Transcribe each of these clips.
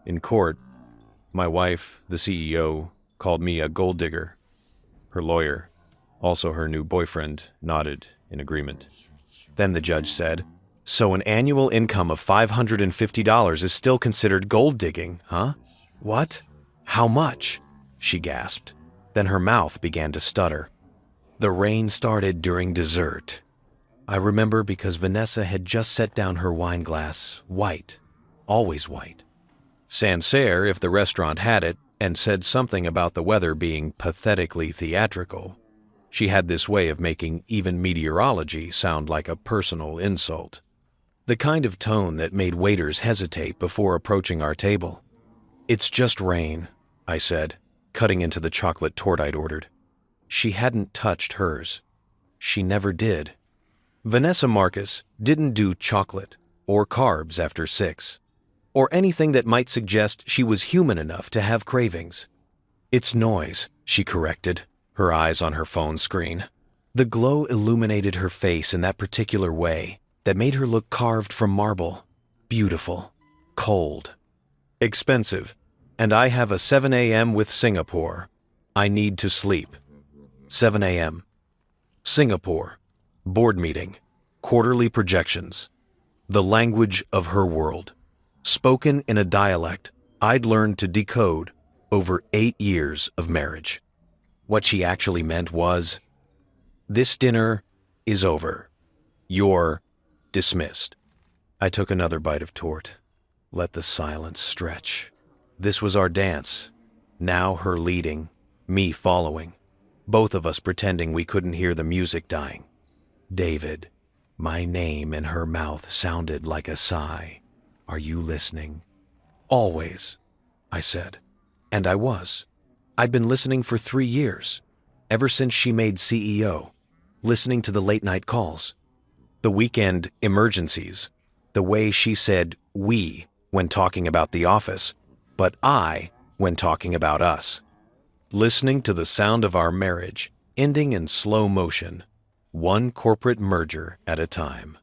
In court, my wife, the CEO, called me a gold digger. Her lawyer, also her new boyfriend, nodded in agreement. Then the judge said, "So an annual income of $550 is still considered gold digging, huh?" "What? How much?" she gasped. Then her mouth began to stutter. The rain started during dessert. I remember because Vanessa had just set down her wine glass, white, always white. Sancerre, if the restaurant had it, and said something about the weather being pathetically theatrical. She had this way of making even meteorology sound like a personal insult. The kind of tone that made waiters hesitate before approaching our table. "It's just rain," I said, cutting into the chocolate torte I'd ordered. She hadn't touched hers. She never did. Vanessa Marcus didn't do chocolate or carbs after 6, or anything that might suggest she was human enough to have cravings. "It's noise," she corrected, her eyes on her phone screen. The glow illuminated her face in that particular way that made her look carved from marble. Beautiful. Cold. "Expensive. And I have a 7 a.m. with Singapore. I need to sleep." 7 a.m. Singapore. Board meeting. Quarterly projections. The language of her world. Spoken in a dialect I'd learned to decode over 8 years of marriage. What she actually meant was, "This dinner is over. You're dismissed." I took another bite of torte. Let the silence stretch. This was our dance. Now her leading, me following. Both of us pretending we couldn't hear the music dying. David, my name in her mouth sounded like a sigh. "Are you listening?" "Always," I said. And I was. I'd been listening for 3 years, ever since she made CEO, listening to the late-night calls, the weekend emergencies, the way she said "we" when talking about the office, but "I" when talking about us. Listening to the sound of our marriage ending in slow motion, one corporate merger at a time.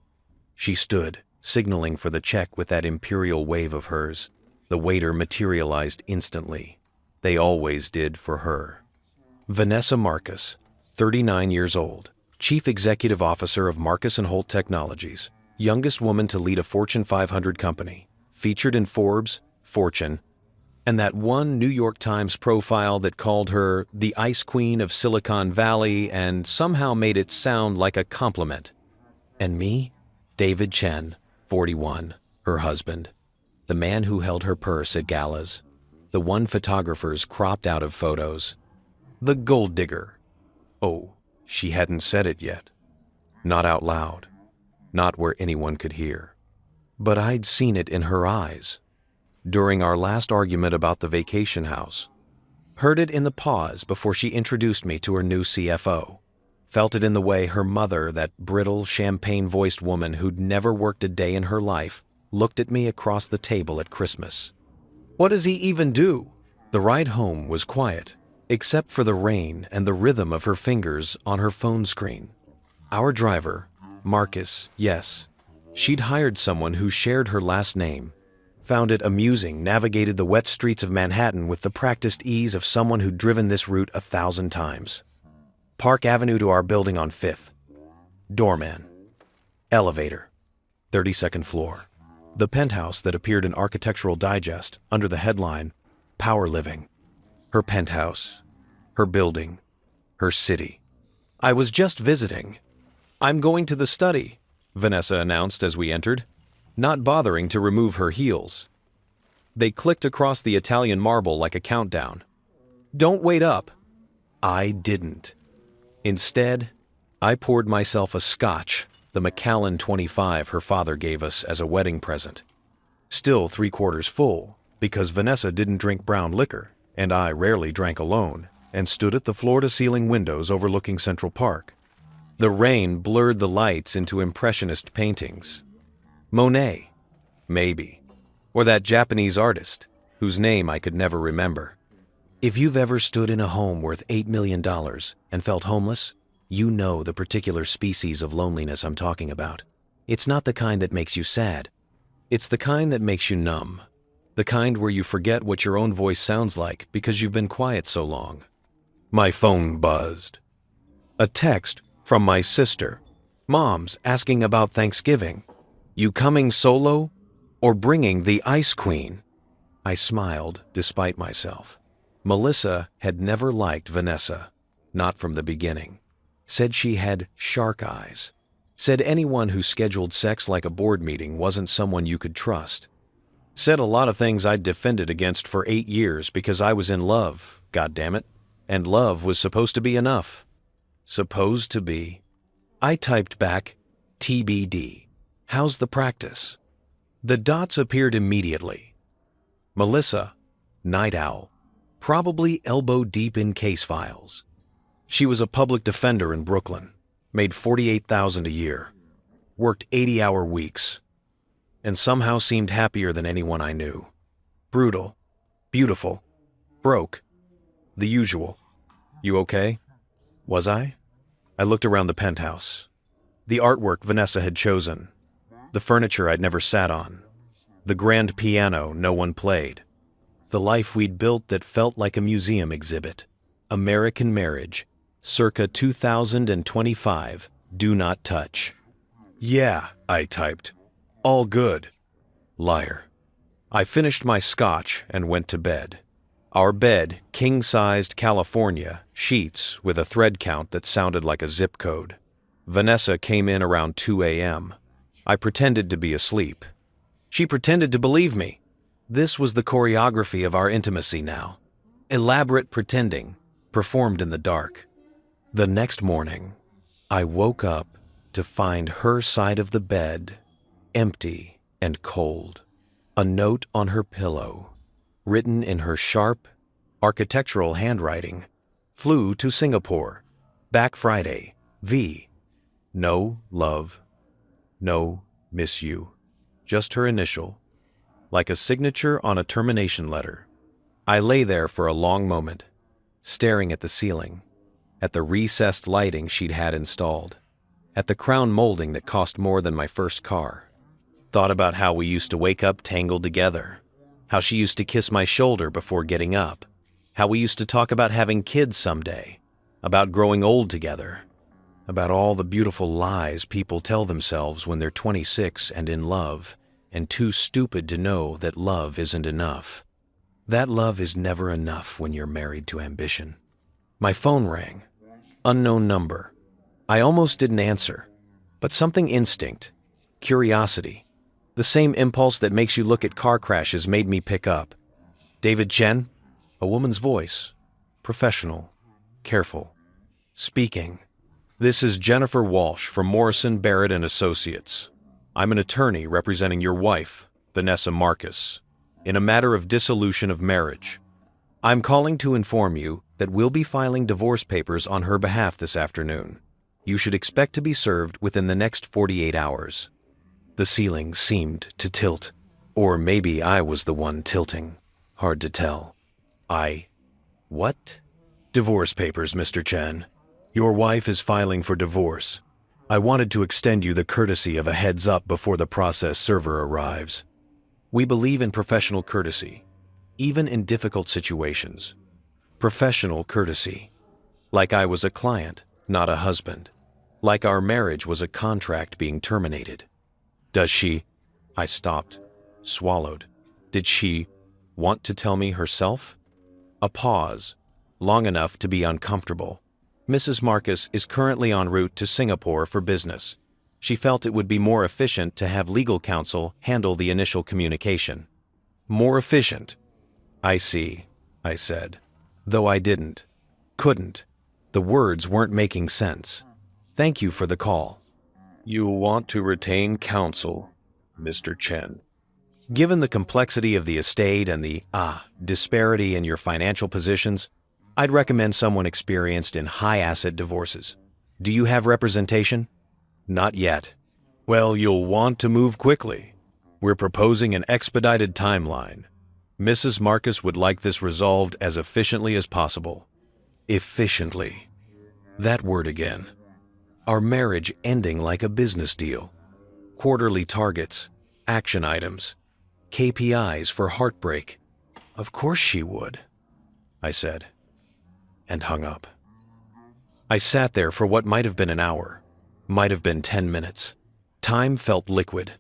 She stood, signaling for the check with that imperial wave of hers. The waiter materialized instantly. They always did for her. Vanessa Marcus, 39 years old, Chief Executive Officer of Marcus & Holt Technologies, youngest woman to lead a Fortune 500 company, featured in Forbes, Fortune, and that one New York Times profile that called her the Ice Queen of Silicon Valley and somehow made it sound like a compliment. And me? David Chen, 41, her husband, the man who held her purse at galas, the one photographers cropped out of photos, the gold digger. Oh, she hadn't said it yet. Not out loud, not where anyone could hear. But I'd seen it in her eyes. During our last argument about the vacation house. Heard it in the pause before she introduced me to her new CFO. Felt it in the way her mother, that brittle, champagne-voiced woman who'd never worked a day in her life, looked at me across the table at Christmas. What does he even do? The ride home was quiet, except for the rain and the rhythm of her fingers on her phone screen. Our driver, Marcus, yes. She'd hired someone who shared her last name. Found it amusing, navigated the wet streets of Manhattan with the practiced ease of someone who'd driven this route 1,000 times. Park Avenue to our building on 5th. Doorman. Elevator. 32nd floor. The penthouse that appeared in Architectural Digest under the headline, Power Living. Her penthouse. Her building. Her city. I was just visiting. "I'm going to the study," Vanessa announced as we entered, not bothering to remove her heels. They clicked across the Italian marble like a countdown. "Don't wait up." I didn't. Instead, I poured myself a scotch, the Macallan 25 her father gave us as a wedding present. Still 3/4 full, because Vanessa didn't drink brown liquor, and I rarely drank alone, and stood at the floor-to-ceiling windows overlooking Central Park. The rain blurred the lights into impressionist paintings. Monet, maybe, or that Japanese artist, whose name I could never remember. If you've ever stood in a home worth $8 million and felt homeless, you know the particular species of loneliness I'm talking about. It's not the kind that makes you sad. It's the kind that makes you numb. The kind where you forget what your own voice sounds like because you've been quiet so long. My phone buzzed. A text from my sister. Mom's asking about Thanksgiving. You coming solo or bringing the Ice Queen? I smiled despite myself. Melissa had never liked Vanessa, not from the beginning. Said she had shark eyes. Said anyone who scheduled sex like a board meeting wasn't someone you could trust. Said a lot of things I'd defended against for 8 years because I was in love, goddammit, and love was supposed to be enough. Supposed to be. I typed back, TBD. How's the practice? The dots appeared immediately. Melissa, night owl, probably elbow deep in case files. She was a public defender in Brooklyn, made $48,000 a year, worked 80-hour weeks, and somehow seemed happier than anyone I knew. Brutal, beautiful, broke, the usual. You okay? Was I? I looked around the penthouse. The artwork Vanessa had chosen, the furniture I'd never sat on, the grand piano no one played, the life we'd built that felt like a museum exhibit. American marriage, circa 2025, do not touch. Yeah, I typed. All good. Liar. I finished my scotch and went to bed. Our bed, king-sized California, sheets with a thread count that sounded like a zip code. Vanessa came in around 2 a.m. I pretended to be asleep. She pretended to believe me. This was the choreography of our intimacy now. Elaborate pretending, performed in the dark. The next morning, I woke up to find her side of the bed empty and cold. A note on her pillow, written in her sharp, architectural handwriting. Flew to Singapore. Back Friday. V. No love. No miss you. Just her initial. Like a signature on a termination letter. I lay there for a long moment, staring at the ceiling, at the recessed lighting she'd had installed, at the crown molding that cost more than my first car. Thought about how we used to wake up tangled together, how she used to kiss my shoulder before getting up, how we used to talk about having kids someday, about growing old together, about all the beautiful lies people tell themselves when they're 26 and in love and too stupid to know that love isn't enough. That love is never enough when you're married to ambition. My phone rang. Unknown number. I almost didn't answer, but something instinct, curiosity, the same impulse that makes you look at car crashes made me pick up. David Chen? A woman's voice. Professional. Careful. Speaking. This is Jennifer Walsh from Morrison, Barrett & Associates. I'm an attorney representing your wife, Vanessa Marcus, in a matter of dissolution of marriage. I'm calling to inform you that we'll be filing divorce papers on her behalf this afternoon. You should expect to be served within the next 48 hours. The ceiling seemed to tilt, or maybe I was the one tilting. Hard to tell. What? Divorce papers, Mr. Chen. Your wife is filing for divorce. I wanted to extend you the courtesy of a heads up before the process server arrives. We believe in professional courtesy, even in difficult situations. Professional courtesy. Like I was a client, not a husband. Like our marriage was a contract being terminated. Does she? I stopped, swallowed. Did she want to tell me herself? A pause, long enough to be uncomfortable. Mrs. Marcus is currently en route to Singapore for business. She felt it would be more efficient to have legal counsel handle the initial communication. More efficient? I see, I said, though I couldn't. The words weren't making sense. Thank you for the call. You'll want to retain counsel, Mr. Chen. Given the complexity of the estate and the, disparity in your financial positions, I'd recommend someone experienced in high-asset divorces. Do you have representation? Not yet. Well, you'll want to move quickly. We're proposing an expedited timeline. Mrs. Marcus would like this resolved as efficiently as possible. Efficiently. That word again. Our marriage ending like a business deal. Quarterly targets, action items. KPIs for heartbreak. Of course she would, I said, and hung up. I sat there for what might have been an hour, might have been 10 minutes. Time felt liquid,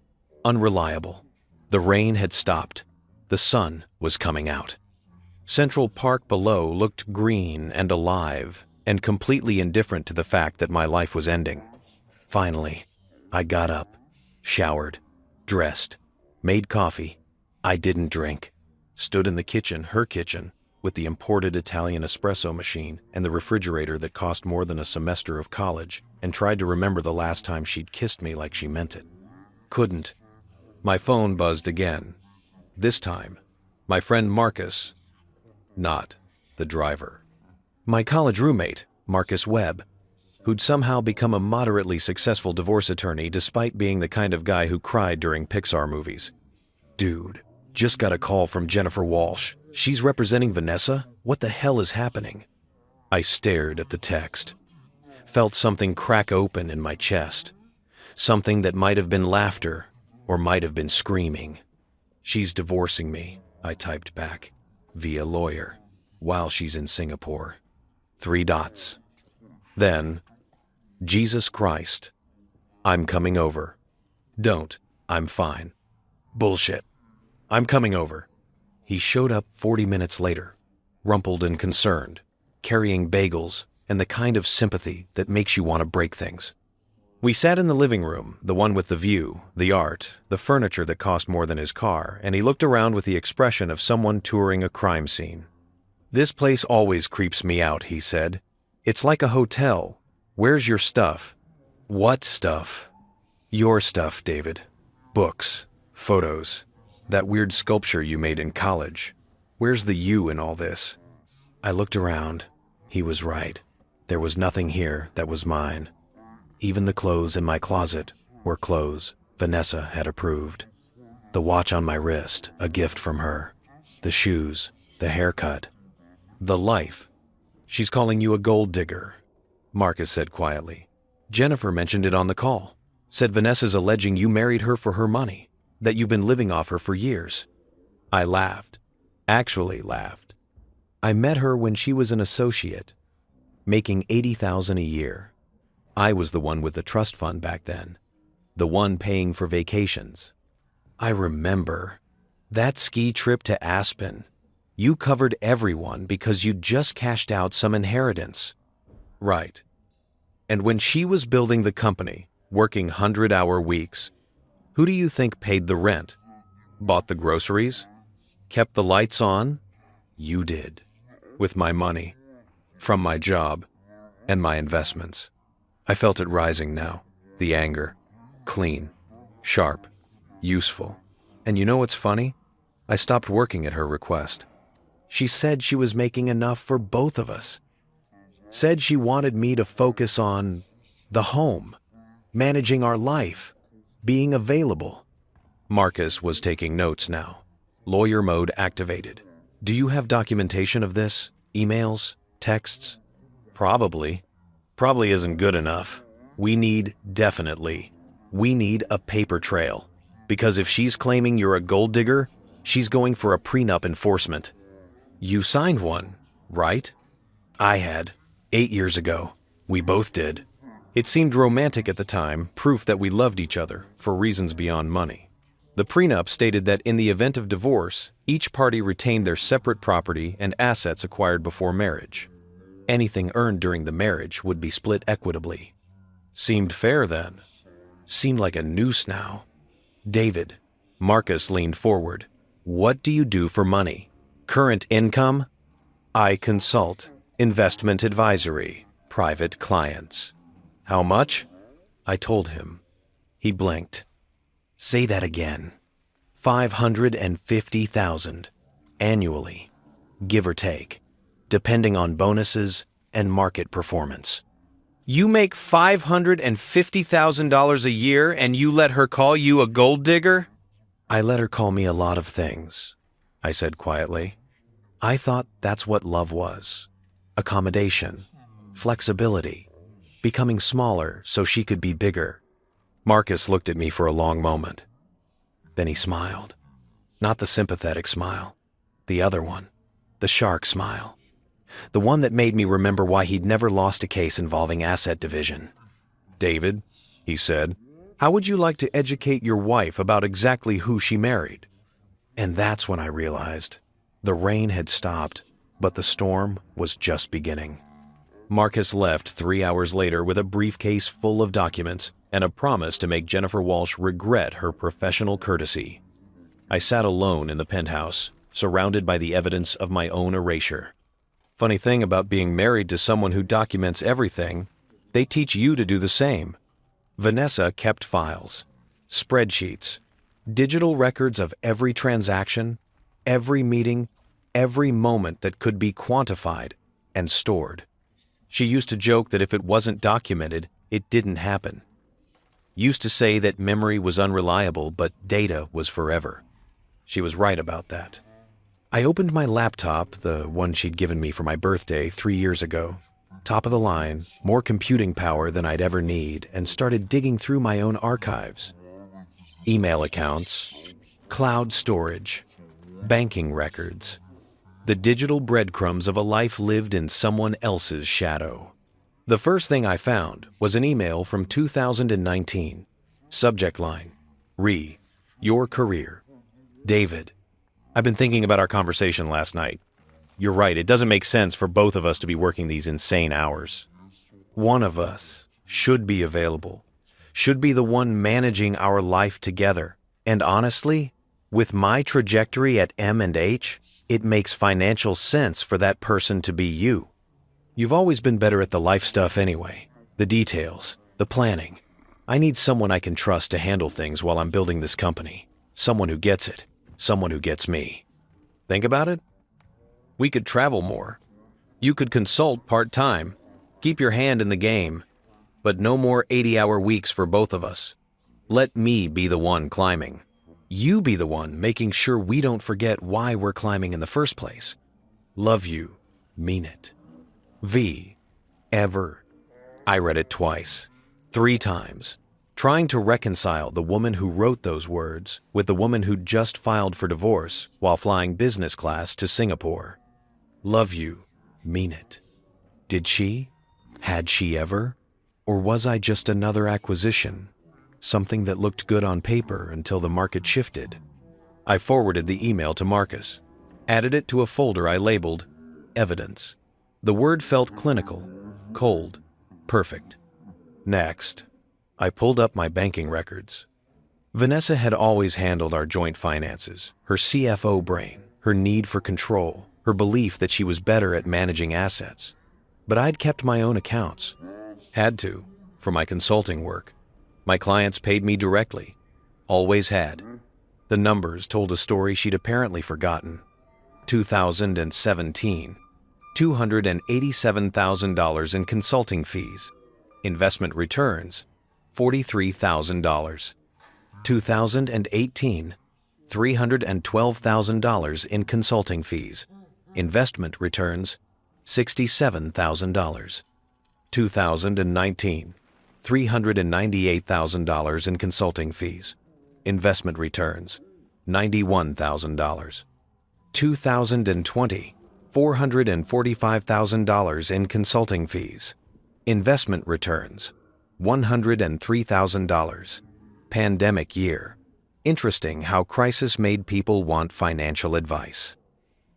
unreliable. The rain had stopped. The sun was coming out. Central Park below looked green and alive and completely indifferent to the fact that my life was ending. Finally, I got up, showered, dressed, made coffee. I didn't drink. Stood in the kitchen, her kitchen, with the imported Italian espresso machine and the refrigerator that cost more than a semester of college, and tried to remember the last time she'd kissed me like she meant it. Couldn't. My phone buzzed again. This time, my friend Marcus, not the driver. My college roommate, Marcus Webb, who'd somehow become a moderately successful divorce attorney despite being the kind of guy who cried during Pixar movies. Dude, just got a call from Jennifer Walsh. She's representing Vanessa? What the hell is happening? I stared at the text. Felt something crack open in my chest. Something that might have been laughter or might have been screaming. She's divorcing me, I typed back, via lawyer, while she's in Singapore. 3 dots. Then, Jesus Christ, I'm coming over. Don't, I'm fine. Bullshit. I'm coming over. He showed up 40 minutes later, rumpled and concerned, carrying bagels and the kind of sympathy that makes you want to break things. We sat in the living room, the one with the view, the art, the furniture that cost more than his car, and he looked around with the expression of someone touring a crime scene. This place always creeps me out, he said. It's like a hotel. Where's your stuff? What stuff? Your stuff, David. Books, photos, that weird sculpture you made in college. Where's the you in all this? I looked around. He was right. There was nothing here that was mine. Even the clothes in my closet were clothes Vanessa had approved. The watch on my wrist, a gift from her. The shoes, the haircut. The life. She's calling you a gold digger, Marcus said quietly. Jennifer mentioned it on the call. Said Vanessa's alleging you married her for her money, that you've been living off her for years. I laughed. Actually laughed. I met her when she was an associate, making $80,000 a year. I was the one with the trust fund back then, the one paying for vacations. I remember that ski trip to Aspen. You covered everyone because you'd just cashed out some inheritance. Right. And when she was building the company, working 100-hour weeks, who do you think paid the rent? Bought the groceries? Kept the lights on? You did. With my money, from my job, and my investments. I felt it rising now, the anger. Clean, sharp, useful. And you know what's funny? I stopped working at her request. She said she was making enough for both of us. Said she wanted me to focus on the home, managing our life, being available. Marcus was taking notes now. Lawyer mode activated. Do you have documentation of this? Emails? Texts? Probably. Probably isn't good enough. We need a paper trail. Because if she's claiming you're a gold digger, she's going for a prenup enforcement. You signed one, right? I had. 8 years ago. We both did. It seemed romantic at the time, proof that we loved each other, for reasons beyond money. The prenup stated that in the event of divorce, each party retained their separate property and assets acquired before marriage. Anything earned during the marriage would be split equitably. Seemed fair then. Seemed like a noose now. David, Marcus leaned forward. What do you do for money? Current income? I consult. Investment advisory. Private clients. How much? I told him. He blinked. Say that again. 550,000 annually, give or take, depending on bonuses and market performance. You make $550,000 a year and you let her call you a gold digger? I let her call me a lot of things, I said quietly. I thought that's what love was. Accommodation, flexibility, becoming smaller so she could be bigger. Marcus looked at me for a long moment. Then he smiled. Not the sympathetic smile. The other one. The shark smile. The one that made me remember why he'd never lost a case involving asset division. "David," he said, "how would you like to educate your wife about exactly who she married?" And that's when I realized the rain had stopped, but the storm was just beginning. Marcus left 3 hours later with a briefcase full of documents and a promise to make Jennifer Walsh regret her professional courtesy. I sat alone in the penthouse, surrounded by the evidence of my own erasure. Funny thing about being married to someone who documents everything, they teach you to do the same. Vanessa kept files, spreadsheets, digital records of every transaction, every meeting, every moment that could be quantified and stored. She used to joke that if it wasn't documented, it didn't happen. Used to say that memory was unreliable, but data was forever. She was right about that. I opened my laptop, the one she'd given me for my birthday 3 years ago. Top of the line, more computing power than I'd ever need, and started digging through my own archives. Email accounts, cloud storage, banking records, the digital breadcrumbs of a life lived in someone else's shadow. The first thing I found was an email from 2019. Subject line, your career. David, I've been thinking about our conversation last night. You're right, it doesn't make sense for both of us to be working these insane hours. One of us should be available, should be the one managing our life together. And honestly, with my trajectory at M&H, it makes financial sense for that person to be you. You've always been better at the life stuff anyway, the details, the planning. I need someone I can trust to handle things while I'm building this company. Someone who gets it, someone who gets me. Think about it. We could travel more. You could consult part-time, keep your hand in the game, but no more 80-hour weeks for both of us. Let me be the one climbing. You be the one making sure we don't forget why we're climbing in the first place. Love you, mean it. V. Ever. I read it twice, 3 times, trying to reconcile the woman who wrote those words with the woman who'd just filed for divorce while flying business class to Singapore. Love you, mean it. Did she? Had she ever? Or was I just another acquisition? Something that looked good on paper until the market shifted. I forwarded the email to Marcus, added it to a folder I labeled Evidence. The word felt clinical, cold, perfect. Next, I pulled up my banking records. Vanessa had always handled our joint finances, her CFO brain, her need for control, her belief that she was better at managing assets. But I'd kept my own accounts. Had to, for my consulting work. My clients paid me directly. Always had. The numbers told a story she'd apparently forgotten. 2017, $287,000 in consulting fees. Investment returns, $43,000. 2018, $312,000 in consulting fees. Investment returns, $67,000. 2019, $398,000 in consulting fees. Investment returns, $91,000. 2020, $445,000 in consulting fees. Investment returns, $103,000. Pandemic year. Interesting how crisis made people want financial advice.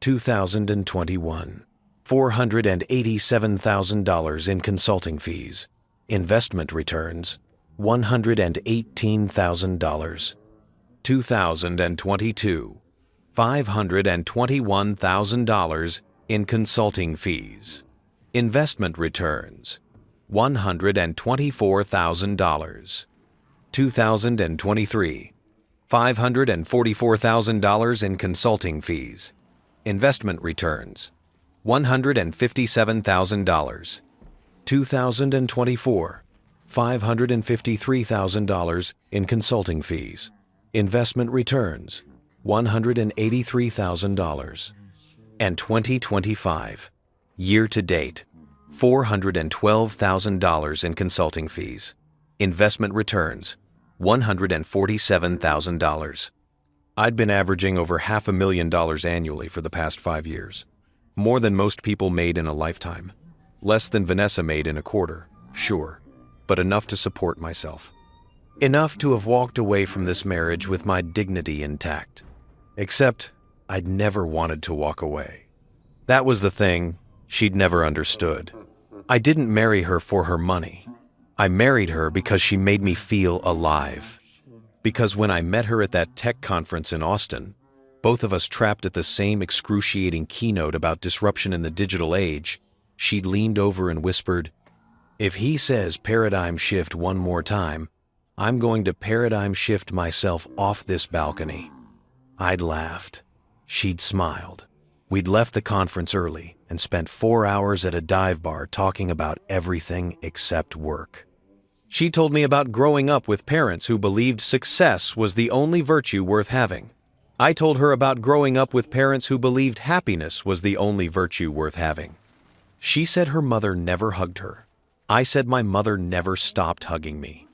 2021, $487,000 in consulting fees. Investment returns, $118,000. 2022, $521,000 in consulting fees. Investment returns, $124,000. 2023, $544,000 in consulting fees. Investment returns, $157,000. 2024, $553,000 in consulting fees. Investment returns, $183,000. And 2025, year to date, $412,000 in consulting fees. Investment returns, $147,000. I'd been averaging over $500,000 annually for the past 5 years. More than most people made in a lifetime. Less than Vanessa made in a quarter, sure, but enough to support myself. Enough to have walked away from this marriage with my dignity intact. Except, I'd never wanted to walk away. That was the thing she'd never understood. I didn't marry her for her money. I married her because she made me feel alive. Because when I met her at that tech conference in Austin, both of us trapped at the same excruciating keynote about disruption in the digital age, she leaned over and whispered, "If he says paradigm shift one more time, I'm going to paradigm shift myself off this balcony." I'd laughed. She'd smiled. We'd left the conference early and spent 4 hours at a dive bar talking about everything except work. She told me about growing up with parents who believed success was the only virtue worth having. I told her about growing up with parents who believed happiness was the only virtue worth having. She said her mother never hugged her. I said my mother never stopped hugging me.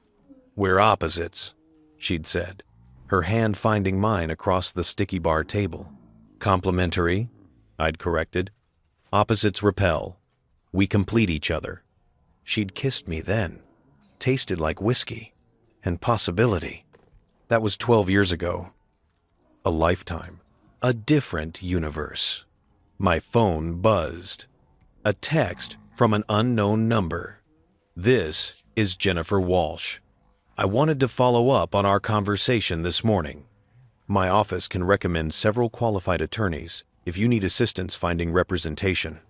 "We're opposites," she'd said, her hand finding mine across the sticky bar table. "Complementary," I'd corrected. "Opposites repel. We complete each other." She'd kissed me then. Tasted like whiskey and possibility. That was 12 years ago. A lifetime. A different universe. My phone buzzed. A text from an unknown number. "This is Jennifer Walsh. I wanted to follow up on our conversation this morning. My office can recommend several qualified attorneys if you need assistance finding representation."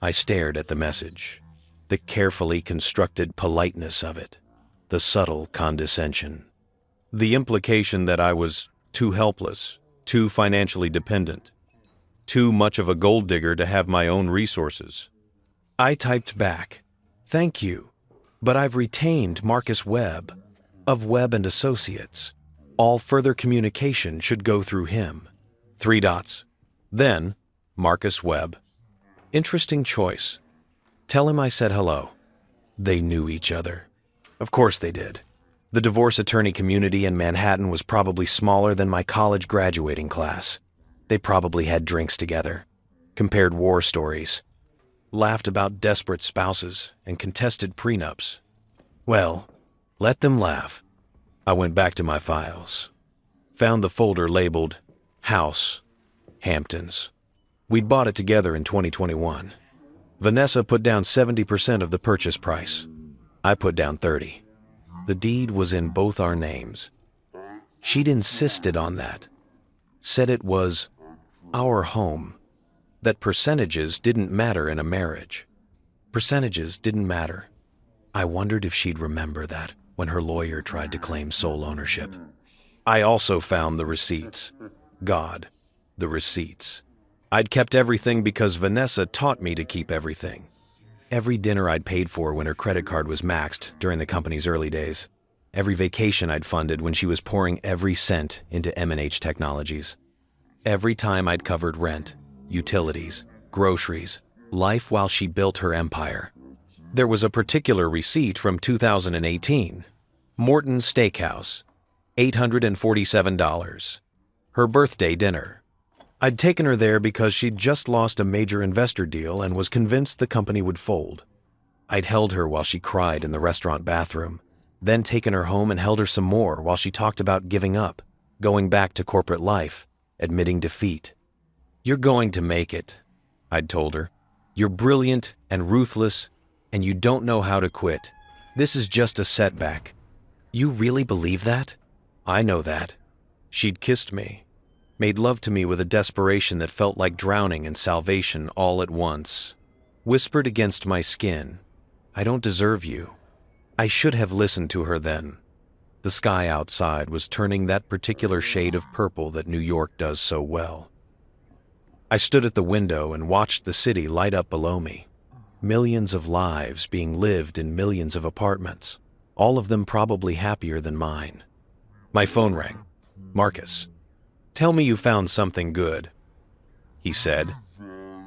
I stared at the message. The carefully constructed politeness of it. The subtle condescension. The implication that I was too helpless, too financially dependent, too much of a gold digger to have my own resources. I typed back, "Thank you, but I've retained Marcus Webb of Webb and Associates. All further communication should go through him." 3 dots. Then, Marcus Webb. Interesting choice. Tell him I said hello. They knew each other. Of course they did. The divorce attorney community in Manhattan was probably smaller than my college graduating class. They probably had drinks together, compared war stories, laughed about desperate spouses, and contested prenups. Well, let them laugh. I went back to my files. Found the folder labeled House, Hamptons. We'd bought it together in 2021. Vanessa put down 70% of the purchase price. I put down 30%. The deed was in both our names. She'd insisted on that. Said it was our home. That percentages didn't matter in a marriage. Percentages didn't matter. I wondered if she'd remember that when her lawyer tried to claim sole ownership. I also found the receipts. God, the receipts. I'd kept everything because Vanessa taught me to keep everything. Every dinner I'd paid for when her credit card was maxed during the company's early days. Every vacation I'd funded when she was pouring every cent into M&H Technologies. Every time I'd covered rent, utilities, groceries, life while she built her empire. There was a particular receipt from 2018. Morton's Steakhouse, $847. Her birthday dinner. I'd taken her there because she'd just lost a major investor deal and was convinced the company would fold. I'd held her while she cried in the restaurant bathroom, then taken her home and held her some more while she talked about giving up, going back to corporate life, admitting defeat. "You're going to make it," I'd told her. "You're brilliant and ruthless, and you don't know how to quit. This is just a setback." "You really believe that?" "I know that." She'd kissed me. Made love to me with a desperation that felt like drowning and salvation all at once. Whispered against my skin, "I don't deserve you." I should have listened to her then. The sky outside was turning that particular shade of purple that New York does so well. I stood at the window and watched the city light up below me. Millions of lives being lived in millions of apartments, all of them probably happier than mine. My phone rang. "Marcus, tell me you found something good," he said,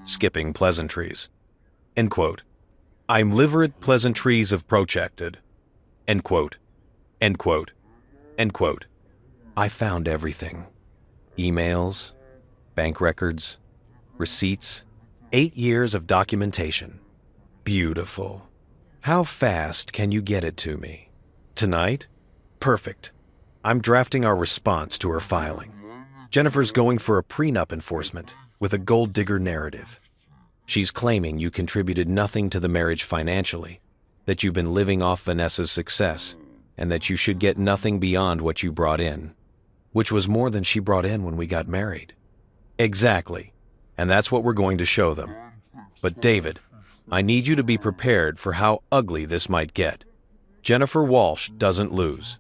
skipping pleasantries. End quote. "I'm livered pleasantries of projected." End quote. End quote. End quote. I found everything. Emails, bank records, receipts, 8 years of documentation. Beautiful. How fast can you get it to me? Tonight? Perfect. I'm drafting our response to her filing. Jennifer's going for a prenup enforcement with a gold digger narrative. She's claiming you contributed nothing to the marriage financially, that you've been living off Vanessa's success, and that you should get nothing beyond what you brought in, which was more than she brought in when we got married. Exactly, and that's what we're going to show them. But David, I need you to be prepared for how ugly this might get. Jennifer Walsh doesn't lose.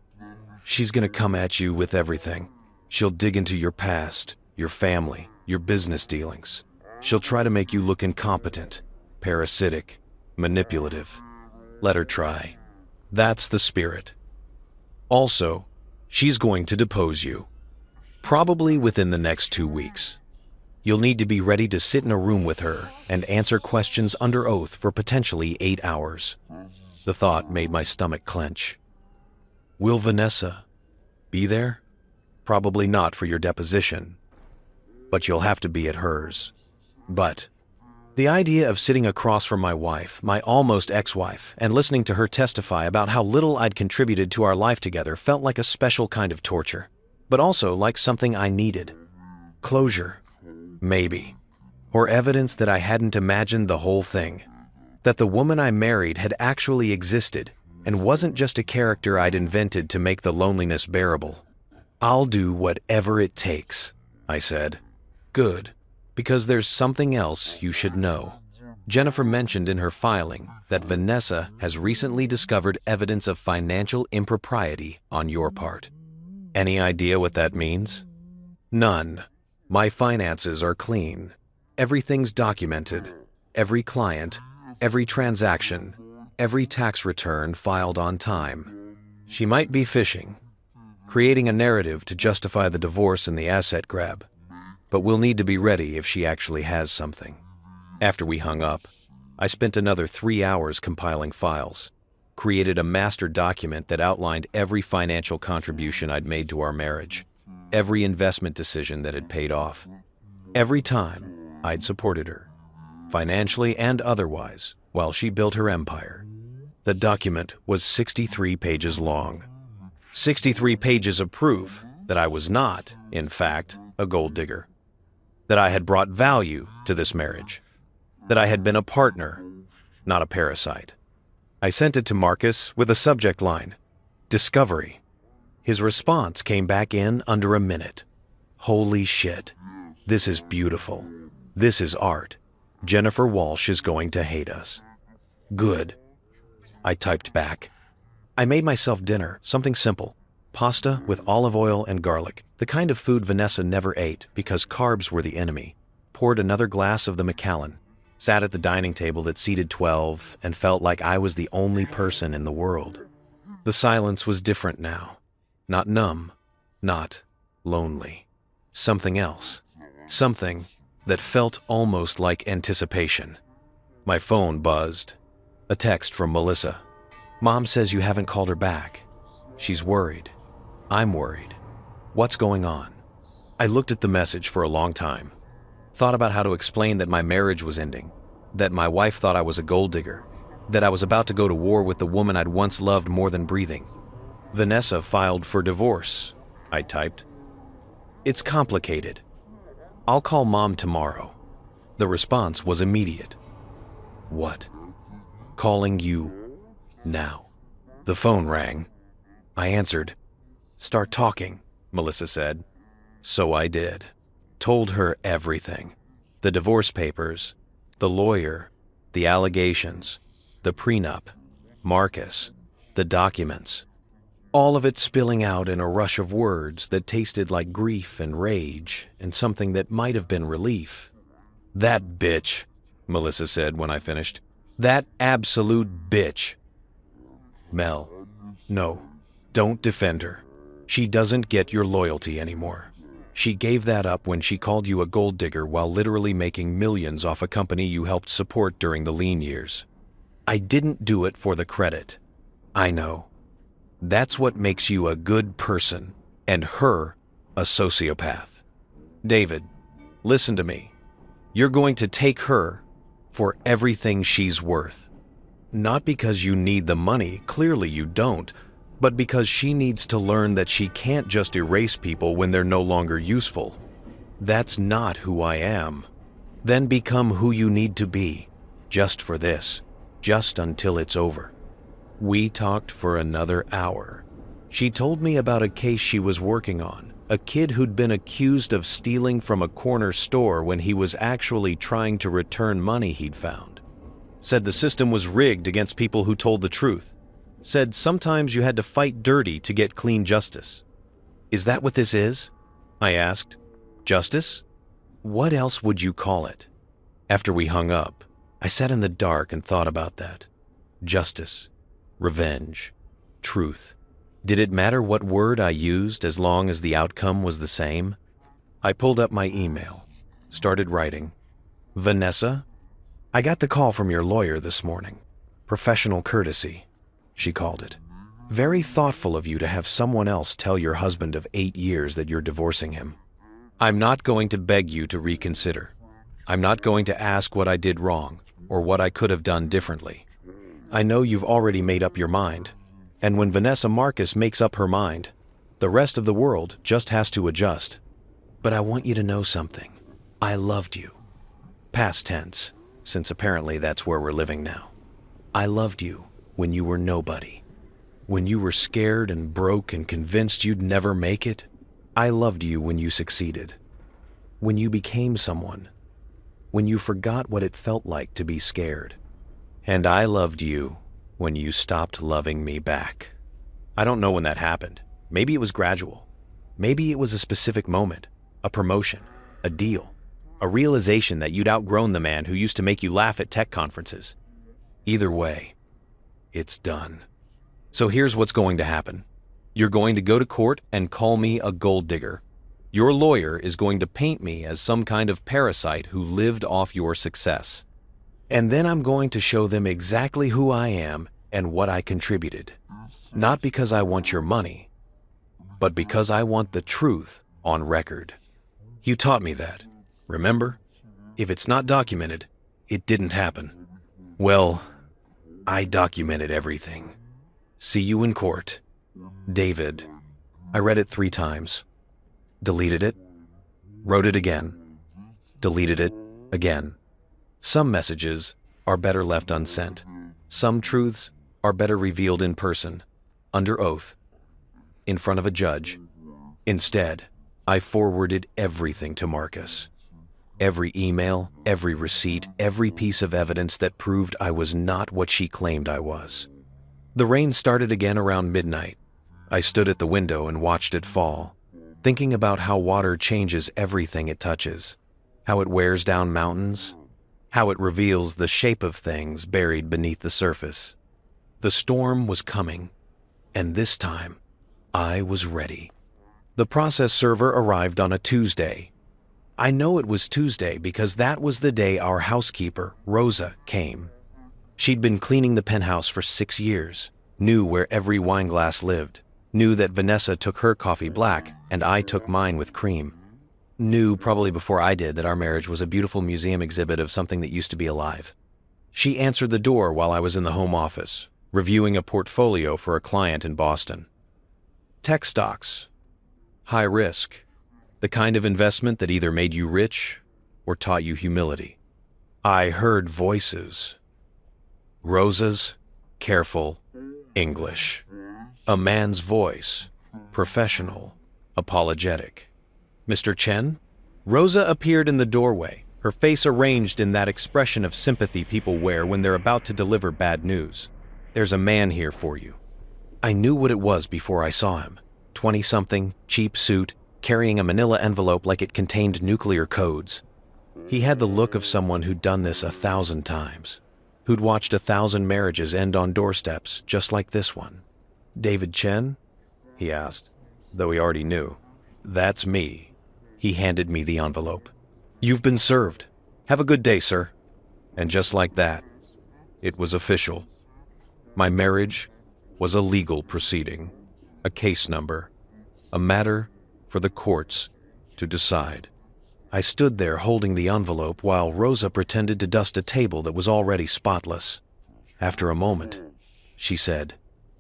She's going to come at you with everything. She'll dig into your past, your family, your business dealings. She'll try to make you look incompetent, parasitic, manipulative. Let her try. That's the spirit. Also, she's going to depose you, probably within the next 2 weeks. You'll need to be ready to sit in a room with her and answer questions under oath for potentially 8 hours. The thought made my stomach clench. Will Vanessa be there? Probably not for your deposition, but you'll have to be at hers. But the idea of sitting across from my wife, my almost ex-wife, and listening to her testify about how little I'd contributed to our life together felt like a special kind of torture, but also like something I needed. Closure, maybe, or evidence that I hadn't imagined the whole thing, that the woman I married had actually existed and wasn't just a character I'd invented to make the loneliness bearable. I'll do whatever it takes, I said. Good. Because there's something else you should know. Jennifer mentioned in her filing that Vanessa has recently discovered evidence of financial impropriety on your part. Any idea what that means? None. My finances are clean. Everything's documented. Every client, every transaction, every tax return filed on time. She might be fishing, creating a narrative to justify the divorce and the asset grab. But we'll need to be ready if she actually has something. After we hung up, I spent another 3 hours compiling files, created a master document that outlined every financial contribution I'd made to our marriage, every investment decision that had paid off, every time I'd supported her, financially and otherwise, while she built her empire. The document was 63 pages long. 63 pages of proof that I was not, in fact, a gold digger. That I had brought value to this marriage, that I had been a partner, not a parasite. I sent it to Marcus with a subject line, Discovery. His response came back in under a minute. Holy shit. This is beautiful. This is art. Jennifer Walsh is going to hate us. Good. I typed back. I made myself dinner, something simple. Pasta with olive oil and garlic, the kind of food Vanessa never ate because carbs were the enemy. Poured another glass of the Macallan, sat at the dining table that seated 12, and felt like I was the only person in the world. The silence was different now. Not numb, not lonely. Something else. Something that felt almost like anticipation. My phone buzzed. A text from Melissa. Mom says you haven't called her back. She's worried. I'm worried. What's going on? I looked at the message for a long time. Thought about how to explain that my marriage was ending, that my wife thought I was a gold digger, that I was about to go to war with the woman I'd once loved more than breathing. Vanessa filed for divorce, I typed. It's complicated. I'll call Mom tomorrow. The response was immediate. What? Calling you now. The phone rang. I answered. Start talking, Melissa said. So I did. Told her everything. The divorce papers, the lawyer, the allegations, the prenup, Marcus, the documents. All of it spilling out in a rush of words that tasted like grief and rage and something that might have been relief. That bitch, Melissa said when I finished. That absolute bitch. Mel, no, don't defend her. She doesn't get your loyalty anymore. She gave that up when she called you a gold digger while literally making millions off a company you helped support during the lean years. I didn't do it for the credit. I know. That's what makes you a good person and her a sociopath. David, listen to me. You're going to take her for everything she's worth. Not because you need the money, clearly you don't, but because she needs to learn that she can't just erase people when they're no longer useful. That's not who I am. Then become who you need to be, just for this, just until it's over. We talked for another hour. She told me about a case she was working on, a kid who'd been accused of stealing from a corner store when he was actually trying to return money he'd found. Said the system was rigged against people who told the truth. Said sometimes you had to fight dirty to get clean justice. Is that what this is? I asked. Justice? What else would you call it? After we hung up, I sat in the dark and thought about that. Justice, revenge, truth. Did it matter what word I used as long as the outcome was the same? I pulled up my email, started writing. Vanessa, I got the call from your lawyer this morning. Professional courtesy, she called it. Very thoughtful of you to have someone else tell your husband of 8 years that you're divorcing him. I'm not going to beg you to reconsider. I'm not going to ask what I did wrong or what I could have done differently. I know you've already made up your mind, and when Vanessa Marcus makes up her mind, the rest of the world just has to adjust. But I want you to know something. I loved you. Past tense, since apparently that's where we're living now. I loved you when you were nobody. When you were scared and broke and convinced you'd never make it. I loved you when you succeeded. When you became someone. When you forgot what it felt like to be scared. And I loved you when you stopped loving me back. I don't know when that happened. Maybe it was gradual. Maybe it was a specific moment, a promotion, a deal, a realization that you'd outgrown the man who used to make you laugh at tech conferences. Either way, it's done. So here's what's going to happen. You're going to go to court and call me a gold digger. Your lawyer is going to paint me as some kind of parasite who lived off your success. And then I'm going to show them exactly who I am and what I contributed. Not because I want your money, but because I want the truth on record. You taught me that, remember? If it's not documented, it didn't happen. Well, I documented everything. See you in court. David. I read it 3 times. Deleted it. Wrote it again. Deleted it again. Some messages are better left unsent. Some truths are better revealed in person, under oath, in front of a judge. Instead, I forwarded everything to Marcus. Every email, every receipt, every piece of evidence that proved I was not what she claimed I was. The rain started again around midnight. I stood at the window and watched it fall, thinking about how water changes everything it touches, how it wears down mountains, how it reveals the shape of things buried beneath the surface. The storm was coming, and this time, I was ready. The process server arrived on a Tuesday. I know it was Tuesday because that was the day our housekeeper, Rosa, came. She'd been cleaning the penthouse for 6 years, knew where every wineglass lived, knew that Vanessa took her coffee black and I took mine with cream. Knew, probably before I did, that our marriage was a beautiful museum exhibit of something that used to be alive. She answered the door while I was in the home office, reviewing a portfolio for a client in Boston. Tech stocks. High risk. The kind of investment that either made you rich or taught you humility. I heard voices. Rosa's careful English. A man's voice, professional, apologetic. Mr. Chen? Rosa appeared in the doorway, her face arranged in that expression of sympathy people wear when they're about to deliver bad news. There's a man here for you. I knew what it was before I saw him. 20-something, cheap suit, carrying a manila envelope like it contained nuclear codes. He had the look of someone who'd done this 1,000 times, who'd watched 1,000 marriages end on doorsteps just like this one. David Chen? He asked, though he already knew. That's me. He handed me the envelope. You've been served. Have a good day, sir. And just like that, it was official. My marriage was a legal proceeding, a case number, a matter for the courts to decide. I stood there holding the envelope while Rosa pretended to dust a table that was already spotless. After a moment, she said,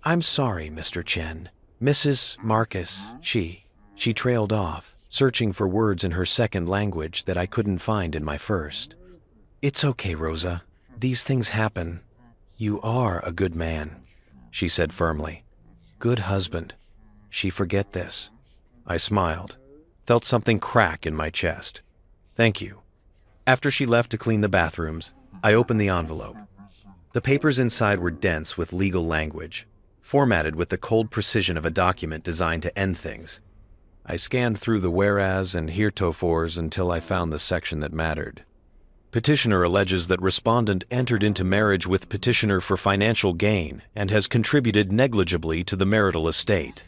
"I'm sorry, Mr. Chen. Mrs. Marcus, she trailed off, searching for words in her second language that I couldn't find in my first. It's okay, Rosa. These things happen. You are a good man," she said firmly. "Good husband. She forget this." I smiled, felt something crack in my chest. "Thank you." After she left to clean the bathrooms, I opened the envelope. The papers inside were dense with legal language, formatted with the cold precision of a document designed to end things. I scanned through the whereas and heretofores until I found the section that mattered. Petitioner alleges that respondent entered into marriage with petitioner for financial gain and has contributed negligibly to the marital estate.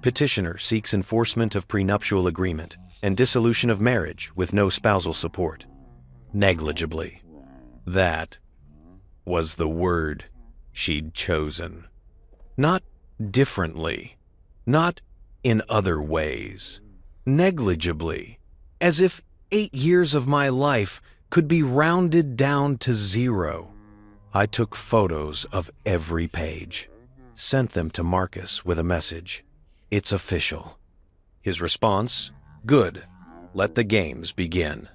Petitioner seeks enforcement of prenuptial agreement and dissolution of marriage with no spousal support. Negligibly. That was the word she'd chosen. Not differently. Not in other ways. Negligibly. As if 8 years of my life could be rounded down to 0. I took photos of every page, sent them to Marcus with a message. "It's official." His response, "Good. Let the games begin."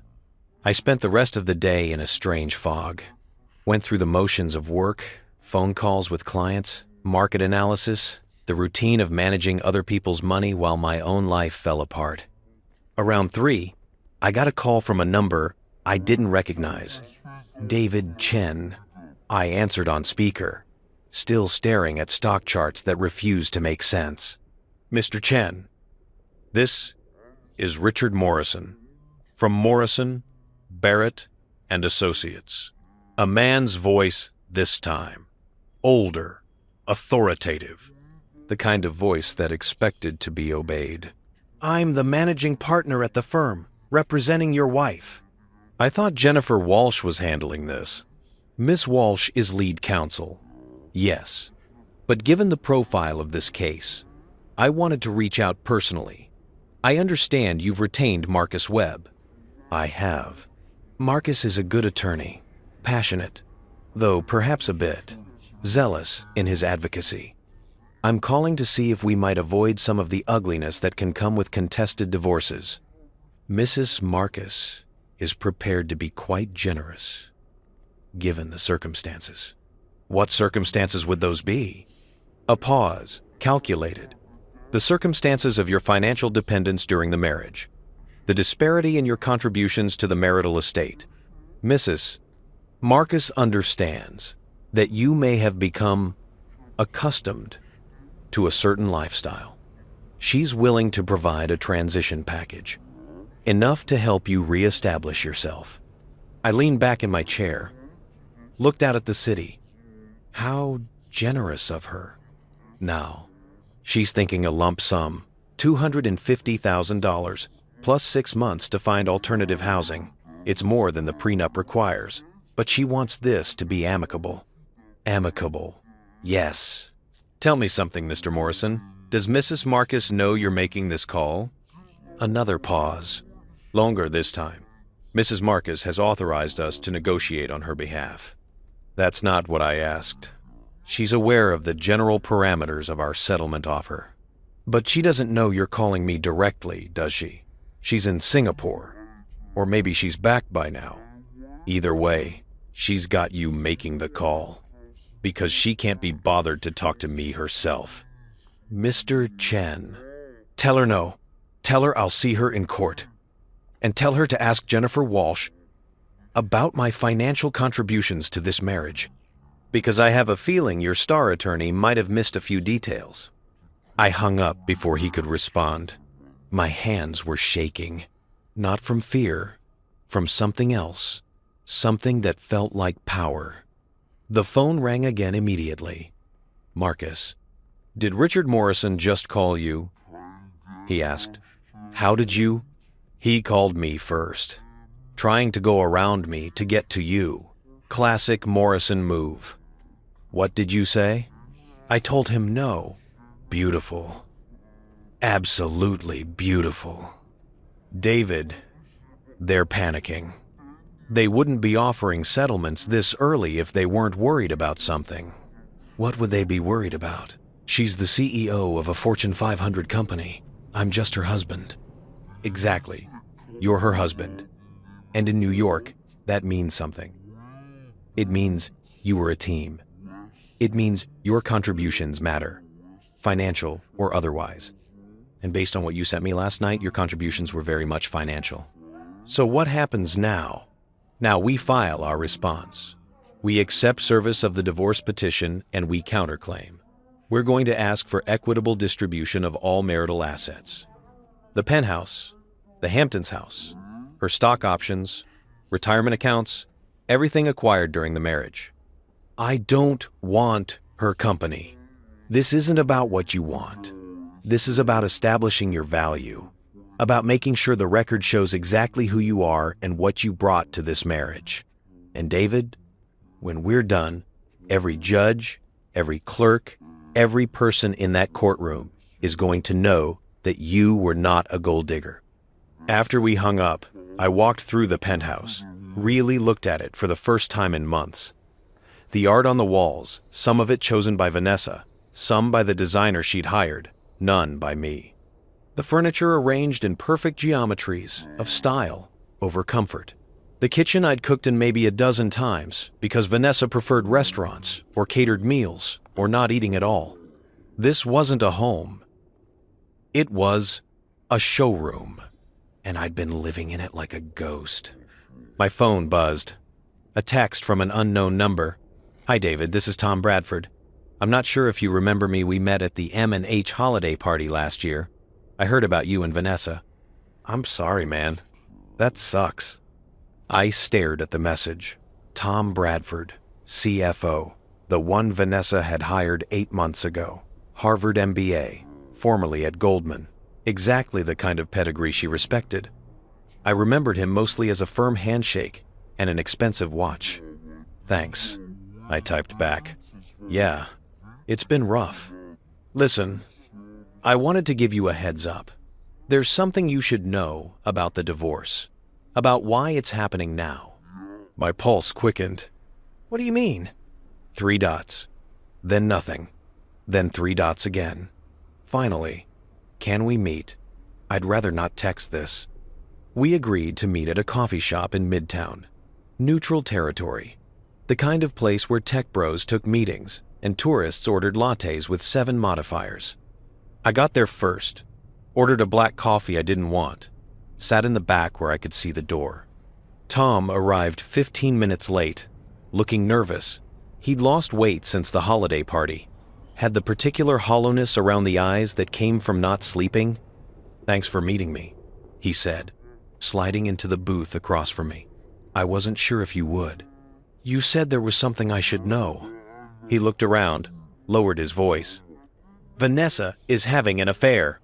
I spent the rest of the day in a strange fog. Went through the motions of work, phone calls with clients, market analysis, the routine of managing other people's money while my own life fell apart. Around 3, I got a call from a number I didn't recognize. David Chen. I answered on speaker, still staring at stock charts that refused to make sense. "Mr. Chen, this is Richard Morrison, from Morrison, Barrett and Associates. A man's voice this time. Older, authoritative, the kind of voice that expected to be obeyed. I'm the managing partner at the firm, representing your wife." I thought Jennifer Walsh was handling this. Miss Walsh is lead counsel. Yes. But given the profile of this case, I wanted to reach out personally. I understand you've retained Marcus Webb. I have. Marcus is a good attorney, passionate, though perhaps a bit zealous in his advocacy. I'm calling to see if we might avoid some of the ugliness that can come with contested divorces. Mrs. Marcus is prepared to be quite generous, given the circumstances. What circumstances would those be? A pause, calculated. The circumstances of your financial dependence during the marriage. The disparity in your contributions to the marital estate. Mrs. Marcus understands that you may have become accustomed to a certain lifestyle. She's willing to provide a transition package, enough to help you reestablish yourself. I leaned back in my chair, looked out at the city. How generous of her. Now, she's thinking a lump sum, $250,000, plus 6 months to find alternative housing. It's more than the prenup requires, but she wants this to be amicable. Amicable. Yes. Tell me something, Mr. Morrison. Does Mrs. Marcus know you're making this call? Another pause. Longer this time. Mrs. Marcus has authorized us to negotiate on her behalf. That's not what I asked. She's aware of the general parameters of our settlement offer. But she doesn't know you're calling me directly, does she? She's in Singapore. Or maybe she's back by now. Either way, she's got you making the call. Because she can't be bothered to talk to me herself. Mr. Chen. Tell her no. Tell her I'll see her in court. And tell her to ask Jennifer Walsh about my financial contributions to this marriage. Because I have a feeling your star attorney might have missed a few details. I hung up before he could respond. My hands were shaking. Not from fear, from something else. Something that felt like power. The phone rang again immediately. Marcus, did Richard Morrison just call you? He asked. How did you? He called me first, trying to go around me to get to you. Classic Morrison move. What did you say? I told him no. Beautiful. Absolutely beautiful. David, They're panicking. They wouldn't be offering settlements this early if they weren't worried about something. What would they be worried about? She's the CEO of a Fortune 500 company. I'm just her husband. Exactly. You're her husband. And in New York, that means something. It means you were a team. It means your contributions matter, financial or otherwise. And based on what you sent me last night, your contributions were very much financial. So what happens now? Now we file our response. We accept service of the divorce petition and we counterclaim. We're going to ask for equitable distribution of all marital assets. The penthouse, the Hamptons house, her stock options, retirement accounts, everything acquired during the marriage. I don't want her company. This isn't about what you want. This is about establishing your value, about making sure the record shows exactly who you are and what you brought to this marriage. And David, when we're done, every judge, every clerk, every person in that courtroom is going to know that you were not a gold digger. After we hung up, I walked through the penthouse, really looked at it for the first time in months. The art on the walls, some of it chosen by Vanessa, some by the designer she'd hired, none by me. The furniture arranged in perfect geometries of style over comfort. The kitchen I'd cooked in maybe a dozen times because Vanessa preferred restaurants or catered meals or not eating at all. This wasn't a home. It was a showroom, and I'd been living in it like a ghost. My phone buzzed. A text from an unknown number. Hi David, this is Tom Bradford. I'm not sure if you remember me. We met at the M&H holiday party last year. I heard about you and Vanessa. I'm sorry, man. That sucks. I stared at the message. Tom Bradford, CFO, the one Vanessa had hired 8 months ago. Harvard MBA, formerly at Goldman. Exactly the kind of pedigree she respected. I remembered him mostly as a firm handshake and an expensive watch. Thanks, I typed back. Yeah, it's been rough. Listen, I wanted to give you a heads up. There's something you should know about the divorce, about why it's happening now. My pulse quickened. What do you mean? 3 dots, then nothing, then 3 dots again. Finally, can we meet? I'd rather not text this. We agreed to meet at a coffee shop in Midtown. Neutral territory. The kind of place where tech bros took meetings and tourists ordered lattes with 7 modifiers. I got there first, ordered a black coffee I didn't want, sat in the back where I could see the door. Tom arrived 15 minutes late, looking nervous. He'd lost weight since the holiday party, had the particular hollowness around the eyes that came from not sleeping. Thanks for meeting me, he said, sliding into the booth across from me. I wasn't sure if you would. You said there was something I should know. He looked around, lowered his voice. Vanessa is having an affair.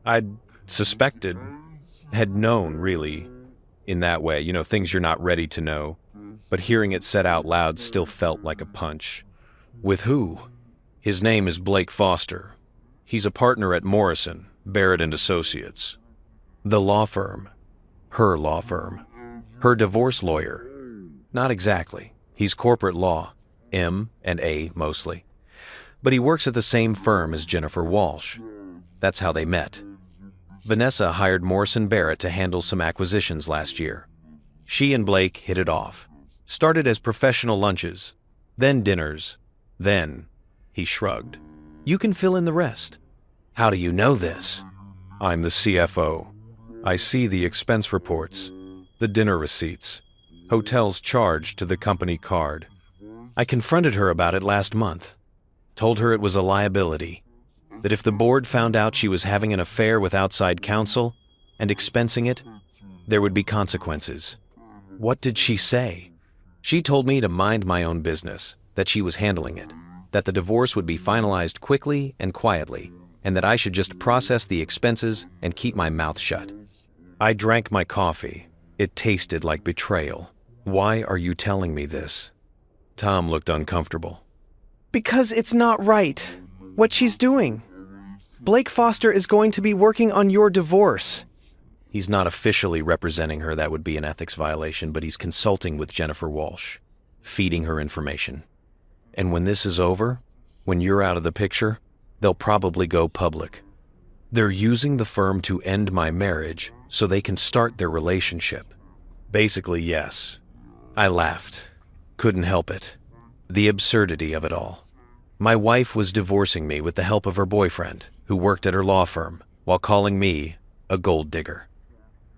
I'd suspected, had known really, in that way, things you're not ready to know. But hearing it said out loud still felt like a punch. With who? His name is Blake Foster. He's a partner at Morrison, Barrett and Associates. The law firm. Her law firm. Her divorce lawyer. Not exactly. He's corporate law. M&A mostly. But he works at the same firm as Jennifer Walsh. That's how they met. Vanessa hired Morrison Barrett to handle some acquisitions last year. She and Blake hit it off. Started as professional lunches, then dinners, then, he shrugged. You can fill in the rest. How do you know this? I'm the CFO. I see the expense reports, the dinner receipts, hotels charged to the company card. I confronted her about it last month. Told her it was a liability, that if the board found out she was having an affair with outside counsel and expensing it, there would be consequences. What did she say? She told me to mind my own business, that she was handling it, that the divorce would be finalized quickly and quietly, and that I should just process the expenses and keep my mouth shut. I drank my coffee. It tasted like betrayal. Why are you telling me this? Tom looked uncomfortable. Because it's not right, what she's doing. Blake Foster is going to be working on your divorce. He's not officially representing her, that would be an ethics violation, but he's consulting with Jennifer Walsh, feeding her information. And when this is over, when you're out of the picture, they'll probably go public. They're using the firm to end my marriage so they can start their relationship. Basically, yes. I laughed. Couldn't help it. The absurdity of it all. My wife was divorcing me with the help of her boyfriend, who worked at her law firm, while calling me a gold digger.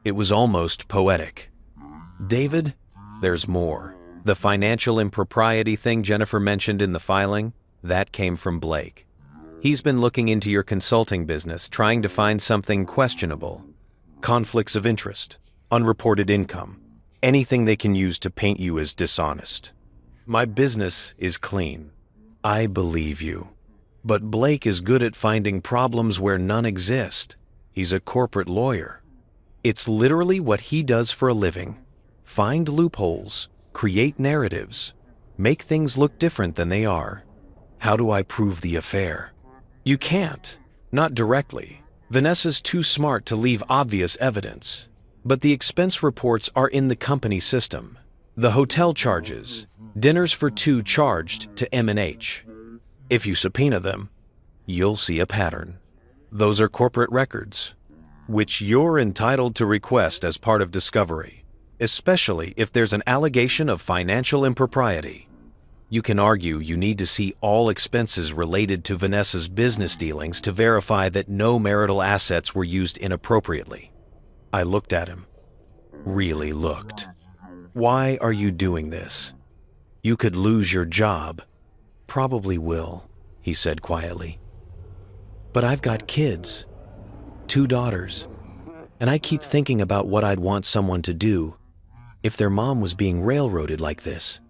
It was almost poetic. David, there's more. The financial impropriety thing Jennifer mentioned in the filing, that came from Blake. He's been looking into your consulting business, trying to find something questionable. Conflicts of interest, unreported income, anything they can use to paint you as dishonest. My business is clean. I believe you. But Blake is good at finding problems where none exist. He's a corporate lawyer. It's literally what he does for a living. Find loopholes, create narratives, make things look different than they are. How do I prove the affair? You can't. Not directly. Vanessa's too smart to leave obvious evidence. But the expense reports are in the company system. The hotel charges, dinners for two charged to M&H. If you subpoena them, you'll see a pattern. Those are corporate records, which you're entitled to request as part of discovery, especially if there's an allegation of financial impropriety. You can argue you need to see all expenses related to Vanessa's business dealings to verify that no marital assets were used inappropriately. I looked at him. Really looked. Why are you doing this? You could lose your job. Probably will, he said quietly. But I've got kids. 2 daughters. And I keep thinking about what I'd want someone to do if their mom was being railroaded like this.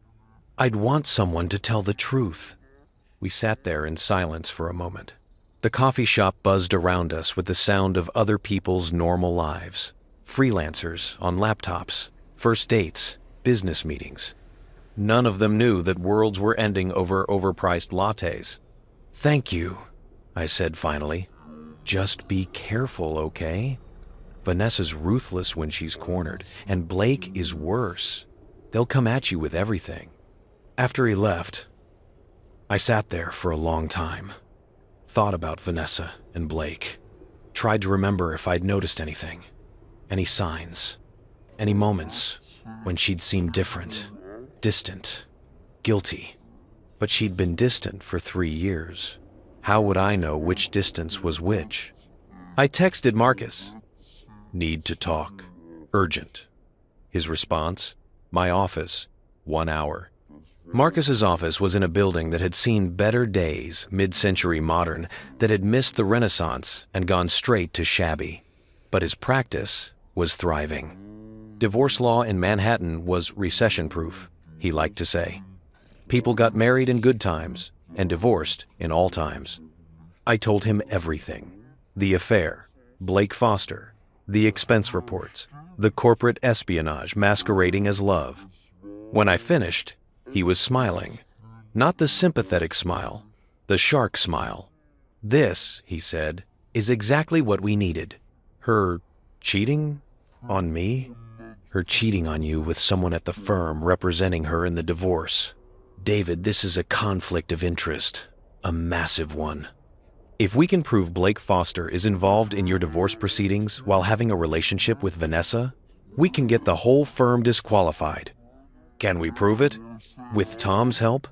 I'd want someone to tell the truth. We sat there in silence for a moment. The coffee shop buzzed around us with the sound of other people's normal lives. Freelancers on laptops, first dates, business meetings. None of them knew that worlds were ending over overpriced lattes. Thank you, I said finally. Just be careful, okay? Vanessa's ruthless when she's cornered, and Blake is worse. They'll come at you with everything. After he left, I sat there for a long time. Thought about Vanessa and Blake. Tried to remember if I'd noticed anything. Any signs. Any moments when she'd seemed different. Distant. Guilty. But she'd been distant for 3 years. How would I know which distance was which? I texted Marcus. Need to talk. Urgent. His response? My office. 1 hour. Marcus's office was in a building that had seen better days, mid-century modern, that had missed the Renaissance and gone straight to shabby. But his practice was thriving. Divorce law in Manhattan was recession-proof, he liked to say. People got married in good times and divorced in all times. I told him everything. The affair, Blake Foster, the expense reports, the corporate espionage masquerading as love. When I finished, he was smiling. Not the sympathetic smile, the shark smile. This, he said, is exactly what we needed. Her cheating on me? Her cheating on you with someone at the firm representing her in the divorce. David, this is a conflict of interest, a massive one. If we can prove Blake Foster is involved in your divorce proceedings while having a relationship with Vanessa, we can get the whole firm disqualified. Can we prove it? With Tom's help?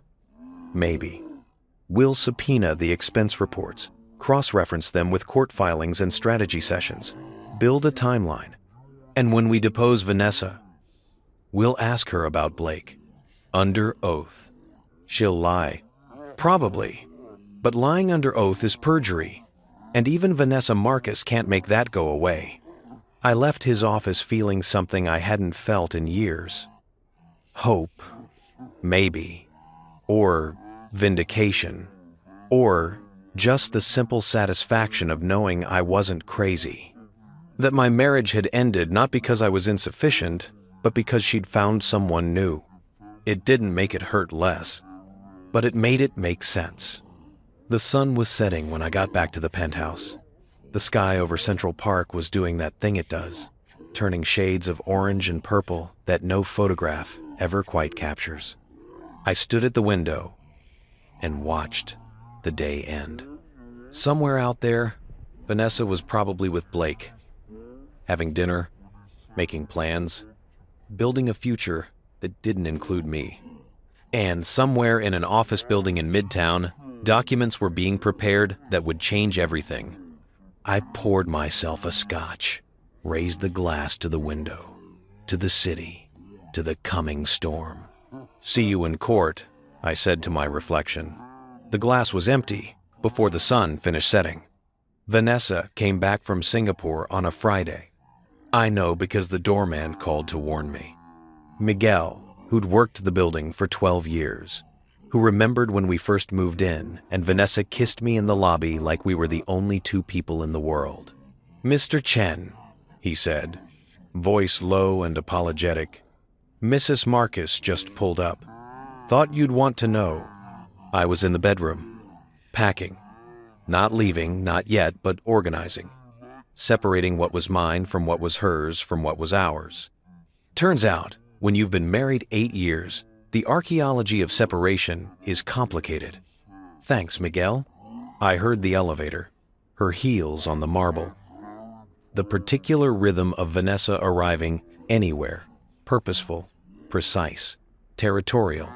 Maybe. We'll subpoena the expense reports, cross-reference them with court filings and strategy sessions, build a timeline. And when we depose Vanessa, we'll ask her about Blake, under oath. She'll lie. Probably. But lying under oath is perjury, and even Vanessa Marcus can't make that go away. I left his office feeling something I hadn't felt in years. Hope, maybe, or vindication, or just the simple satisfaction of knowing I wasn't crazy. That my marriage had ended not because I was insufficient, but because she'd found someone new. It didn't make it hurt less, but it made it make sense. The sun was setting when I got back to the penthouse. The sky over Central Park was doing that thing it does, turning shades of orange and purple that no photograph ever quite captures. I stood at the window and watched the day end. Somewhere out there, Vanessa was probably with Blake, having dinner, making plans, building a future that didn't include me. And somewhere in an office building in Midtown, documents were being prepared that would change everything. I poured myself a scotch, raised the glass to the window, to the city, to the coming storm. "See you in court," I said to my reflection. The glass was empty before the sun finished setting. Vanessa came back from Singapore on a Friday. I know because the doorman called to warn me. Miguel, who'd worked the building for 12 years, who remembered when we first moved in and Vanessa kissed me in the lobby like we were the only two people in the world. "Mr. Chen," he said, voice low and apologetic, "Mrs. Marcus just pulled up. Thought you'd want to know." I was in the bedroom, packing. Not leaving, not yet, but organizing. Separating what was mine from what was hers from what was ours. Turns out, when you've been married 8 years, the archaeology of separation is complicated. "Thanks, Miguel." I heard the elevator, her heels on the marble. The particular rhythm of Vanessa arriving anywhere, purposeful, precise, territorial.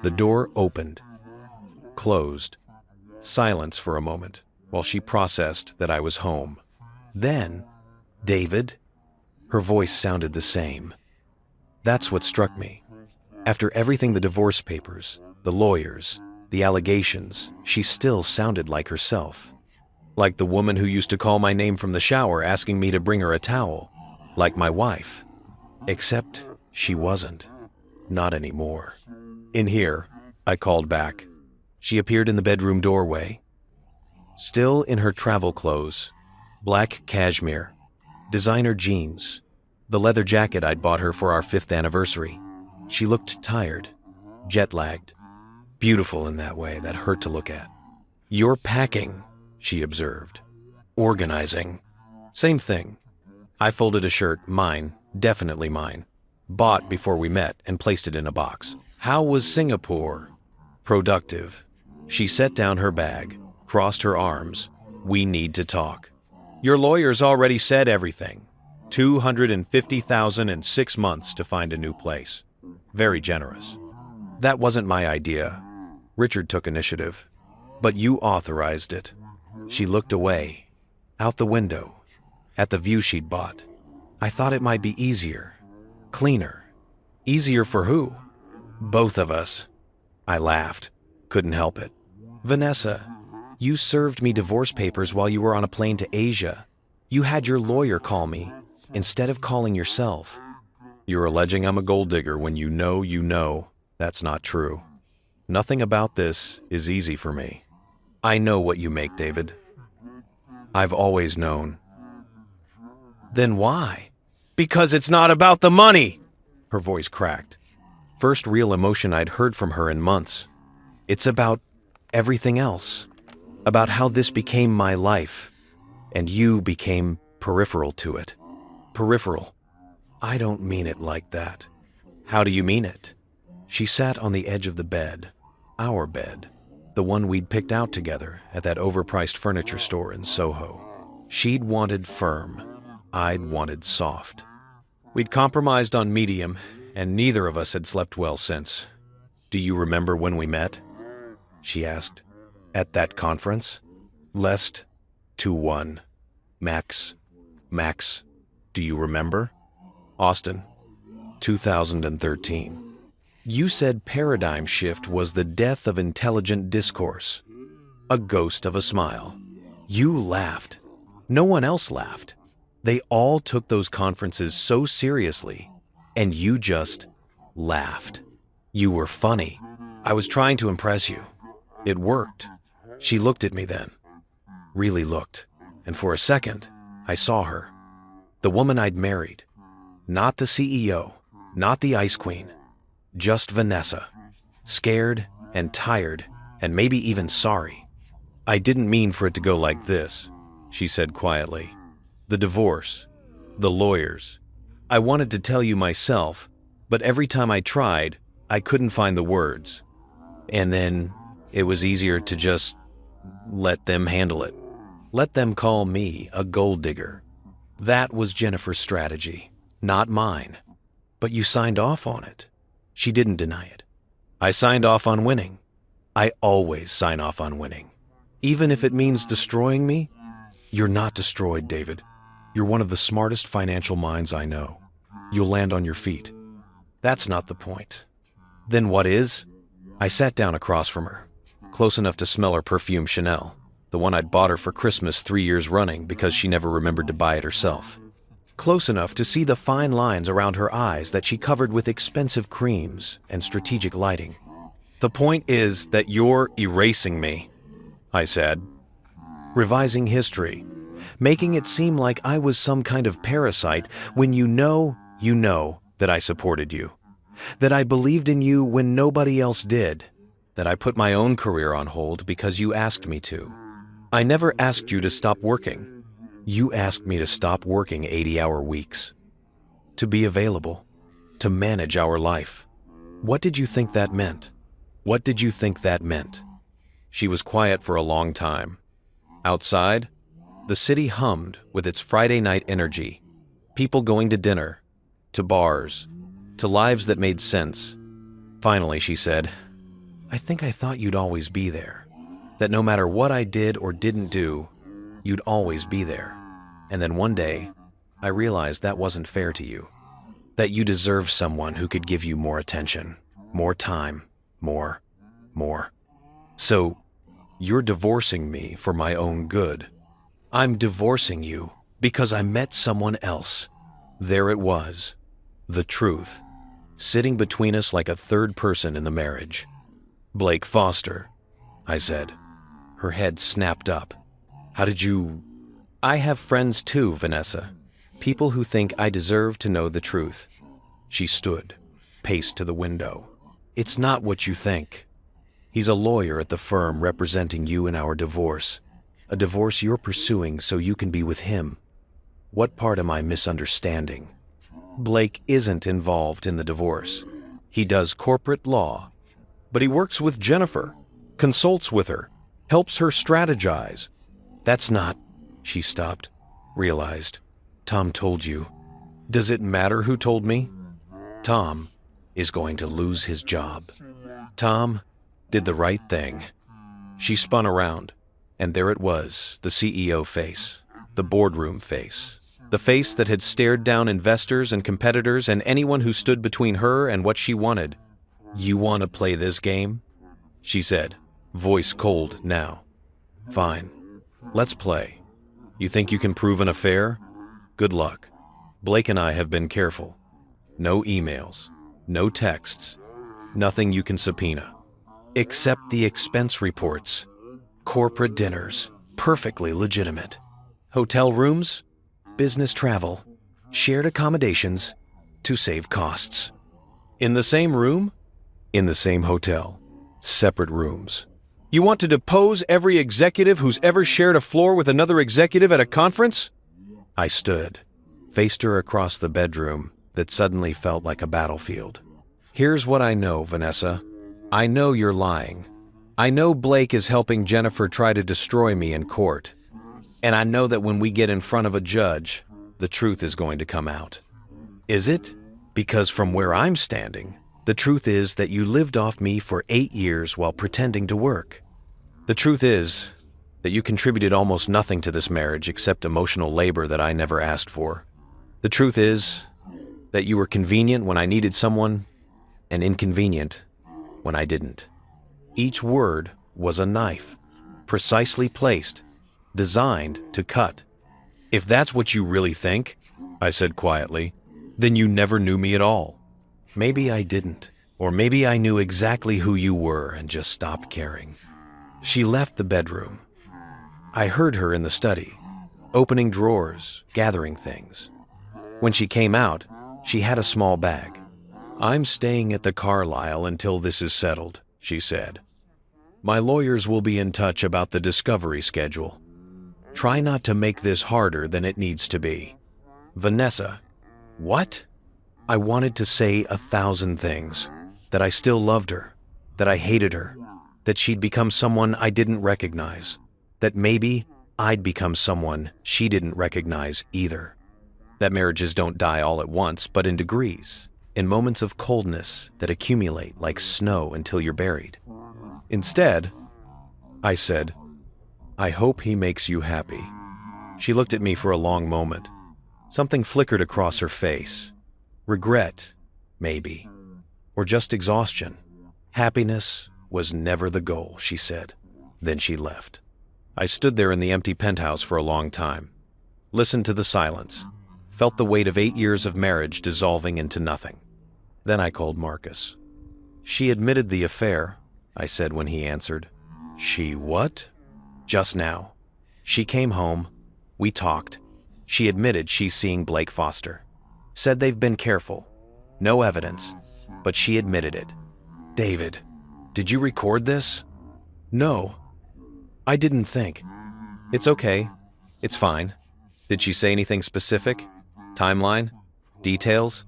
The door opened, closed. Silence for a moment while she processed that I was home. Then, "David?" Her voice sounded the same. That's what struck me. After everything, the divorce papers, the lawyers, the allegations, she still sounded like herself. Like the woman who used to call my name from the shower asking me to bring her a towel. Like my wife. Except she wasn't. Not anymore. "In here," I called back. She appeared in the bedroom doorway. Still in her travel clothes, black cashmere, designer jeans, the leather jacket I'd bought her for our 5th anniversary. She looked tired, jet-lagged, beautiful in that way that hurt to look at. "You're packing," she observed. "Organizing." Same thing. I folded a shirt, mine, definitely mine, bought before we met and placed it in a box. "How was Singapore?" "Productive." She set down her bag, crossed her arms. "We need to talk." "Your lawyer's already said everything. 250,000 in 6 months to find a new place. Very generous." "That wasn't my idea." Richard took initiative. "But you authorized it." She looked away, out the window, at the view she'd bought. "I thought it might be easier, cleaner." "Easier for who?" "Both of us." I laughed. Couldn't help it. "Vanessa, you served me divorce papers while you were on a plane to Asia. You had your lawyer call me, instead of calling yourself." "You're alleging I'm a gold digger when you know that's not true. Nothing about this is easy for me. I know what you make, David. I've always known." "Then why?" "Because it's not about the money!" Her voice cracked. First real emotion I'd heard from her in months. "It's about everything else. About how this became my life, and you became peripheral to it." "Peripheral? I don't mean it like that." "How do you mean it?" She sat on the edge of the bed, our bed, the one we'd picked out together at that overpriced furniture store in Soho. She'd wanted firm, I'd wanted soft. We'd compromised on medium, and neither of us had slept well since. "Do you remember when we met?" she asked. "At that conference?" Lest 2-1. Max, do you remember? Austin, 2013. You said paradigm shift was the death of intelligent discourse. A ghost of a smile. You laughed. No one else laughed. They all took those conferences so seriously, and you just laughed. You were funny. I was trying to impress you. It worked. She looked at me then. Really looked. And for a second, I saw her. The woman I'd married. Not the CEO, not the Ice Queen. Just Vanessa. Scared and tired and maybe even sorry. "I didn't mean for it to go like this," she said quietly. "The divorce. The lawyers. I wanted to tell you myself, but every time I tried, I couldn't find the words. And then it was easier to just let them handle it. Let them call me a gold digger. That was Jennifer's strategy, not mine. But you signed off on it. She didn't deny it. I signed off on winning. I always sign off on winning. Even if it means destroying me. You're not destroyed, David. You're one of the smartest financial minds I know. You'll land on your feet. That's not the point. Then what is? I sat down across from her, close enough to smell her perfume Chanel, the one I'd bought her for Christmas 3 years running because she never remembered to buy it herself. Close enough to see the fine lines around her eyes that she covered with expensive creams and strategic lighting. The point is that you're erasing me, I said. Revising history, making it seem like I was some kind of parasite when you know that I supported you, that I believed in you when nobody else did, that I put my own career on hold because you asked me to. I never asked you to stop working. You asked me to stop working 80-hour weeks, to be available, to manage our life. What did you think that meant? What did you think that meant? She was quiet for a long time. Outside, the city hummed with its Friday night energy, people going to dinner, to bars, to lives that made sense. Finally, she said, I think I thought you'd always be there, that no matter what I did or didn't do, you'd always be there. And then one day, I realized that wasn't fair to you, that you deserve someone who could give you more attention, more time, more. So, you're divorcing me for my own good. I'm divorcing you because I met someone else. There it was, the truth, sitting between us like a third person in the marriage. Blake Foster, I said. Her head snapped up. How did you... I have friends too, Vanessa. People who think I deserve to know the truth. She stood, paced to the window. It's not what you think. He's a lawyer at the firm representing you in our divorce. A divorce you're pursuing so you can be with him. What part am I misunderstanding? Blake isn't involved in the divorce. He does corporate law. But he works with Jennifer, consults with her, helps her strategize. That's not... She stopped, realized. Tom told you. Does it matter who told me? Tom is going to lose his job. Tom did the right thing. She spun around, and there it was, the CEO face, the boardroom face, the face that had stared down investors and competitors and anyone who stood between her and what she wanted. You want to play this game? She said, voice cold now. Fine, let's play. You think you can prove an affair? Good luck. Blake and I have been careful. No emails, no texts, nothing you can subpoena. Except the expense reports. Corporate dinners, perfectly legitimate. Hotel rooms, business travel, shared accommodations to save costs. In the same room? In the same hotel. Separate rooms. You want to depose every executive who's ever shared a floor with another executive at a conference? I stood, faced her across the bedroom that suddenly felt like a battlefield. Here's what I know, Vanessa. I know you're lying. I know Blake is helping Jennifer try to destroy me in court. And I know that when we get in front of a judge, the truth is going to come out. Is it? Because from where I'm standing, the truth is that you lived off me for 8 years while pretending to work. The truth is that you contributed almost nothing to this marriage except emotional labor that I never asked for. The truth is that you were convenient when I needed someone and inconvenient when I didn't. Each word was a knife, precisely placed, designed to cut. If that's what you really think, I said quietly, then you never knew me at all. Maybe I didn't, or maybe I knew exactly who you were and just stopped caring. She left the bedroom. I heard her in the study, opening drawers, gathering things. When she came out, she had a small bag. I'm staying at the Carlyle until this is settled, she said. My lawyers will be in touch about the discovery schedule. Try not to make this harder than it needs to be. Vanessa. What? I wanted to say 1,000 things. That I still loved her. That I hated her. That she'd become someone I didn't recognize. That maybe I'd become someone she didn't recognize either. That marriages don't die all at once, but in degrees, in moments of coldness that accumulate like snow until you're buried. Instead, I said, I hope he makes you happy. She looked at me for a long moment. Something flickered across her face. Regret, maybe. Or just exhaustion. Happiness was never the goal, she said. Then she left. I stood there in the empty penthouse for a long time. Listened to the silence. Felt the weight of 8 years of marriage dissolving into nothing. Then I called Marcus. She admitted the affair, I said when he answered. She what? Just now. She came home. We talked. She admitted she's seeing Blake Foster. Said they've been careful. No evidence, but she admitted it. David, did you record this? No. I didn't think. It's okay. It's fine. Did she say anything specific? Timeline? Details?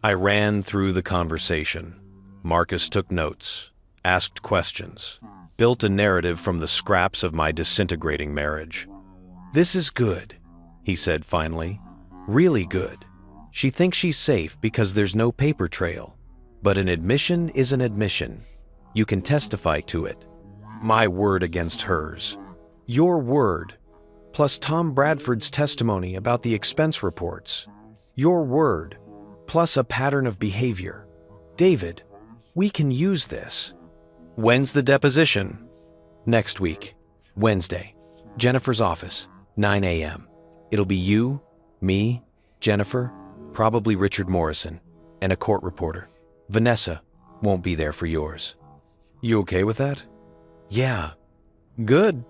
I ran through the conversation. Marcus took notes, asked questions, built a narrative from the scraps of my disintegrating marriage. This is good, he said finally. Really good. She thinks she's safe because there's no paper trail. But an admission is an admission. You can testify to it. My word against hers. Your word, plus Tom Bradford's testimony about the expense reports. Your word, plus a pattern of behavior. David, we can use this. When's the deposition? Next week, Wednesday. Jennifer's office, 9 a.m. It'll be you, me, Jennifer, probably Richard Morrison, and a court reporter. Vanessa won't be there for yours. You okay with that? Yeah. Good.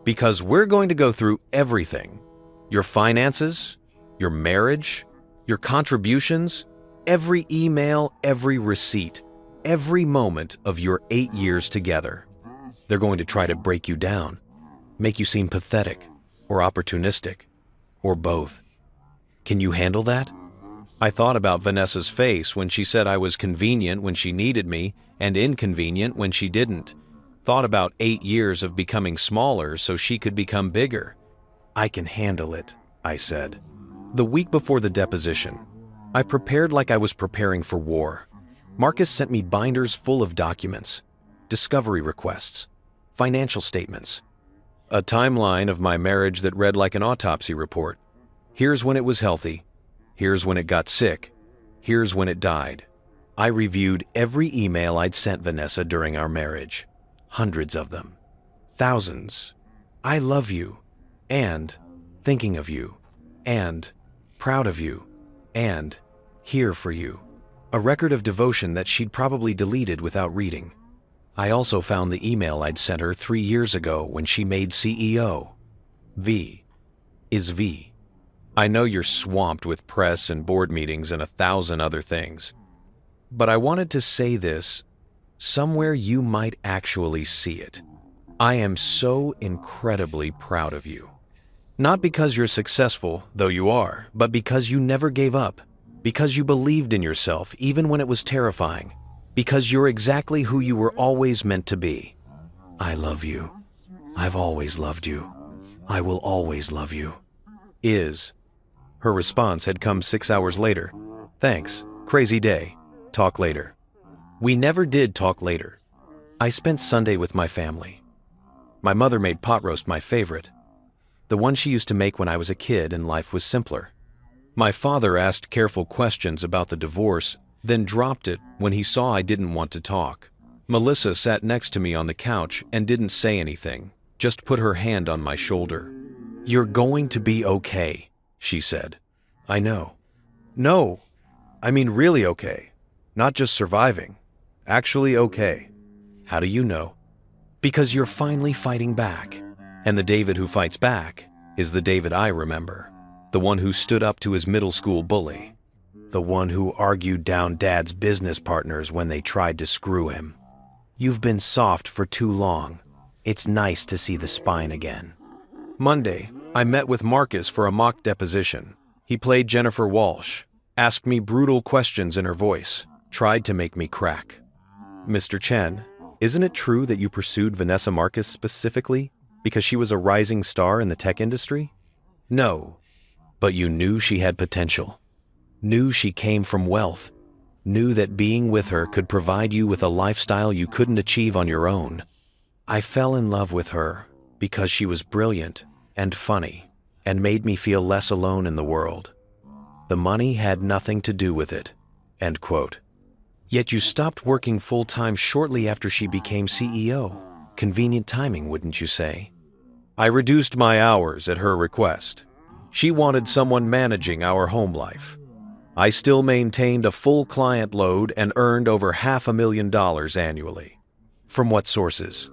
Because we're going to go through everything. Your finances, your marriage, your contributions, every email, every receipt, every moment of your 8 years together. They're going to try to break you down, make you seem pathetic or opportunistic, or both. Can you handle that? I thought about Vanessa's face when she said I was convenient when she needed me and inconvenient when she didn't. Thought about 8 years of becoming smaller so she could become bigger. I can handle it, I said. The week before the deposition, I prepared like I was preparing for war. Marcus sent me binders full of documents, discovery requests, financial statements, a timeline of my marriage that read like an autopsy report. Here's when it was healthy. Here's when it got sick. Here's when it died. I reviewed every email I'd sent Vanessa during our marriage. Hundreds of them. Thousands. I love you. And thinking of you. And proud of you. And here for you. A record of devotion that she'd probably deleted without reading. I also found the email I'd sent her 3 years ago when she made CEO. V is V. I know you're swamped with press and board meetings and 1,000 other things. But I wanted to say this somewhere you might actually see it. I am so incredibly proud of you. Not because you're successful, though you are, but because you never gave up. Because you believed in yourself even when it was terrifying. Because you're exactly who you were always meant to be. I love you. I've always loved you. I will always love you. Is. Her response had come 6 hours later. Thanks. Crazy day. Talk later. We never did talk later. I spent Sunday with my family. My mother made pot roast my favorite. The one she used to make when I was a kid and life was simpler. My father asked careful questions about the divorce, then dropped it when he saw I didn't want to talk. Melissa sat next to me on the couch and didn't say anything, just put her hand on my shoulder. You're going to be okay, she said. I know. No, I mean really okay. Not just surviving. Actually okay. How do you know? Because you're finally fighting back. And the David who fights back is the David I remember. The one who stood up to his middle school bully. The one who argued down Dad's business partners when they tried to screw him. You've been soft for too long. It's nice to see the spine again. Monday, I met with Marcus for a mock deposition. He played Jennifer Walsh, asked me brutal questions in her voice, tried to make me crack. Mr. Chen, isn't it true that you pursued Vanessa Marcus specifically because she was a rising star in the tech industry? No, but you knew she had potential, knew she came from wealth, knew that being with her could provide you with a lifestyle you couldn't achieve on your own. I fell in love with her because she was brilliant and funny and made me feel less alone in the world. The money had nothing to do with it." End quote. Yet you stopped working full-time shortly after she became CEO. Convenient timing, wouldn't you say? I reduced my hours at her request. She wanted someone managing our home life. I still maintained a full client load and earned over $500,000 annually. From what sources?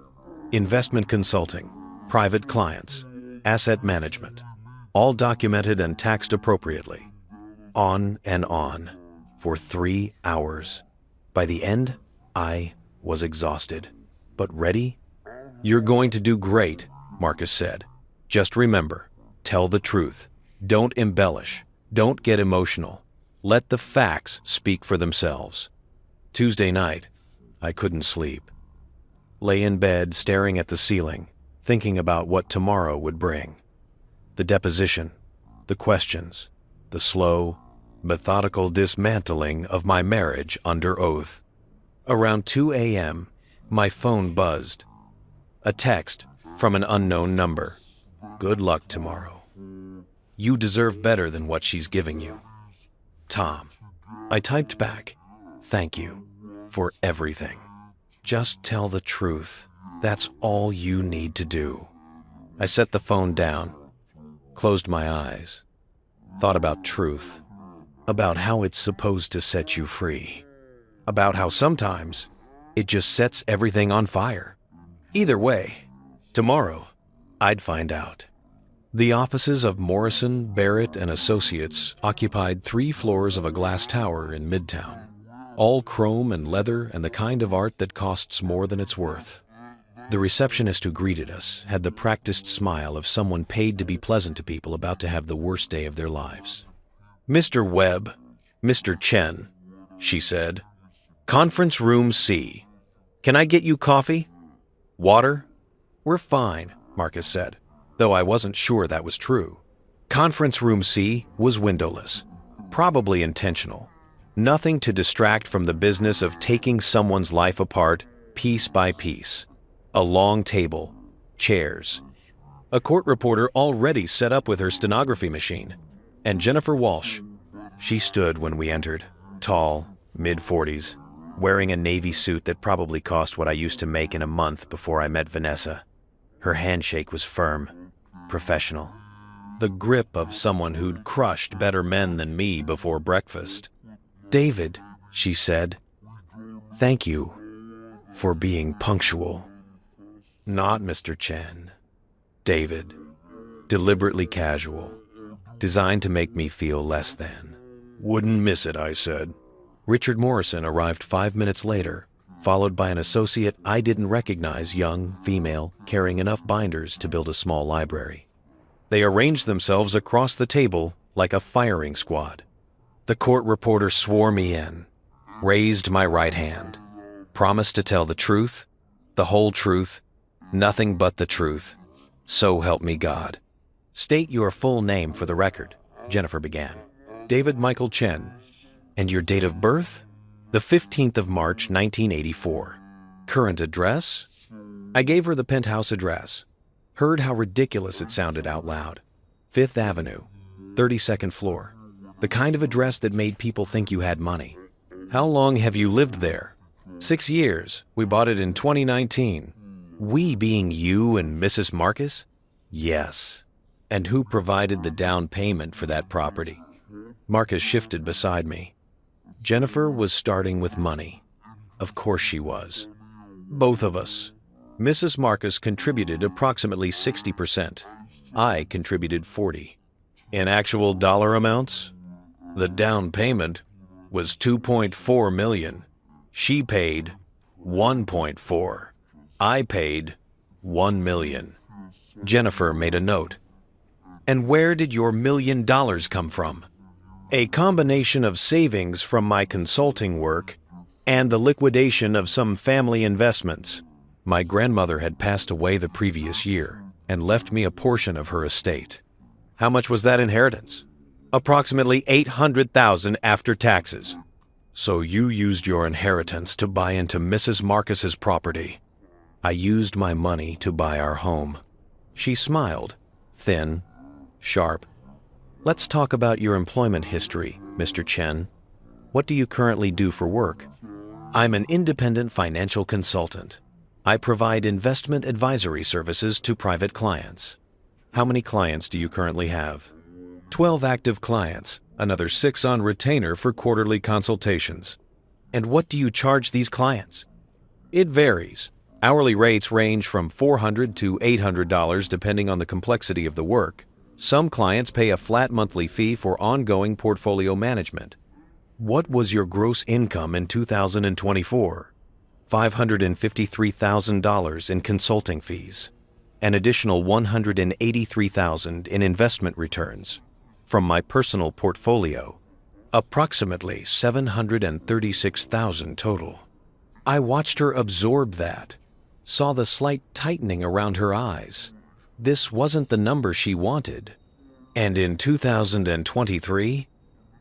Investment consulting, private clients, asset management, all documented and taxed appropriately. On and on, for 3 hours. By the end, I was exhausted, but ready. "You're going to do great," Marcus said. "Just remember, tell the truth. Don't embellish. Don't get emotional. Let the facts speak for themselves." Tuesday night, I couldn't sleep. Lay in bed staring at the ceiling, thinking about what tomorrow would bring. The deposition, the questions, the slow, methodical dismantling of my marriage under oath. Around 2 a.m., my phone buzzed. A text from an unknown number. "Good luck tomorrow. You deserve better than what she's giving you. Tom." I typed back, "Thank you for everything. Just tell the truth. That's all you need to do." I set the phone down, closed my eyes, thought about truth, about how it's supposed to set you free, about how sometimes it just sets everything on fire. Either way, tomorrow, I'd find out. The offices of Morrison, Barrett, and Associates occupied 3 floors of a glass tower in Midtown, all chrome and leather and the kind of art that costs more than it's worth. The receptionist who greeted us had the practiced smile of someone paid to be pleasant to people about to have the worst day of their lives. "Mr. Webb, Mr. Chen," she said. "Conference room C. Can I get you coffee? Water?" "We're fine," Marcus said, though I wasn't sure that was true. Conference room C was windowless, probably intentional. Nothing to distract from the business of taking someone's life apart piece by piece. A long table, chairs. A court reporter already set up with her stenography machine. And Jennifer Walsh. She stood when we entered, tall, mid-40s, wearing a navy suit that probably cost what I used to make in a month before I met Vanessa. Her handshake was firm, professional. The grip of someone who'd crushed better men than me before breakfast. "David," she said, "thank you for being punctual." Not Mr. Chen. David. Deliberately casual. Designed to make me feel less than. "Wouldn't miss it," I said. Richard Morrison arrived 5 minutes later, followed by an associate I didn't recognize, young, female, carrying enough binders to build a small library. They arranged themselves across the table like a firing squad. The court reporter swore me in, raised my right hand, promised to tell the truth, the whole truth, nothing but the truth. So help me God. "State your full name for the record," Jennifer began. "David Michael Chen." "And your date of birth?" "The 15th of March, 1984. "Current address?" I gave her the penthouse address. Heard how ridiculous it sounded out loud. 5th Avenue, 32nd floor. The kind of address that made people think you had money. "How long have you lived there?" 6 years. We bought it in 2019. "We being you and Mrs. Marcus?" "Yes." "And who provided the down payment for that property?" Marcus shifted beside me. Jennifer was starting with money. Of course she was. "Both of us. Mrs. Marcus contributed approximately 60%. I contributed 40%. In actual dollar amounts, the down payment was $2.4 million. She paid $1.4. I paid $1 million. Jennifer made a note. And where did your $1 million come from? A combination of savings from my consulting work and the liquidation of some family investments. My grandmother had passed away the previous year and left me a portion of her estate. How much was that inheritance? Approximately $800,000 after taxes. So you used your inheritance to buy into Mrs. Marcus's property. I used my money to buy our home. She smiled, thin, sharp. Let's talk about your employment history, Mr. Chen. What do you currently do for work? I'm an independent financial consultant. I provide investment advisory services to private clients. How many clients do you currently have? 12 active clients, another 6 on retainer for quarterly consultations. And what do you charge these clients? It varies. Hourly rates range from $400 to $800 depending on the complexity of the work. Some clients pay a flat monthly fee for ongoing portfolio management. What was your gross income in 2024? $553,000 in consulting fees, an additional $183,000 in investment returns. From my personal portfolio, approximately $736,000 total. I watched her absorb that, saw the slight tightening around her eyes. This wasn't the number she wanted. And in 2023,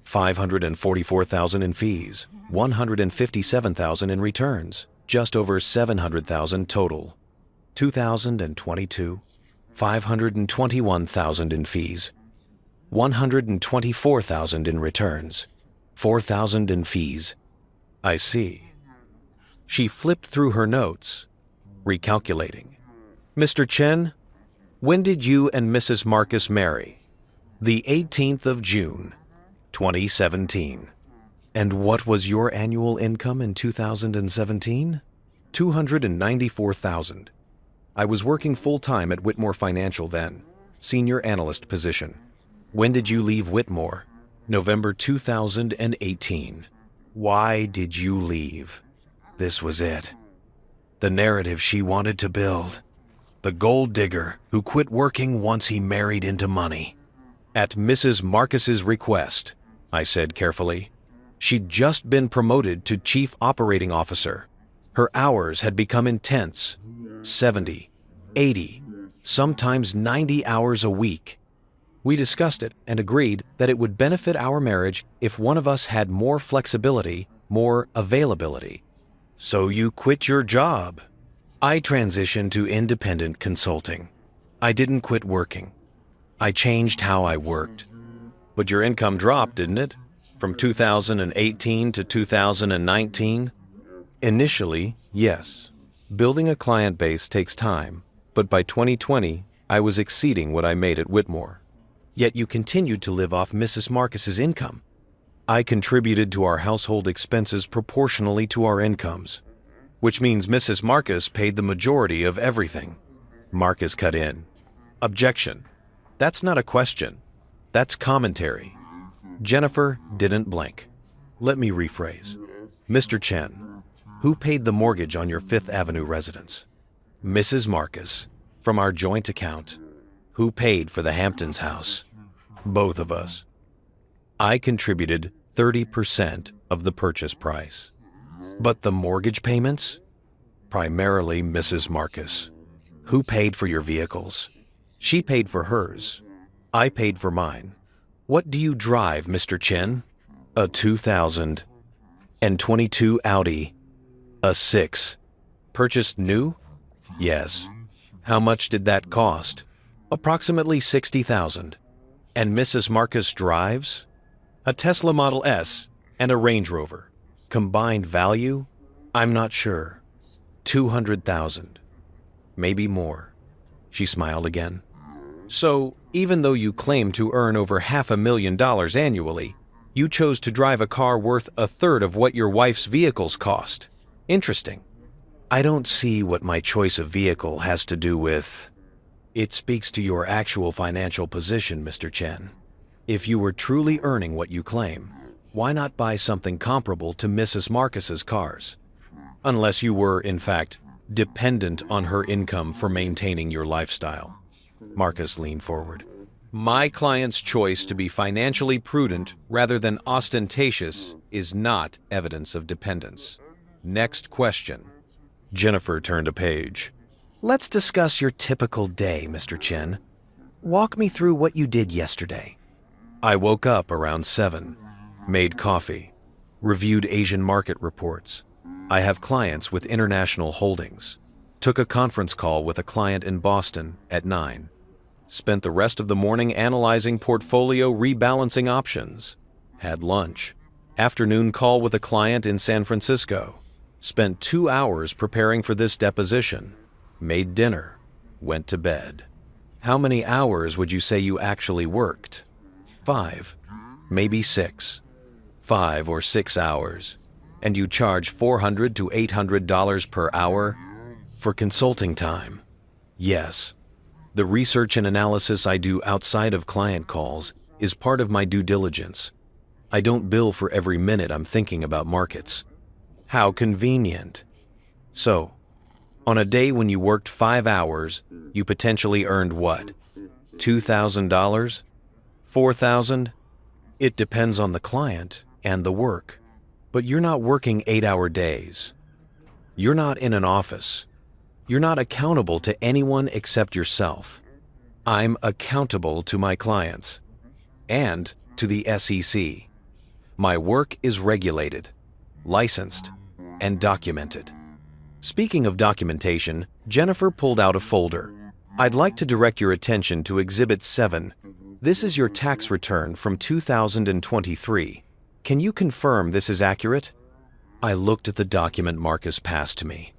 $544,000 in fees, $157,000 in returns, just over $700,000 total. 2022, $521,000 in fees, $124,000 in returns, $4,000 in fees. I see. She flipped through her notes, recalculating. Mr. Chen, when did you and Mrs. Marcus marry? The 18th of June, 2017. And what was your annual income in 2017? $294,000. I was working full-time at Whitmore Financial then, senior analyst position. When did you leave Whitmore? November 2018. Why did you leave? This was it. The narrative she wanted to build. The gold digger who quit working once he married into money. At Mrs. Marcus's request, I said carefully. She'd just been promoted to Chief Operating Officer. Her hours had become intense, 70, 80, sometimes 90 hours a week. We discussed it and agreed that it would benefit our marriage if one of us had more flexibility, more availability. So you quit your job. I transitioned to independent consulting. I didn't quit working. I changed how I worked. But your income dropped, didn't it? From 2018 to 2019? Initially, yes. Building a client base takes time, but by 2020, I was exceeding what I made at Whitmore. Yet you continued to live off Mrs. Marcus's income. I contributed to our household expenses proportionally to our incomes, which means Mrs. Marcus paid the majority of everything. Marcus cut in. Objection. That's not a question. That's commentary. Jennifer didn't blink. Let me rephrase. Mr. Chen, who paid the mortgage on your Fifth Avenue residence? Mrs. Marcus, from our joint account. Who paid for the Hamptons house? Both of us. I contributed 30% of the purchase price. But the mortgage payments? Primarily Mrs. Marcus. Who paid for your vehicles? She paid for hers. I paid for mine. What do you drive, Mr. Chen? A 2022 Audi. A 6. Purchased new? Yes. How much did that cost? Approximately $60,000. And Mrs. Marcus drives? A Tesla Model S and a Range Rover. Combined value? I'm not sure. $200,000. Maybe more. She smiled again. So, even though you claim to earn over $500,000 annually, you chose to drive a car worth a third of what your wife's vehicles cost. Interesting. I don't see what my choice of vehicle has to do with... It speaks to your actual financial position, Mr. Chen. If you were truly earning what you claim, why not buy something comparable to Mrs. Marcus's cars? Unless you were, in fact, dependent on her income for maintaining your lifestyle. Marcus leaned forward. My client's choice to be financially prudent rather than ostentatious is not evidence of dependence. Next question. Jennifer turned a page. Let's discuss your typical day, Mr. Chen. Walk me through what you did yesterday. I woke up around 7, made coffee, reviewed Asian market reports. I have clients with international holdings. Took a conference call with a client in Boston at 9. Spent the rest of the morning analyzing portfolio rebalancing options. Had lunch. Afternoon call with a client in San Francisco. Spent 2 hours preparing for this deposition. Made dinner. Went to bed. How many hours would you say you actually worked? 5, maybe 6. 5 or 6 hours. And you charge $400 to $800 per hour for consulting time? Yes. The research and analysis I do outside of client calls is part of my due diligence. I don't bill for every minute I'm thinking about markets. How convenient. So, on a day when you worked 5 hours, you potentially earned what? $2,000? $4,000? It depends on the client and the work. But you're not working 8-hour days. You're not in an office. You're not accountable to anyone except yourself. I'm accountable to my clients and to the SEC. My work is regulated, licensed, and documented. Speaking of documentation, Jennifer pulled out a folder. I'd like to direct your attention to Exhibit 7. This is your tax return from 2023. Can you confirm this is accurate? I looked at the document Marcus passed to me.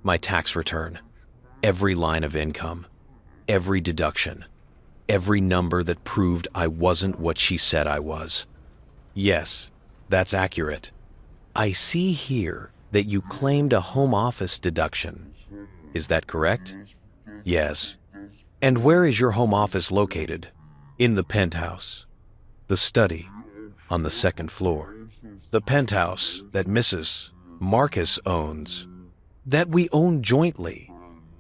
My tax return. Every line of income. Every deduction. Every number that proved I wasn't what she said I was. Yes, that's accurate. I see here that you claimed a home office deduction. Is that correct? Yes. And where is your home office located? In the penthouse. The study. On the 2nd floor. The penthouse that Mrs. Marcus owns. That we own jointly,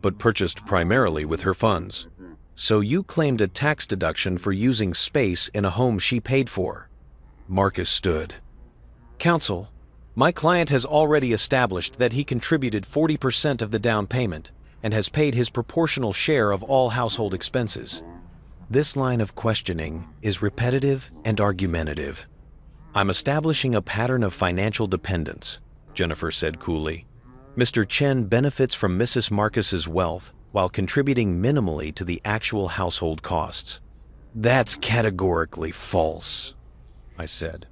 but purchased primarily with her funds. So you claimed a tax deduction for using space in a home she paid for. Marcus stood. Counsel, my client has already established that he contributed 40% of the down payment and has paid his proportional share of all household expenses. This line of questioning is repetitive and argumentative. I'm establishing a pattern of financial dependence, Jennifer said coolly. Mr. Chen benefits from Mrs. Marcus's wealth while contributing minimally to the actual household costs. That's categorically false, I said.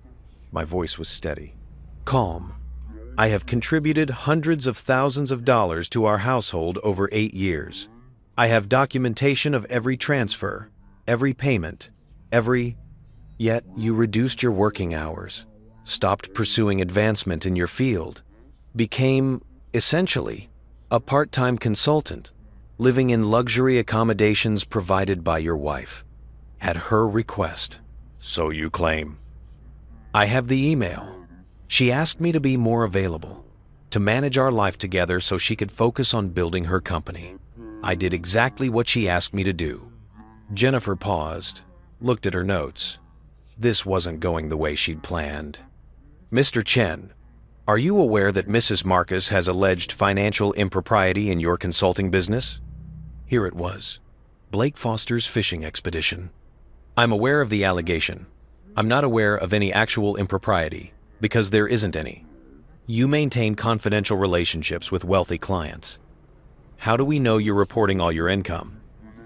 My voice was steady. Calm. I have contributed hundreds of thousands of dollars to our household over 8 years. I have documentation of every transfer, every payment, Yet you reduced your working hours, stopped pursuing advancement in your field, became, essentially, a part-time consultant, living in luxury accommodations provided by your wife, at her request, so you claim. I have the email. She asked me to be more available, to manage our life together so she could focus on building her company. I did exactly what she asked me to do. Jennifer paused, looked at her notes. This wasn't going the way she'd planned. Mr. Chen, are you aware that Mrs. Marcus has alleged financial impropriety in your consulting business? Here it was. Blake Foster's fishing expedition. I'm aware of the allegation. I'm not aware of any actual impropriety, because there isn't any. You maintain confidential relationships with wealthy clients. How do we know you're reporting all your income?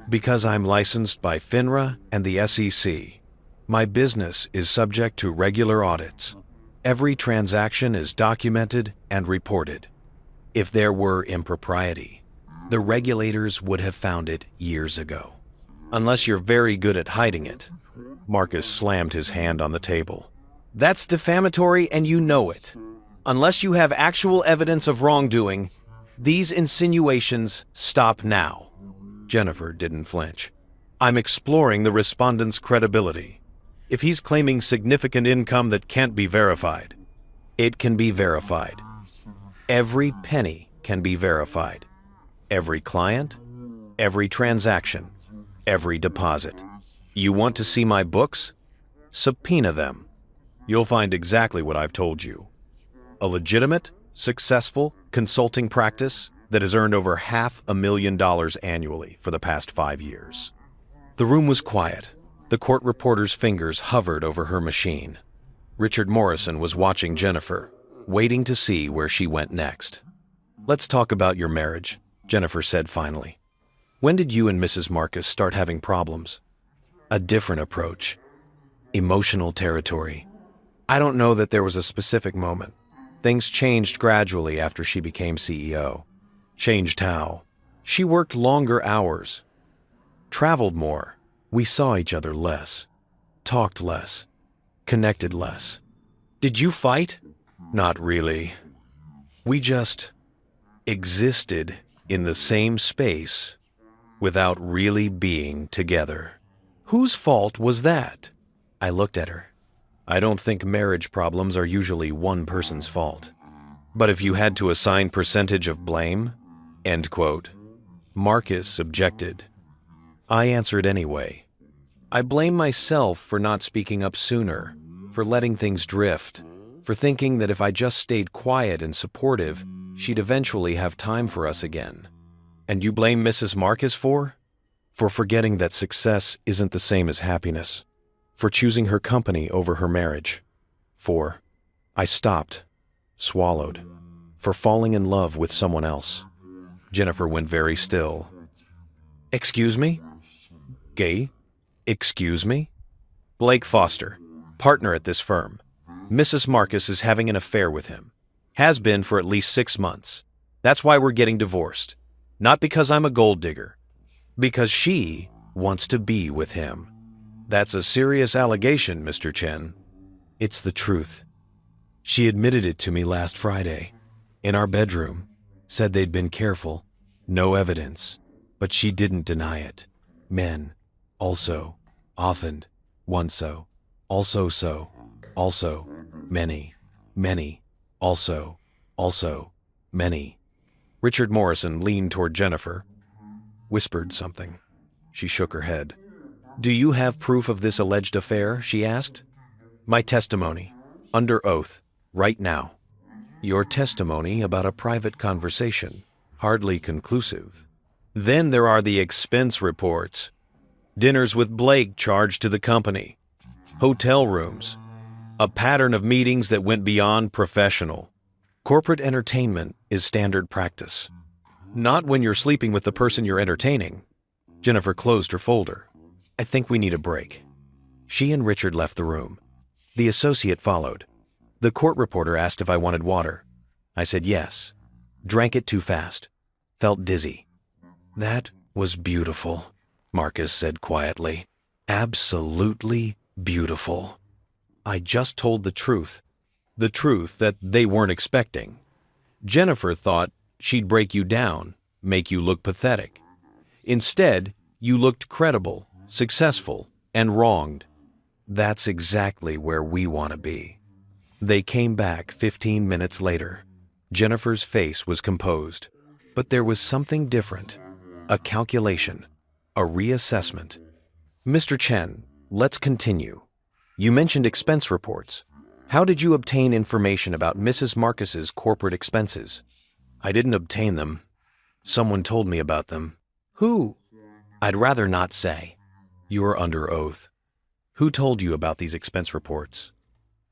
Because I'm licensed by FINRA and the SEC. My business is subject to regular audits. Every transaction is documented and reported. If there were impropriety, the regulators would have found it years ago. Unless you're very good at hiding it. Marcus slammed his hand on the table. That's defamatory and you know it. Unless you have actual evidence of wrongdoing, these insinuations stop now. Jennifer didn't flinch. I'm exploring the respondent's credibility. If he's claiming significant income that can't be verified, it can be verified. Every penny can be verified. Every client, every transaction, every deposit. You want to see my books? Subpoena them. You'll find exactly what I've told you. A legitimate, successful consulting practice that has earned over $500,000 annually for the past 5 years. The room was quiet. The court reporter's fingers hovered over her machine. Richard Morrison was watching Jennifer, waiting to see where she went next. Let's talk about your marriage, Jennifer said finally. When did you and Mrs. Marcus start having problems? A different approach. Emotional territory. I don't know that there was a specific moment. Things changed gradually after she became CEO. Changed how? She worked longer hours, traveled more. We saw each other less, talked less, connected less. Did you fight? Not really. We just existed in the same space without really being together. Whose fault was that? I looked at her. I don't think marriage problems are usually one person's fault. But if you had to assign percentage of blame, end quote. Marcus objected. I answered anyway. I blame myself for not speaking up sooner, for letting things drift, for thinking that if I just stayed quiet and supportive, she'd eventually have time for us again. And you blame Mrs. Marcus for? For forgetting that success isn't the same as happiness. For choosing her company over her marriage. For, I stopped, swallowed, for falling in love with someone else. Jennifer went very still. Excuse me? Gay? Excuse me? Blake Foster, partner at this firm. Mrs. Marcus is having an affair with him. Has been for at least 6 months. That's why we're getting divorced. Not because I'm a gold digger. Because she wants to be with him. That's a serious allegation, Mr. Chen. It's the truth. She admitted it to me last Friday. In our bedroom. Said they'd been careful. No evidence. But she didn't deny it. Men. Also. Often. Once so. Also so. Also. Many. Many. Also. Also. Many. Richard Morrison leaned toward Jennifer. Whispered something. She shook her head. Do you have proof of this alleged affair? She asked. My testimony. Under oath. Right now. Your testimony about a private conversation. Hardly conclusive. Then there are the expense reports. Dinners with Blake charged to the company. Hotel rooms. A pattern of meetings that went beyond professional. Corporate entertainment is standard practice. Not when you're sleeping with the person you're entertaining. Jennifer closed her folder. I think we need a break. She and Richard left the room. The associate followed. The court reporter asked if I wanted water. I said yes. Drank it too fast. Felt dizzy. That was beautiful, Marcus said quietly. Absolutely beautiful. I just told the truth. The truth that they weren't expecting. Jennifer thought she'd break you down, make you look pathetic. Instead, you looked credible, successful, and wronged. That's exactly where we want to be. They came back 15 minutes later. Jennifer's face was composed, but there was something different. A calculation, a reassessment. Mr. Chen, let's continue. You mentioned expense reports. How did you obtain information about Mrs. Marcus's corporate expenses? I didn't obtain them. Someone told me about them. Who? I'd rather not say. You are under oath. Who told you about these expense reports?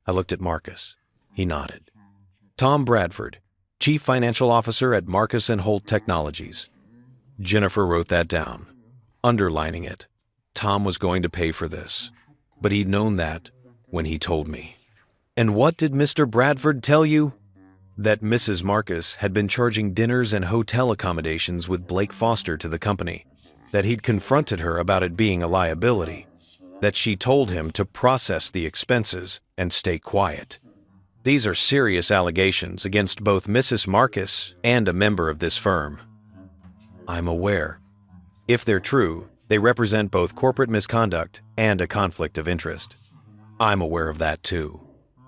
I looked at Marcus. He nodded. Tom Bradford, Chief Financial Officer at Marcus & Holt Technologies. Jennifer wrote that down, underlining it. Tom was going to pay for this, but he'd known that when he told me. And what did Mr. Bradford tell you? That Mrs. Marcus had been charging dinners and hotel accommodations with Blake Foster to the company, that he'd confronted her about it being a liability, that she told him to process the expenses and stay quiet. These are serious allegations against both Mrs. Marcus and a member of this firm. I'm aware. If they're true, they represent both corporate misconduct and a conflict of interest. I'm aware of that too.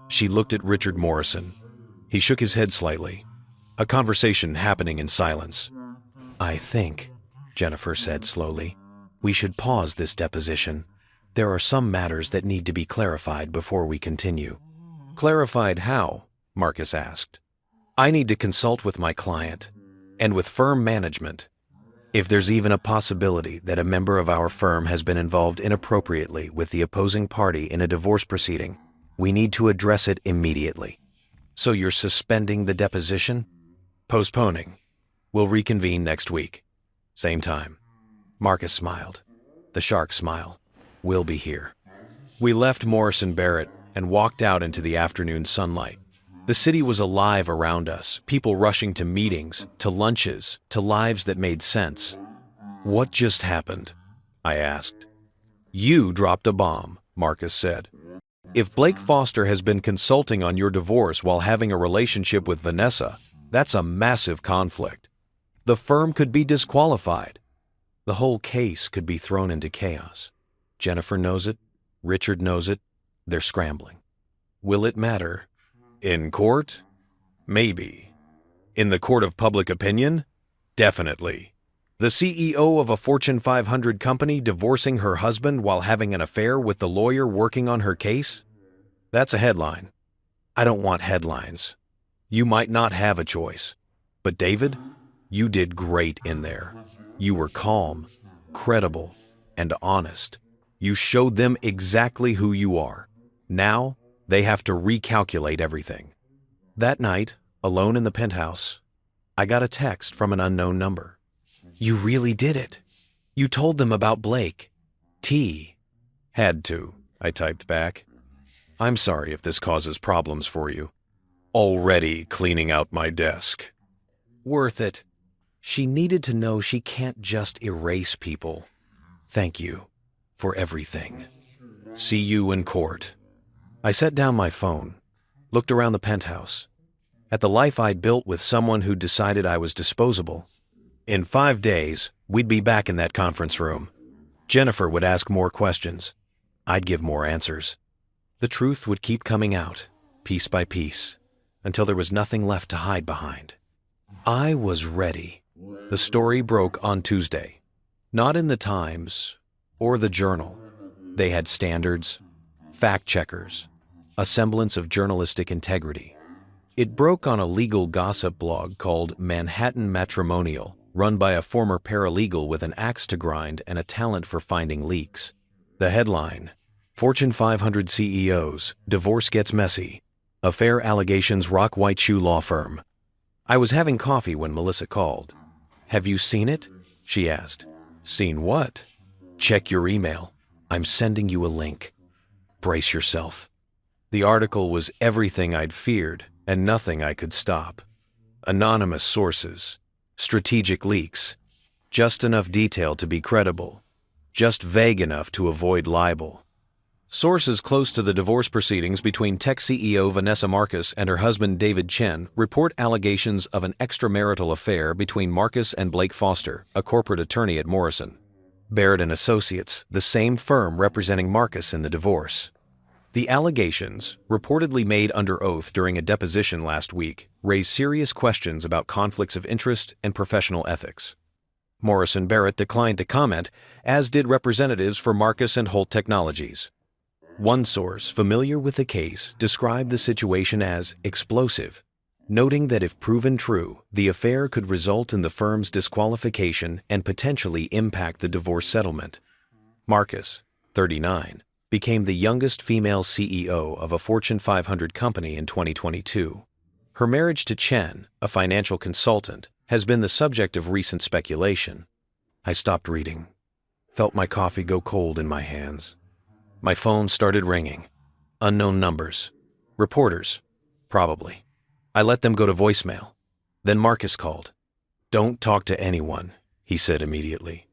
She looked at Richard Morrison. He shook his head slightly. A conversation happening in silence. I think, Jennifer said slowly, we should pause this deposition. There are some matters that need to be clarified before we continue. Clarified how? Marcus asked. I need to consult with my client and with firm management. If there's even a possibility that a member of our firm has been involved inappropriately with the opposing party in a divorce proceeding, we need to address it immediately. So you're suspending the deposition? Postponing. We'll reconvene next week. Same time. Marcus smiled. The shark smile. We'll be here. We left Morrison Barrett and walked out into the afternoon sunlight. The city was alive around us, people rushing to meetings, to lunches, to lives that made sense. What just happened? I asked. You dropped a bomb, Marcus said. If Blake Foster has been consulting on your divorce while having a relationship with Vanessa, that's a massive conflict. The firm could be disqualified. The whole case could be thrown into chaos. Jennifer knows it. Richard knows it. They're scrambling. Will it matter? In court? Maybe. In the court of public opinion? Definitely. The CEO of a Fortune 500 company divorcing her husband while having an affair with the lawyer working on her case? That's a headline. I don't want headlines. You might not have a choice. But David, you did great in there. You were calm, credible, and honest. You showed them exactly who you are. Now, they have to recalculate everything. That night, alone in the penthouse, I got a text from an unknown number. You really did it. You told them about Blake. T. Had to, I typed back. I'm sorry if this causes problems for you. Already cleaning out my desk. Worth it. She needed to know she can't just erase people. Thank you for everything. See you in court. I set down my phone, looked around the penthouse, at the life I'd built with someone who decided I was disposable. In 5 days, we'd be back in that conference room. Jennifer would ask more questions. I'd give more answers. The truth would keep coming out, piece by piece, until there was nothing left to hide behind. I was ready. The story broke on Tuesday. Not in the Times or the Journal. They had standards, fact-checkers, a semblance of journalistic integrity. It broke on a legal gossip blog called Manhattan Matrimonial, run by a former paralegal with an axe to grind and a talent for finding leaks. The headline, Fortune 500 CEOs, Divorce Gets Messy, Affair Allegations Rock White Shoe Law Firm. I was having coffee when Melissa called. Have you seen it? She asked. Seen what? Check your email. I'm sending you a link. Brace yourself. The article was everything I'd feared and nothing I could stop. Anonymous sources, strategic leaks, just enough detail to be credible, just vague enough to avoid libel. Sources close to the divorce proceedings between tech CEO Vanessa Marcus and her husband David Chen report allegations of an extramarital affair between Marcus and Blake Foster, a corporate attorney at Morrison. Barrett and Associates, the same firm representing Marcus in the divorce. The allegations, reportedly made under oath during a deposition last week, raise serious questions about conflicts of interest and professional ethics. Morrison Barrett declined to comment, as did representatives for Marcus and Holt Technologies. One source familiar with the case described the situation as explosive, noting that if proven true, the affair could result in the firm's disqualification and potentially impact the divorce settlement. Marcus, 39, became the youngest female CEO of a Fortune 500 company in 2022. Her marriage to Chen, a financial consultant, has been the subject of recent speculation. I stopped reading, felt my coffee go cold in my hands. My phone started ringing. Unknown numbers. Reporters, probably. I let them go to voicemail. Then Marcus called. Don't talk to anyone, he said immediately.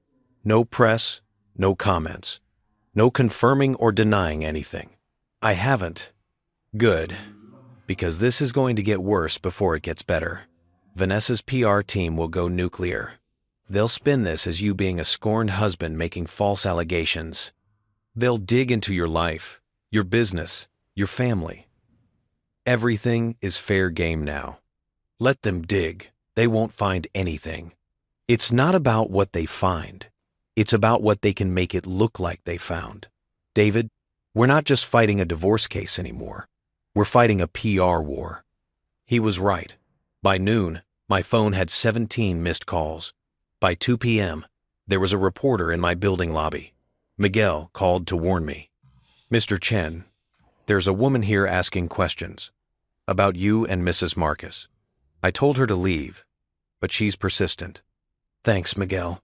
No press, no comments. No confirming or denying anything. I haven't. Good, because this is going to get worse before it gets better. Vanessa's PR team will go nuclear. They'll spin this as you being a scorned husband making false allegations. They'll dig into your life, your business, your family. Everything is fair game now. Let them dig. They won't find anything. It's not about what they find. It's about what they can make it look like they found. David, we're not just fighting a divorce case anymore. We're fighting a PR war. He was right. By noon, my phone had 17 missed calls. By 2 p.m., there was a reporter in my building lobby. Miguel called to warn me. Mr. Chen, there's a woman here asking questions about you and Mrs. Marcus. I told her to leave, but she's persistent. Thanks, Miguel.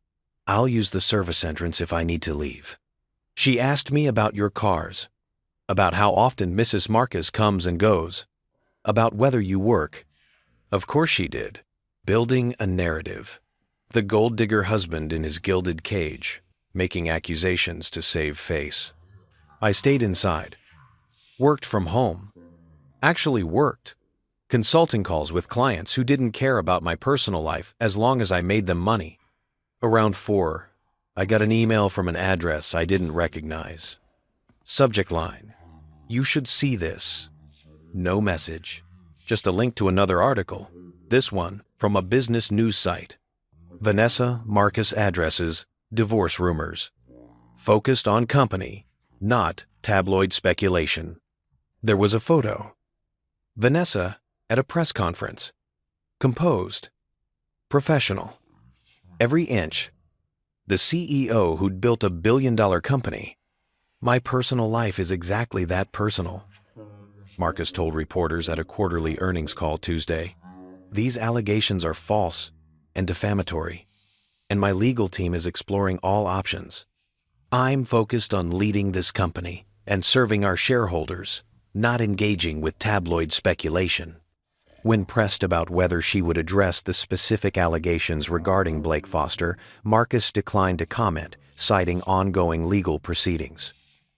I'll use the service entrance if I need to leave. She asked me about your cars, about how often Mrs. Marcus comes and goes, about whether you work. Of course she did. Building a narrative. The gold digger husband in his gilded cage, making accusations to save face. I stayed inside. Worked from home. Actually worked. Consulting calls with clients who didn't care about my personal life as long as I made them money. Around 4, I got an email from an address I didn't recognize. Subject line: you should see this. No message. Just a link to another article. This one from a business news site. Vanessa Marcus addresses, divorce rumors. Focused on company, not tabloid speculation. There was a photo. Vanessa at a press conference. Composed. Professional. Every inch. The CEO who'd built a billion-dollar company. My personal life is exactly that personal. Marcus told reporters at a quarterly earnings call Tuesday. These allegations are false and defamatory, and my legal team is exploring all options. I'm focused on leading this company and serving our shareholders, not engaging with tabloid speculation. When pressed about whether she would address the specific allegations regarding Blake Foster, Marcus declined to comment, citing ongoing legal proceedings.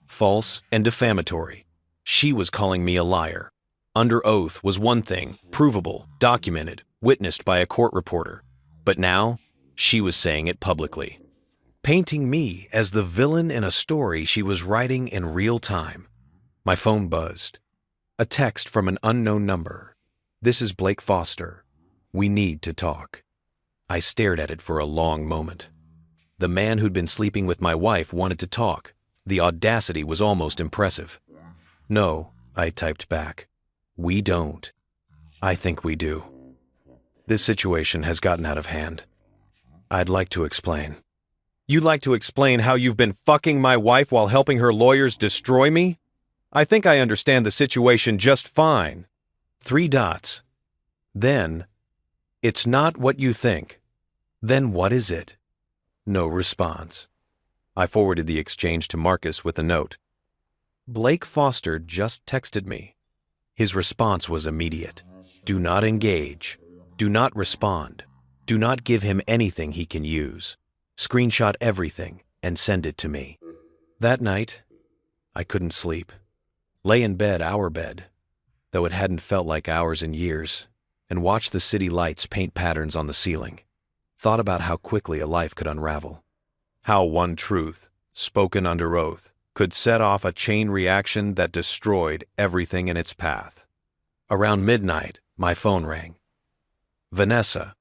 False and defamatory. She was calling me a liar. Under oath was one thing, provable, documented, witnessed by a court reporter. But now, she was saying it publicly. Painting me as the villain in a story she was writing in real time. My phone buzzed. A text from an unknown number. This is Blake Foster. We need to talk. I stared at it for a long moment. The man who'd been sleeping with my wife wanted to talk. The audacity was almost impressive. No, I typed back. We don't. I think we do. This situation has gotten out of hand. I'd like to explain. You'd like to explain how you've been fucking my wife while helping her lawyers destroy me? I think I understand the situation just fine. 3 dots. Then, it's not what you think. Then what is it? No response. I forwarded the exchange to Marcus with a note. Blake Foster just texted me. His response was immediate. Do not engage. Do not respond. Do not give him anything he can use. Screenshot everything and send it to me. That night, I couldn't sleep. Lay in bed, our bed, though it hadn't felt like hours in years, and watched the city lights paint patterns on the ceiling. Thought about how quickly a life could unravel. How one truth, spoken under oath, could set off a chain reaction that destroyed everything in its path. Around midnight, my phone rang. Vanessa.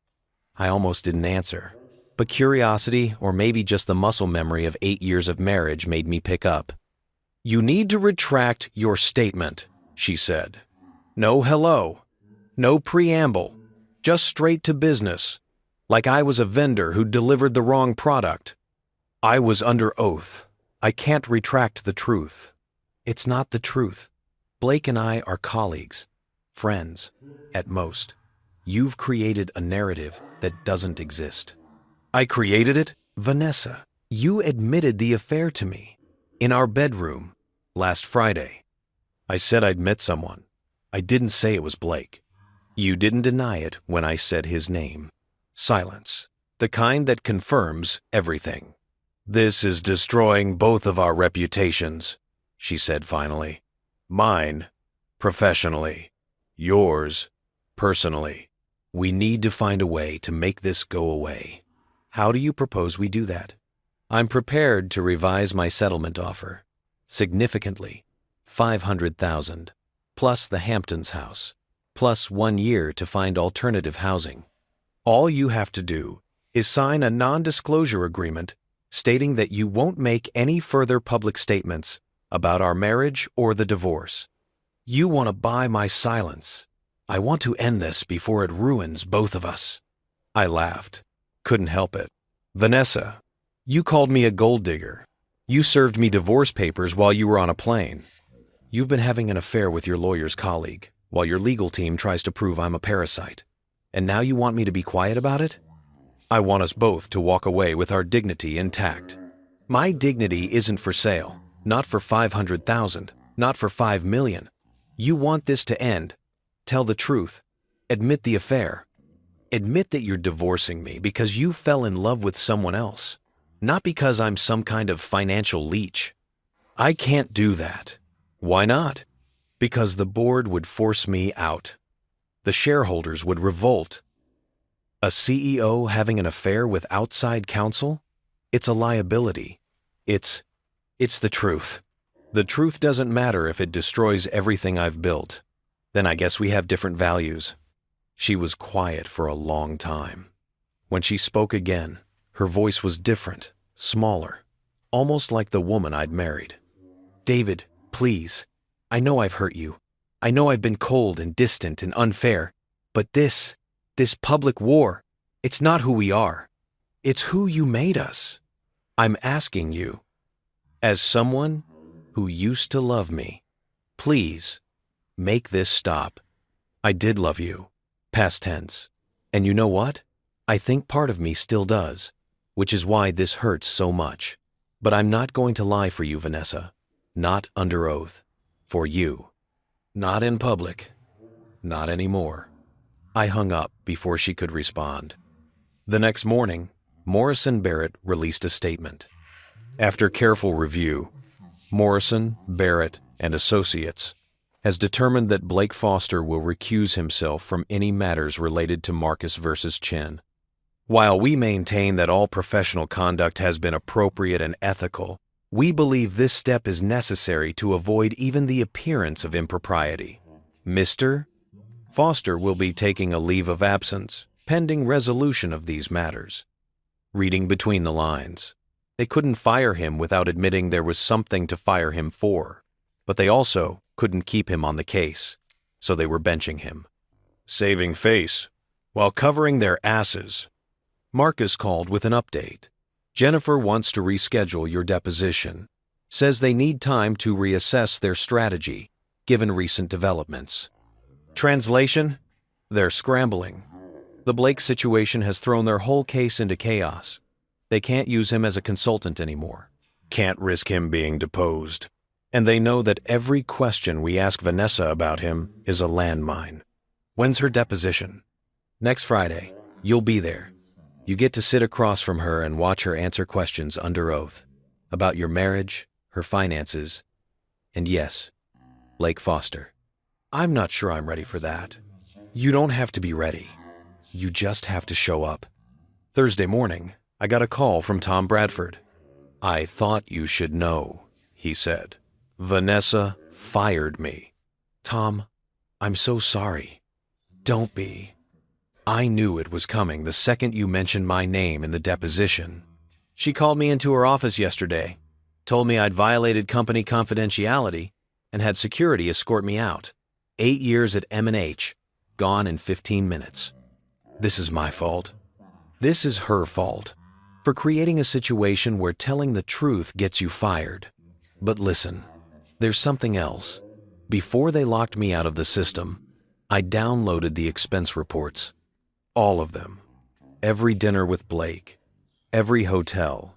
I almost didn't answer, but curiosity, or maybe just the muscle memory of 8 years of marriage, made me pick up. You need to retract your statement, she said. No hello. No preamble. Just straight to business. Like I was a vendor who delivered the wrong product. I was under oath. I can't retract the truth. It's not the truth. Blake and I are colleagues, friends, at most. You've created a narrative that doesn't exist. I created it? Vanessa, you admitted the affair to me. In our bedroom, last Friday. I said I'd met someone. I didn't say it was Blake. You didn't deny it when I said his name. Silence. The kind that confirms everything. This is destroying both of our reputations, she said finally. Mine, professionally. Yours, personally. We need to find a way to make this go away. How do you propose we do that? I'm prepared to revise my settlement offer. Significantly. $500,000. Plus the Hamptons house. Plus 1 year to find alternative housing. All you have to do is sign a non-disclosure agreement stating that you won't make any further public statements About our marriage or the divorce? You want to buy my silence. I want to end this before it ruins both of us. I laughed. Couldn't help it. Vanessa, you called me a gold digger. You served me divorce papers while you were on a plane. You've been having an affair with your lawyer's colleague, while your legal team tries to prove I'm a parasite. And now you want me to be quiet about it? I want us both to walk away with our dignity intact. My dignity isn't for sale, not for 500,000, not for 5 million. You want this to end. Tell the truth. Admit the affair. Admit that you're divorcing me because you fell in love with someone else, not because I'm some kind of financial leech. I can't do that. Why not? Because the board would force me out. The shareholders would revolt. A CEO having an affair with outside counsel? It's a liability. It's the truth. The truth doesn't matter if it destroys everything I've built. Then I guess we have different values. She was quiet for a long time. When she spoke again, her voice was different, smaller, almost like the woman I'd married. David, please. I know I've hurt you. I know I've been cold and distant and unfair. But this public war, it's not who we are. It's who you made us. I'm asking you, as someone who used to love me, please make this stop. I did love you, past tense. And you know what? I think part of me still does, which is why this hurts so much. But I'm not going to lie for you, Vanessa. Not under oath. For you. Not in public. Not anymore. I hung up before she could respond. The next morning, Morrison Barrett released a statement. After careful review, Morrison, Barrett, and Associates has determined that Blake Foster will recuse himself from any matters related to Marcus versus Chen. While we maintain that all professional conduct has been appropriate and ethical, we believe this step is necessary to avoid even the appearance of impropriety. Mr. Foster will be taking a leave of absence, pending resolution of these matters. Reading between the lines, they couldn't fire him without admitting there was something to fire him for, but they also couldn't keep him on the case, so they were benching him. Saving face, while covering their asses. Marcus called with an update. Jennifer wants to reschedule your deposition. Says they need time to reassess their strategy, given recent developments. Translation? They're scrambling. The Blake situation has thrown their whole case into chaos. They can't use him as a consultant anymore. Can't risk him being deposed. And they know that every question we ask Vanessa about him is a landmine. When's her deposition? Next Friday. You'll be there. You get to sit across from her and watch her answer questions under oath about your marriage, her finances, and yes, Blake Foster. I'm not sure I'm ready for that. You don't have to be ready. You just have to show up. Thursday morning, I got a call from Tom Bradford. I thought you should know, he said. Vanessa fired me. Tom, I'm so sorry. Don't be. I knew it was coming the second you mentioned my name in the deposition. She called me into her office yesterday, told me I'd violated company confidentiality, and had security escort me out. 8 years at M&H, gone in 15 minutes. This is my fault. This is her fault, for creating a situation where telling the truth gets you fired. But listen, there's something else. Before they locked me out of the system, I downloaded the expense reports. All of them. Every dinner with Blake. Every hotel.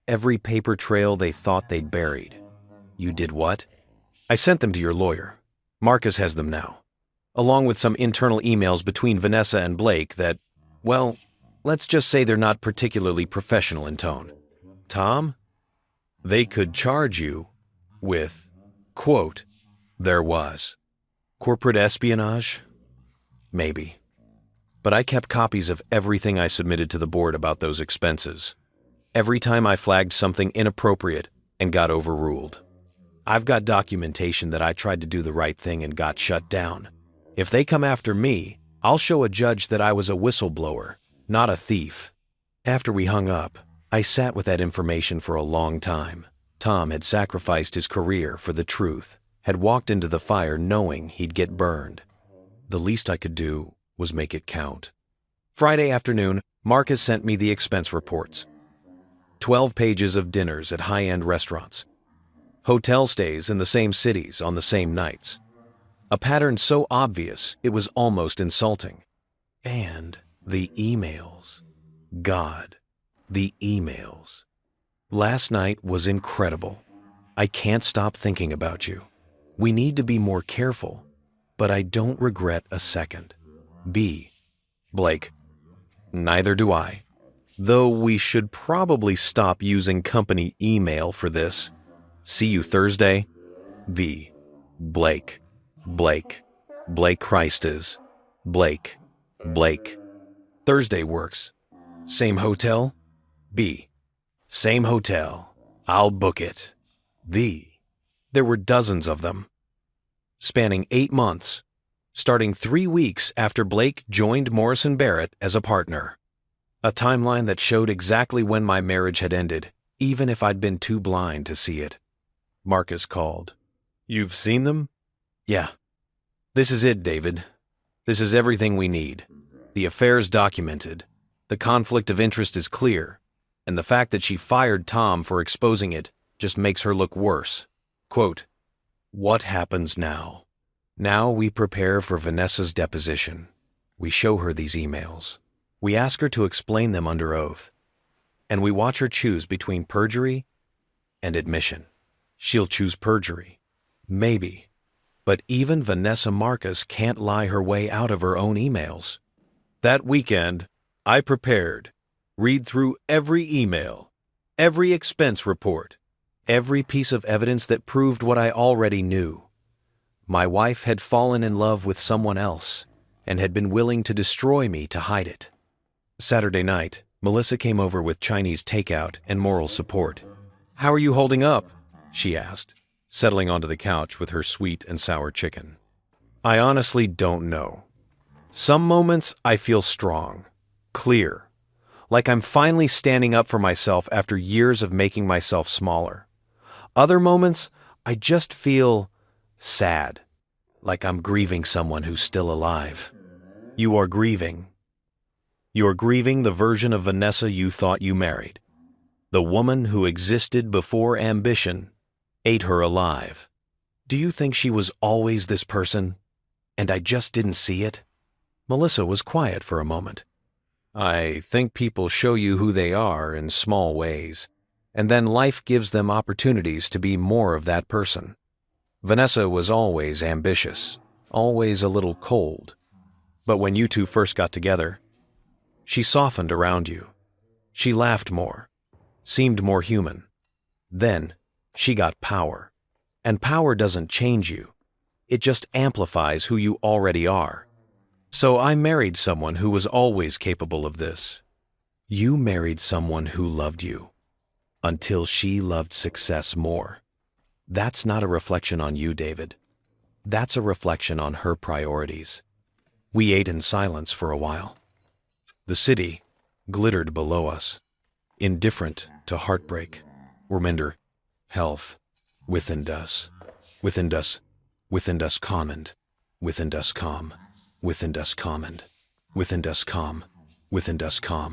Every paper trail they thought they'd buried. You did what? I sent them to your lawyer. Marcus has them now. Along with some internal emails between Vanessa and Blake that, well, let's just say they're not particularly professional in tone. Tom? They could charge you with, quote, there was. Corporate espionage? Maybe. But I kept copies of everything I submitted to the board about those expenses. Every time I flagged something inappropriate and got overruled. I've got documentation that I tried to do the right thing and got shut down. If they come after me, I'll show a judge that I was a whistleblower, not a thief. After we hung up, I sat with that information for a long time. Tom had sacrificed his career for the truth, had walked into the fire knowing he'd get burned. The least I could do was make it count. Friday afternoon, Marcus sent me the expense reports. 12 pages of dinners at high-end restaurants. Hotel stays in the same cities on the same nights. A pattern so obvious it was almost insulting. And the emails. God, the emails. Last night was incredible. I can't stop thinking about you. We need to be more careful, but I don't regret a second. B. Blake. Neither do I. Though we should probably stop using company email for this. See you Thursday. V. Blake. Blake. Blake Christes. Blake. Blake. Thursday works. Same hotel? B. Same hotel. I'll book it. V. There were dozens of them. Spanning 8 months, starting 3 weeks after Blake joined Morrison Barrett as a partner. A timeline that showed exactly when my marriage had ended, even if I'd been too blind to see it. Marcus called. You've seen them? Yeah. This is it, David. This is everything we need. The affair's documented. The conflict of interest is clear. And the fact that she fired Tom for exposing it just makes her look worse. Quote, what happens now? Now we prepare for Vanessa's deposition. We show her these emails. We ask her to explain them under oath. And we watch her choose between perjury and admission. She'll choose perjury. Maybe. But even Vanessa Marcus can't lie her way out of her own emails. That weekend, I prepared. Read through every email, every expense report, every piece of evidence that proved what I already knew. My wife had fallen in love with someone else and had been willing to destroy me to hide it. Saturday night, Melissa came over with Chinese takeout and moral support. How are you holding up? She asked, settling onto the couch with her sweet and sour chicken. I honestly don't know. Some moments I feel strong, clear, like I'm finally standing up for myself after years of making myself smaller. Other moments, I just feel sad, like I'm grieving someone who's still alive. You are grieving. You're grieving the version of Vanessa you thought you married. The woman who existed before ambition ate her alive. Do you think she was always this person, and I just didn't see it? Melissa was quiet for a moment. I think people show you who they are in small ways, and then life gives them opportunities to be more of that person. Vanessa was always ambitious, always a little cold. But when you two first got together, she softened around you. She laughed more, seemed more human. Then she got power. And power doesn't change you. It just amplifies who you already are. So I married someone who was always capable of this. You married someone who loved you, until she loved success more. That's not a reflection on you, David. That's a reflection on her priorities. We ate in silence for a while. The city glittered below us, indifferent to heartbreak, reminder, health, within us, within us, within us command, within us calm, within us command, within us calm, within us calm,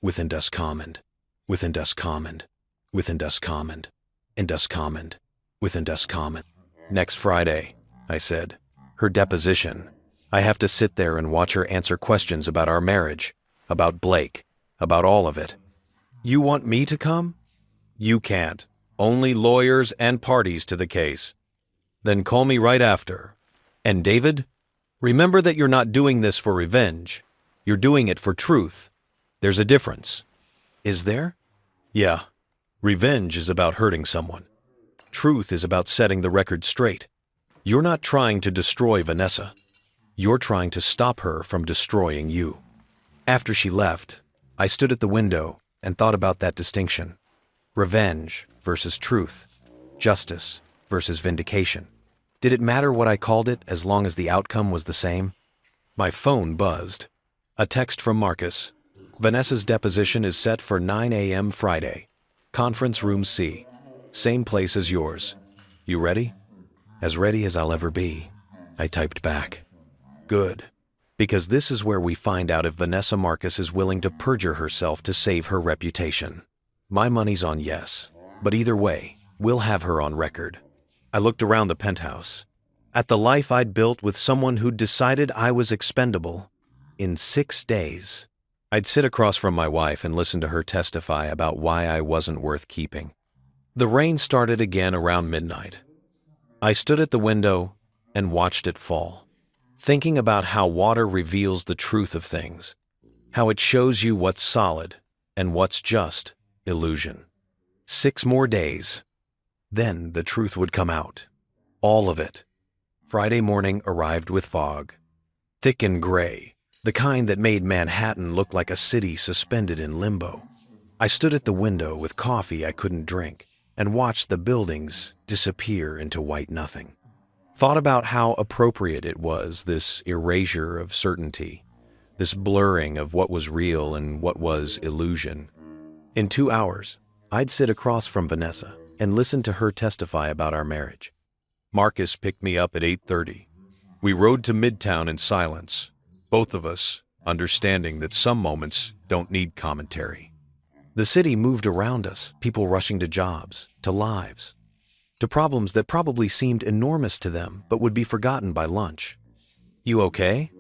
within us command, within us command, within us command, and us command, within us command. Next Friday, I said, her deposition. I have to sit there and watch her answer questions about our marriage, about Blake, about all of it. You want me to come? You can't. Only lawyers and parties to the case. Then call me right after. And David, remember that you're not doing this for revenge. You're doing it for truth. There's a difference. Is there? Yeah. Revenge is about hurting someone. Truth is about setting the record straight. You're not trying to destroy Vanessa. You're trying to stop her from destroying you. After she left, I stood at the window and thought about that distinction. Revenge versus truth. Justice versus vindication. Did it matter what I called it as long as the outcome was the same? My phone buzzed. A text from Marcus. Vanessa's deposition is set for 9 a.m. Friday. Conference Room C. Same place as yours. You ready? As ready as I'll ever be, I typed back. Good. Because this is where we find out if Vanessa Marcus is willing to perjure herself to save her reputation. My money's on yes, but either way, we'll have her on record. I looked around the penthouse, at the life I'd built with someone who'd decided I was expendable in 6 days. I'd sit across from my wife and listen to her testify about why I wasn't worth keeping. The rain started again around midnight. I stood at the window and watched it fall, thinking about how water reveals the truth of things, how it shows you what's solid and what's just illusion. 6 more days, then the truth would come out. All of it. Friday morning arrived with fog. Thick and gray, the kind that made Manhattan look like a city suspended in limbo. I stood at the window with coffee I couldn't drink and watched the buildings disappear into white nothing. Thought about how appropriate it was, this erasure of certainty, this blurring of what was real and what was illusion. In 2 hours, I'd sit across from Vanessa and listen to her testify about our marriage. Marcus picked me up at 8:30. We rode to Midtown in silence, both of us understanding that some moments don't need commentary. The city moved around us, people rushing to jobs, to lives, to problems that probably seemed enormous to them but would be forgotten by lunch. "You okay?"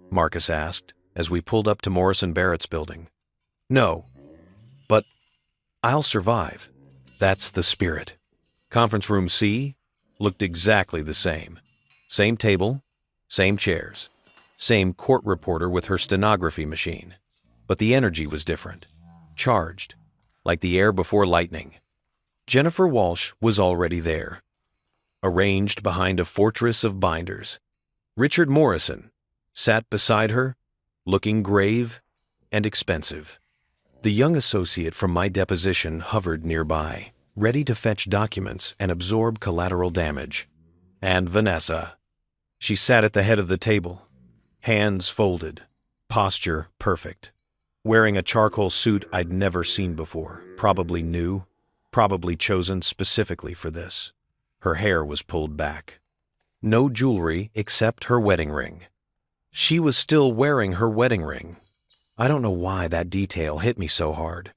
Marcus asked as we pulled up to Morrison Barrett's building. "No, but I'll survive. That's the spirit." Conference room C looked exactly the same. Same table, same chairs, same court reporter with her stenography machine. But the energy was different. Charged, like the air before lightning. Jennifer Walsh was already there, arranged behind a fortress of binders. Richard Morrison sat beside her, looking grave and expensive. The young associate from my deposition hovered nearby, ready to fetch documents and absorb collateral damage. And Vanessa. She sat at the head of the table, hands folded, posture perfect, wearing a charcoal suit I'd never seen before, probably new, probably chosen specifically for this. Her hair was pulled back. No jewelry except her wedding ring. She was still wearing her wedding ring. I don't know why that detail hit me so hard.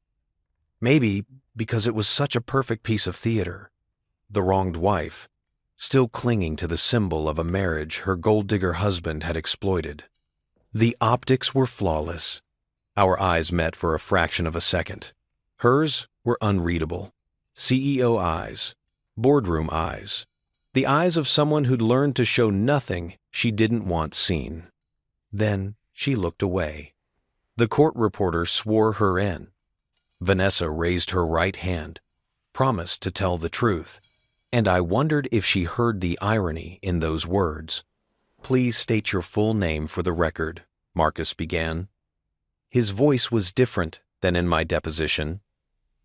Maybe because it was such a perfect piece of theater. The wronged wife, still clinging to the symbol of a marriage her gold-digger husband had exploited. The optics were flawless. Our eyes met for a fraction of a second. Hers were unreadable. CEO eyes, boardroom eyes, the eyes of someone who'd learned to show nothing she didn't want seen. Then she looked away. The court reporter swore her in. Vanessa raised her right hand, promised to tell the truth, and I wondered if she heard the irony in those words. "Please state your full name for the record," Marcus began. His voice was different than in my deposition,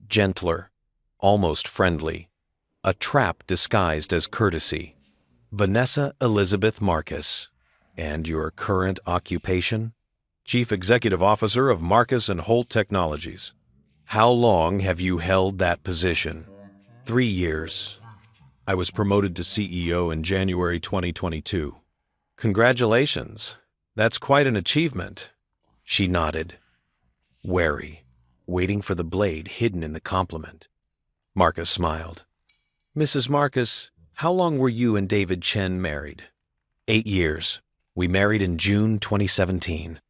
gentler, almost friendly, a trap disguised as courtesy. "Vanessa Elizabeth Marcus. And your current occupation?" "Chief Executive Officer of Marcus and Holt Technologies." "How long have you held that position?" 3 years. I was promoted to CEO in January 2022. "Congratulations. That's quite an achievement." She nodded, wary, waiting for the blade hidden in the compliment. Marcus smiled. "Mrs. Marcus, how long were you and David Chen married?" 8 years. We married in June 2017.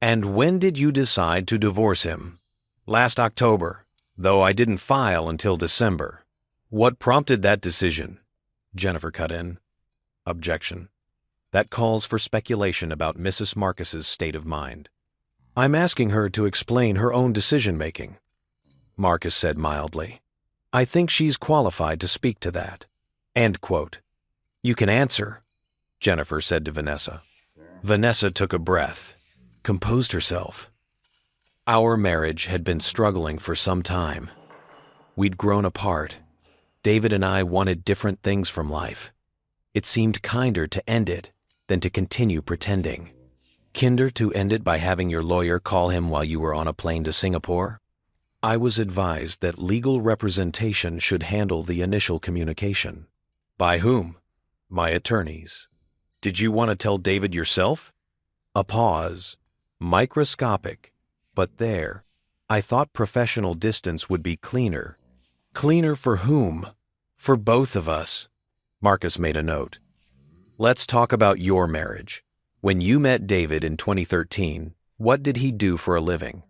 "And when did you decide to divorce him?" "Last October, though I didn't file until December." "What prompted that decision?" Jennifer cut in. Objection. That calls for speculation about Mrs. Marcus's state of mind. "I'm asking her to explain her own decision-making," Marcus said mildly. "I think she's qualified to speak to that." End quote. "You can answer," Jennifer said to Vanessa. Vanessa took a breath, composed herself. Our marriage had been struggling for some time. We'd grown apart. David and I wanted different things from life. It seemed kinder to end it than to continue pretending. Kinder to end it by having your lawyer call him while you were on a plane to Singapore? I was advised that legal representation should handle the initial communication. By whom? My attorneys. Did you want to tell David yourself? A pause. Microscopic. But there. I thought professional distance would be cleaner. Cleaner for whom? For both of us. Marcus made a note. Let's talk about your marriage. When you met David in 2013, what did he do for a living?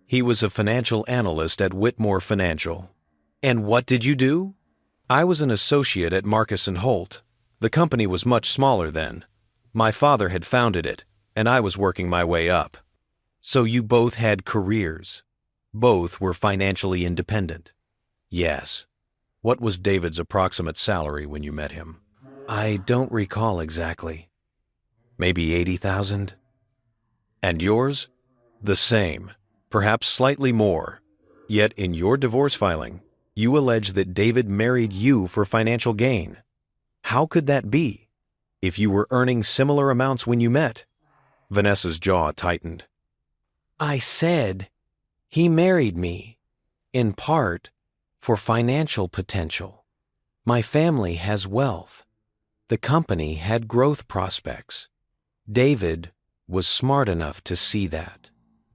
He was a financial analyst at Whitmore Financial. And what did you do? I was an associate at Marcus & Holt. The company was much smaller then. My father had founded it, and I was working my way up. So you both had careers. Both were financially independent. Yes. What was David's approximate salary when you met him? I don't recall exactly. Maybe $80,000? And yours? The same, perhaps slightly more. Yet in your divorce filing, you allege that David married you for financial gain. How could that be, if you were earning similar amounts when you met? Vanessa's jaw tightened. I said he married me, in part, for financial potential. My family has wealth. The company had growth prospects. David was smart enough to see that.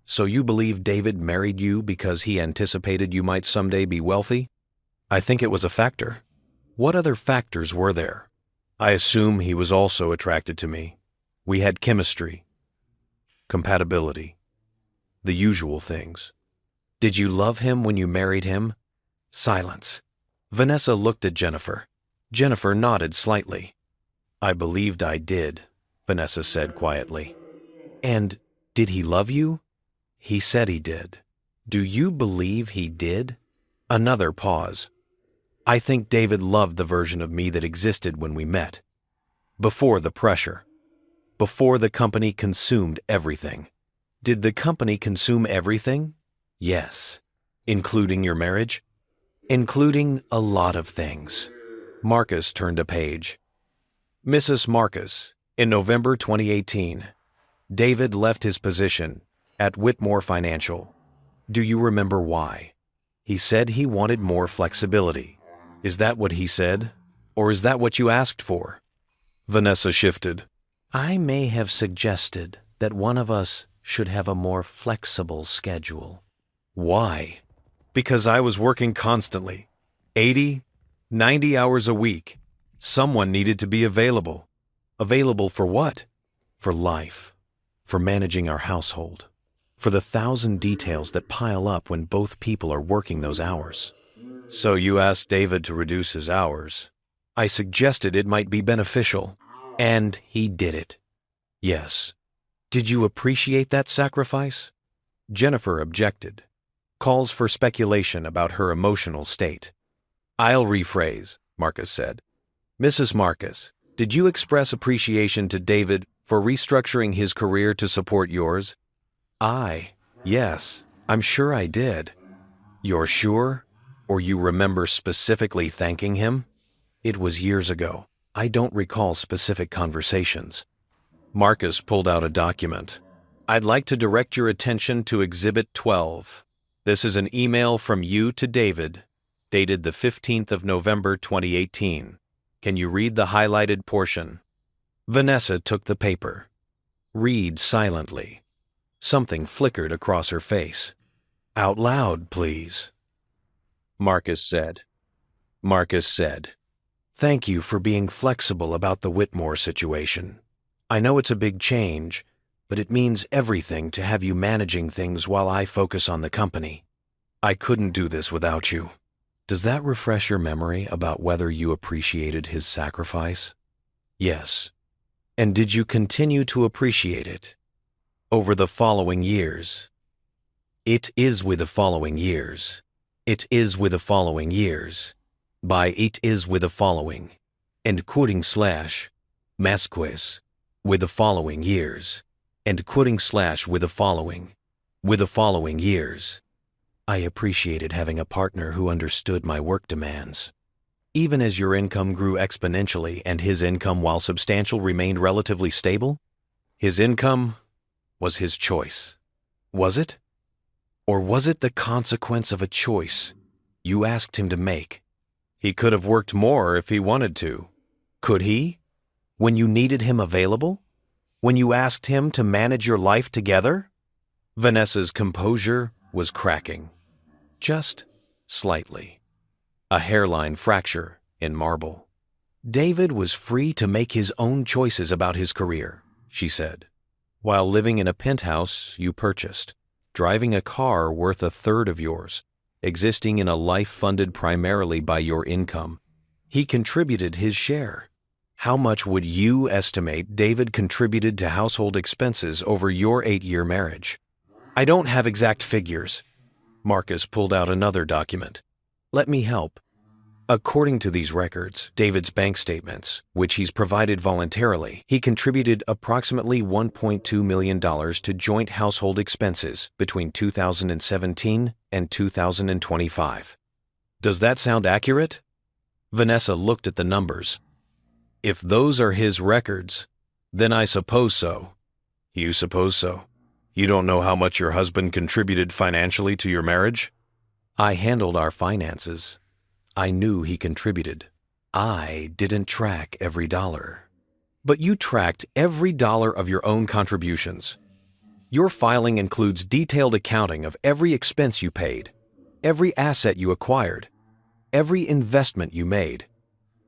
So you believe David married you because he anticipated you might someday be wealthy? I think it was a factor. What other factors were there? I assume he was also attracted to me. We had chemistry, compatibility, the usual things. Did you love him when you married him? Silence. Vanessa looked at Jennifer. Jennifer nodded slightly. I believed I did, Vanessa said quietly. And did he love you? He said he did. Do you believe he did? Another pause. I think David loved the version of me that existed when we met. Before the pressure. Before the company consumed everything. Did the company consume everything? Yes. Including your marriage? Including a lot of things. Marcus turned a page. Mrs. Marcus, in November 2018, David left his position at Whitmore Financial. Do you remember why? He said he wanted more flexibility. Is that what he said? Or is that what you asked for? Vanessa shifted. I may have suggested that one of us should have a more flexible schedule. Why? Because I was working constantly. 80, 90 hours a week. Someone needed to be available. Available for what? For life. For managing our household. For the 1,000 details that pile up when both people are working those hours. So you asked David to reduce his hours. I suggested it might be beneficial. And he did it. Yes. Did you appreciate that sacrifice? Jennifer objected. Calls for speculation about her emotional state. I'll rephrase, Marcus said. Mrs. Marcus, did you express appreciation to David for restructuring his career to support yours? Yes, I'm sure I did. You're sure? Or you remember specifically thanking him? It was years ago. I don't recall specific conversations. Marcus pulled out a document. I'd like to direct your attention to Exhibit 12. This is an email from you to David, dated the 15th of November 2018. Can you read the highlighted portion? Vanessa took the paper. Read silently. Something flickered across her face. Out loud, please. Marcus said. Thank you for being flexible about the Whitmore situation. I know it's a big change, but it means everything to have you managing things while I focus on the company. I couldn't do this without you. Does that refresh your memory about whether you appreciated his sacrifice? Yes. And did you continue to appreciate it over the following years? It is with the following years. It is with the following years. By it is with the following. And quoting / Masquez. With the following years. And quoting / with the following. With the following years. I appreciated having a partner who understood my work demands. Even as your income grew exponentially and his income, while substantial, remained relatively stable? His income was his choice. Was it? Or was it the consequence of a choice you asked him to make? He could have worked more if he wanted to. Could he? When you needed him available? When you asked him to manage your life together? Vanessa's composure was cracking. Just slightly. A hairline fracture in marble. David was free to make his own choices about his career, she said. While living in a penthouse you purchased, driving a car worth a third of yours, existing in a life funded primarily by your income, he contributed his share. How much would you estimate David contributed to household expenses over your 8-year marriage? I don't have exact figures. Marcus pulled out another document. Let me help. According to these records, David's bank statements, which he's provided voluntarily, he contributed approximately $1.2 million to joint household expenses between 2017 and 2025. Does that sound accurate? Vanessa looked at the numbers. If those are his records, then I suppose so. You suppose so? You don't know how much your husband contributed financially to your marriage? I handled our finances. I knew he contributed. I didn't track every dollar. But you tracked every dollar of your own contributions. Your filing includes detailed accounting of every expense you paid, every asset you acquired, every investment you made.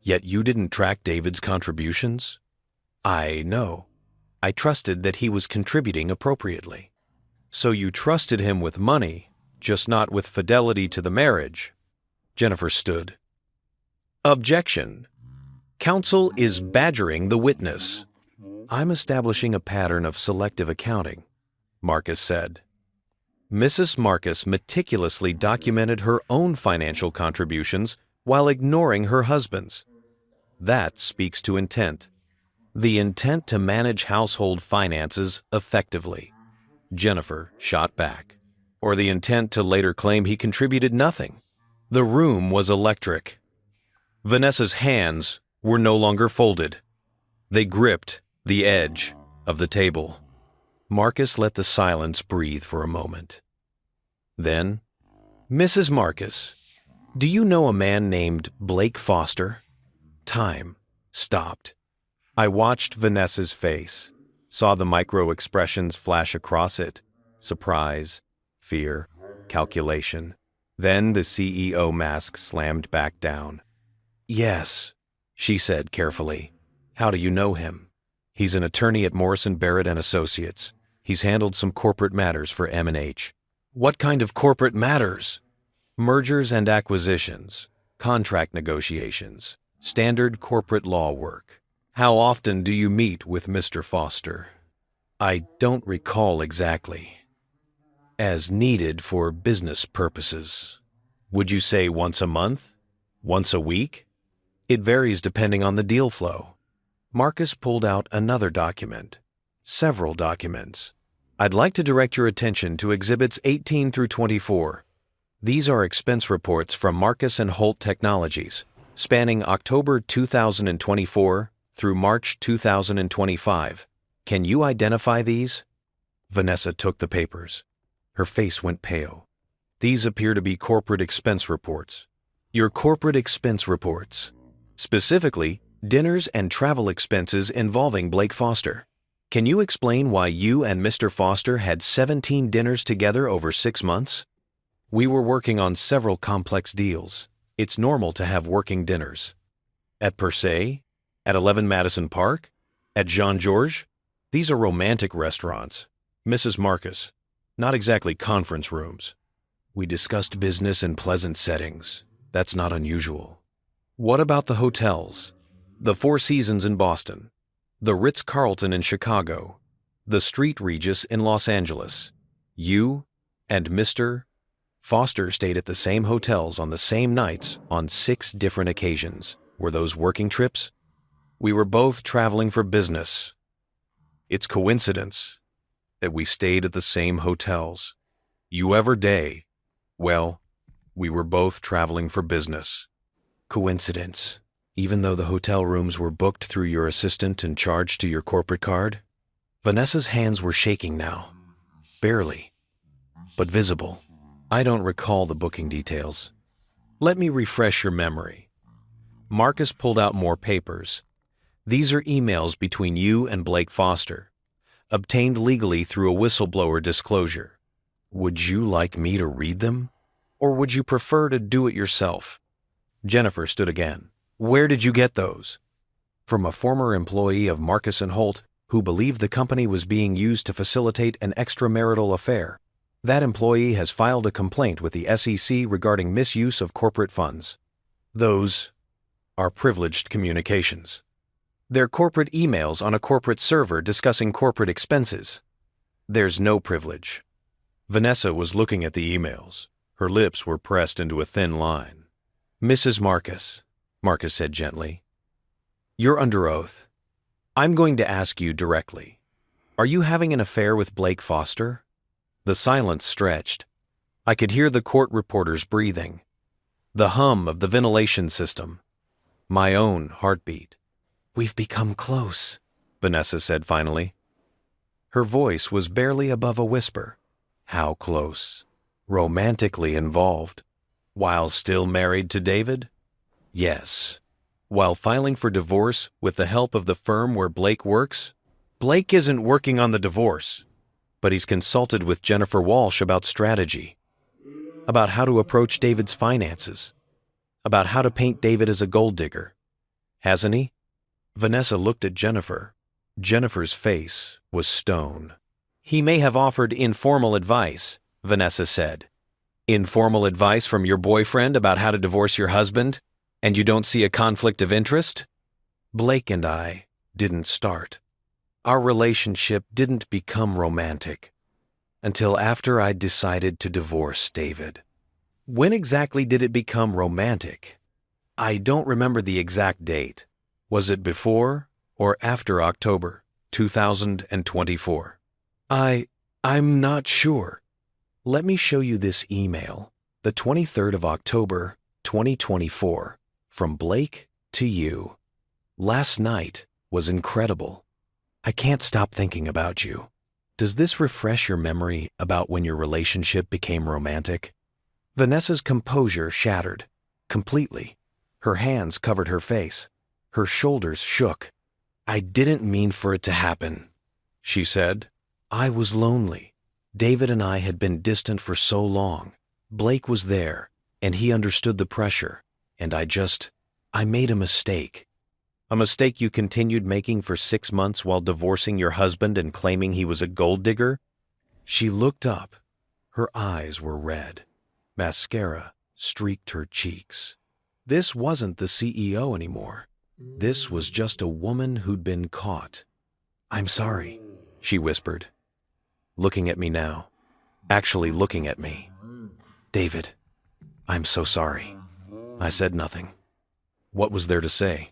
Yet you didn't track David's contributions? I know. I trusted that he was contributing appropriately. So you trusted him with money, just not with fidelity to the marriage. Jennifer stood. Objection. Counsel is badgering the witness. I'm establishing a pattern of selective accounting, Marcus said. Mrs. Marcus meticulously documented her own financial contributions while ignoring her husband's. That speaks to intent. The intent to manage household finances effectively. Jennifer shot back. Or the intent to later claim he contributed nothing. The room was electric. Vanessa's hands were no longer folded. They gripped the edge of the table. Marcus let the silence breathe for a moment. Then, Mrs. Marcus, do you know a man named Blake Foster? Time stopped. I watched Vanessa's face, saw the micro-expressions flash across it. Surprise, fear, calculation. Then the CEO mask slammed back down. Yes, she said carefully. How do you know him? He's an attorney at Morrison Barrett and Associates. He's handled some corporate matters for M&H. What kind of corporate matters? Mergers and acquisitions, contract negotiations, standard corporate law work. How often do you meet with Mr. Foster? I don't recall exactly. As needed for business purposes. Would you say once a month? Once a week? It varies depending on the deal flow. Marcus pulled out another document. Several documents. I'd like to direct your attention to Exhibits 18 through 24. These are expense reports from Marcus and Holt Technologies, spanning October 2024 through March 2025. Can you identify these? Vanessa took the papers. Her face went pale. These appear to be corporate expense reports. Your corporate expense reports. Specifically, dinners and travel expenses involving Blake Foster. Can you explain why you and Mr. Foster had 17 dinners together over 6 months? We were working on several complex deals. It's normal to have working dinners. At Per Se? At 11 Madison Park? At Jean-Georges? These are romantic restaurants. Mrs. Marcus, not exactly conference rooms. We discussed business in pleasant settings. That's not unusual. What about the hotels? The Four Seasons in Boston, the Ritz-Carlton in Chicago, the St. Regis in Los Angeles. You and Mr. Foster stayed at the same hotels on the same nights on 6 different occasions. Were those working trips? We were both traveling for business. It's coincidence that we stayed at the same hotels. You every day. Well, we were both traveling for business. Coincidence, even though the hotel rooms were booked through your assistant and charged to your corporate card? Vanessa's hands were shaking now. Barely, but visible. I don't recall the booking details. Let me refresh your memory. Marcus pulled out more papers. These are emails between you and Blake Foster, obtained legally through a whistleblower disclosure. Would you like me to read them? Or would you prefer to do it yourself? Jennifer stood again. Where did you get those? From a former employee of Marcus and Holt who believed the company was being used to facilitate an extramarital affair. That employee has filed a complaint with the SEC regarding misuse of corporate funds. Those are privileged communications. They're corporate emails on a corporate server discussing corporate expenses. There's no privilege. Vanessa was looking at the emails. Her lips were pressed into a thin line. Mrs. Marcus, Marcus said gently, you're under oath. I'm going to ask you directly. Are you having an affair with Blake Foster? The silence stretched. I could hear the court reporters breathing, the hum of the ventilation system, my own heartbeat. We've become close, Vanessa said finally. Her voice was barely above a whisper. How close? Romantically involved. While still married to David? Yes. While filing for divorce with the help of the firm where Blake works? Blake isn't working on the divorce, but he's consulted with Jennifer Walsh about strategy, about how to approach David's finances, about how to paint David as a gold digger. Hasn't he? Vanessa looked at Jennifer. Jennifer's face was stone. He may have offered informal advice, Vanessa said. Informal advice from your boyfriend about how to divorce your husband, and you don't see a conflict of interest? Blake and I didn't start. Our relationship didn't become romantic until after I decided to divorce David. When exactly did it become romantic? I don't remember the exact date. Was it before or after October 2024? I'm not sure. Let me show you this email, the 23rd of October, 2024, from Blake to you. Last night was incredible. I can't stop thinking about you. Does this refresh your memory about when your relationship became romantic? Vanessa's composure shattered, completely. Her hands covered her face. Her shoulders shook. I didn't mean for it to happen, she said. I was lonely. David and I had been distant for so long. Blake was there, and he understood the pressure, and I made a mistake. A mistake you continued making for 6 months while divorcing your husband and claiming he was a gold digger? She looked up. Her eyes were red. Mascara streaked her cheeks. This wasn't the CEO anymore. This was just a woman who'd been caught. I'm sorry, she whispered, looking at me now, actually looking at me. David, I'm so sorry. I said nothing. What was there to say?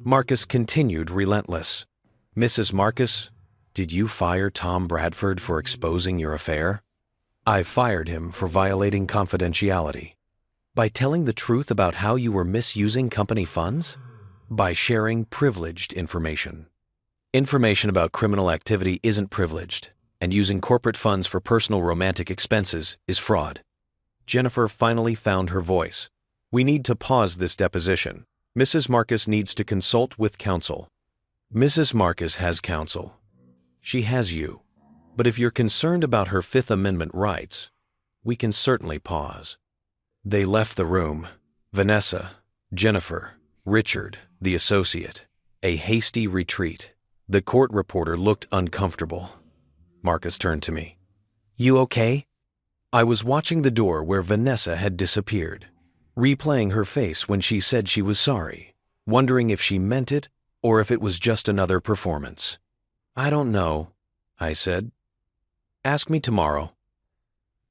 Marcus continued relentless. Mrs. Marcus, did you fire Tom Bradford for exposing your affair? I fired him for violating confidentiality. By telling the truth about how you were misusing company funds? By sharing privileged information. Information about criminal activity isn't privileged, and using corporate funds for personal romantic expenses is fraud. Jennifer finally found her voice. We need to pause this deposition. Mrs. Marcus needs to consult with counsel. Mrs. Marcus has counsel. She has you. But if you're concerned about her Fifth Amendment rights, we can certainly pause. They left the room. Vanessa, Jennifer, Richard, the associate. A hasty retreat. The court reporter looked uncomfortable. Marcus turned to me. You okay? I was watching the door where Vanessa had disappeared, replaying her face when she said she was sorry, wondering if she meant it or if it was just another performance. I don't know, I said. Ask me tomorrow.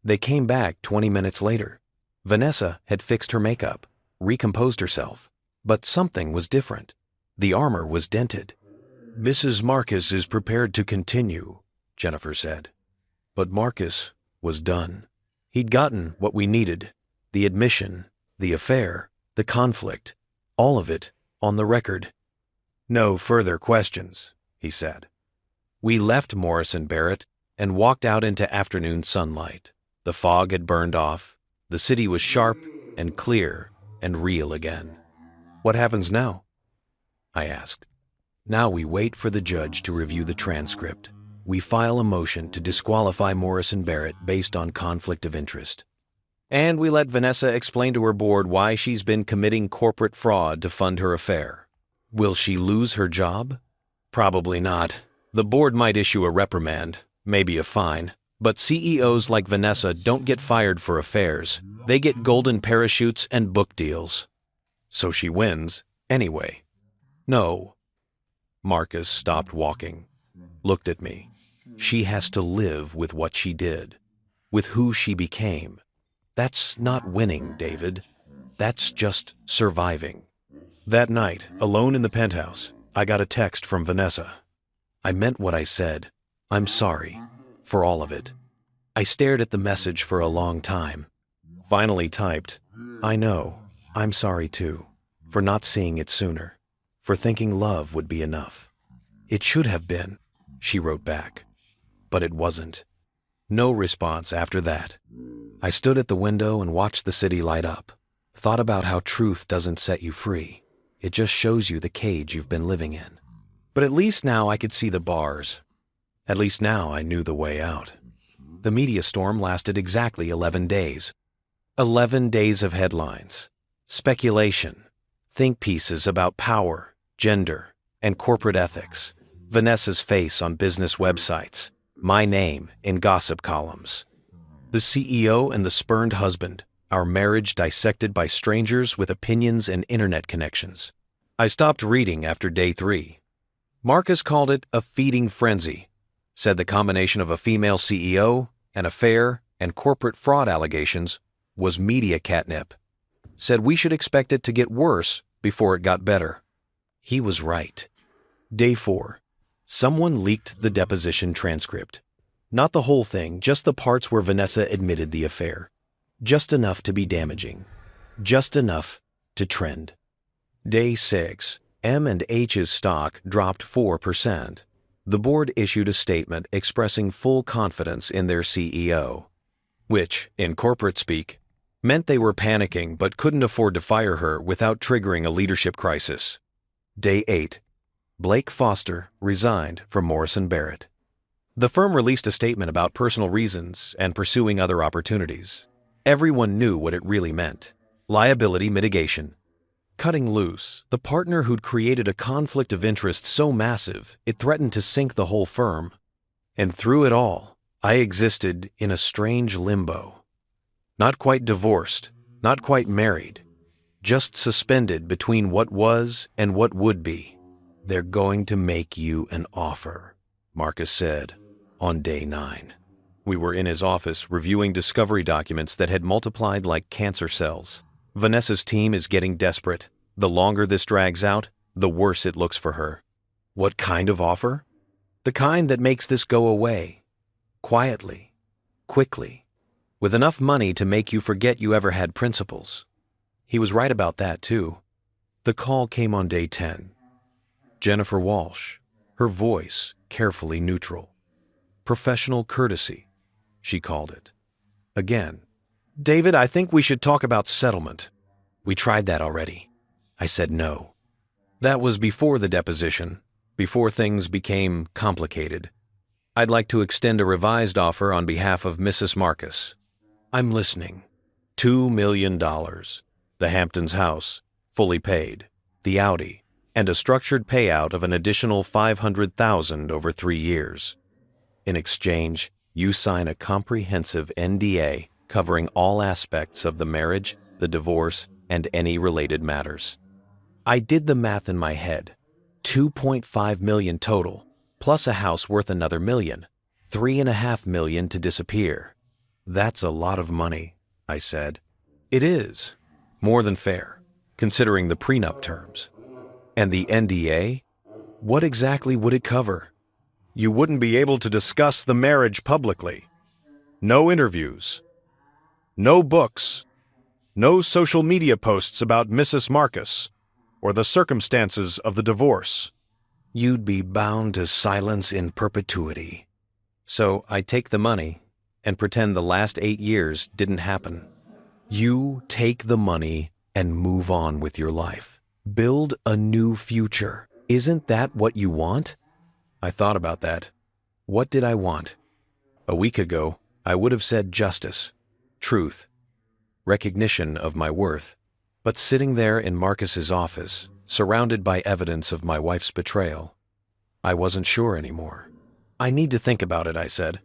They came back 20 minutes later. Vanessa had fixed her makeup, recomposed herself, but something was different. The armor was dented. Mrs. Marcus is prepared to continue, Jennifer said. But Marcus was done. He'd gotten what we needed, the admission, the affair, the conflict, all of it on the record. No further questions, he said. We left Morrison Barrett and walked out into afternoon sunlight. The fog had burned off. The city was sharp and clear and real again. "What happens now?" I asked. "Now we wait for the judge to review the transcript. We file a motion to disqualify Morrison Barrett based on conflict of interest. And we let Vanessa explain to her board why she's been committing corporate fraud to fund her affair. Will she lose her job? Probably not. The board might issue a reprimand, maybe a fine, but CEOs like Vanessa don't get fired for affairs. They get golden parachutes and book deals. So she wins, anyway." "No." Marcus stopped walking, looked at me. "She has to live with what she did, with who she became. That's not winning, David. That's just surviving." That night, alone in the penthouse, I got a text from Vanessa. I meant what I said. I'm sorry for all of it. I stared at the message for a long time. Finally typed, "I know, I'm sorry too, for not seeing it sooner, for thinking love would be enough. It should have been," she wrote back. But it wasn't. No response after that. I stood at the window and watched the city light up. Thought about how truth doesn't set you free. It just shows you the cage you've been living in. But at least now I could see the bars. At least now I knew the way out. The media storm lasted exactly 11 days. 11 days of headlines, speculation, think pieces about power, gender, and corporate ethics, Vanessa's face on business websites, my name in gossip columns. The CEO and the spurned husband, our marriage dissected by strangers with opinions and internet connections. I stopped reading after day 3. Marcus called it a feeding frenzy, said the combination of a female CEO, an affair, and corporate fraud allegations was media catnip. Said we should expect it to get worse before it got better. He was right. Day 4. Someone leaked the deposition transcript. Not the whole thing, just the parts where Vanessa admitted the affair. Just enough to be damaging. Just enough to trend. Day 6. M&H's stock dropped 4%. The board issued a statement expressing full confidence in their CEO, which, in corporate speak, meant they were panicking but couldn't afford to fire her without triggering a leadership crisis. Day 8. Blake Foster resigned from Morrison Barrett. The firm released a statement about personal reasons and pursuing other opportunities. Everyone knew what it really meant. Liability mitigation. Cutting loose, the partner who'd created a conflict of interest so massive it threatened to sink the whole firm. And through it all, I existed in a strange limbo. Not quite divorced, not quite married, just suspended between what was and what would be. "They're going to make you an offer," Marcus said on day 9. We were in his office reviewing discovery documents that had multiplied like cancer cells. Vanessa's team is getting desperate. The longer this drags out, the worse it looks for her. What kind of offer? The kind that makes this go away. Quietly. Quickly. With enough money to make you forget you ever had principles. He was right about that, too. The call came on day 10. Jennifer Walsh, her voice carefully neutral. Professional courtesy, she called it. Again, "David, I think we should talk about settlement." "We tried that already." I said no. That was before the deposition, before things became complicated. "I'd like to extend a revised offer on behalf of Mrs. Marcus." "I'm listening." $2 million. The Hamptons house, fully paid. The Audi, and a structured payout of an additional $500,000 over 3 years. In exchange, you sign a comprehensive NDA covering all aspects of the marriage, the divorce, and any related matters. I did the math in my head. $2.5 million total, plus a house worth another $1 million. $3.5 million to disappear. "That's a lot of money," I said. "It is. More than fair, considering the prenup terms." "And the NDA? What exactly would it cover?" "You wouldn't be able to discuss the marriage publicly. No interviews. No books. No social media posts about Mrs. Marcus or the circumstances of the divorce." "You'd be bound to silence in perpetuity." "So I take the money and pretend the last 8 years didn't happen. You take the money and move on with your life. Build a new future. Isn't that what you want? I thought about that. What did I want? A week ago, I would have said justice, truth, recognition of my worth. But sitting there in Marcus's office, surrounded by evidence of my wife's betrayal, I wasn't sure anymore. I need to think about it, I said.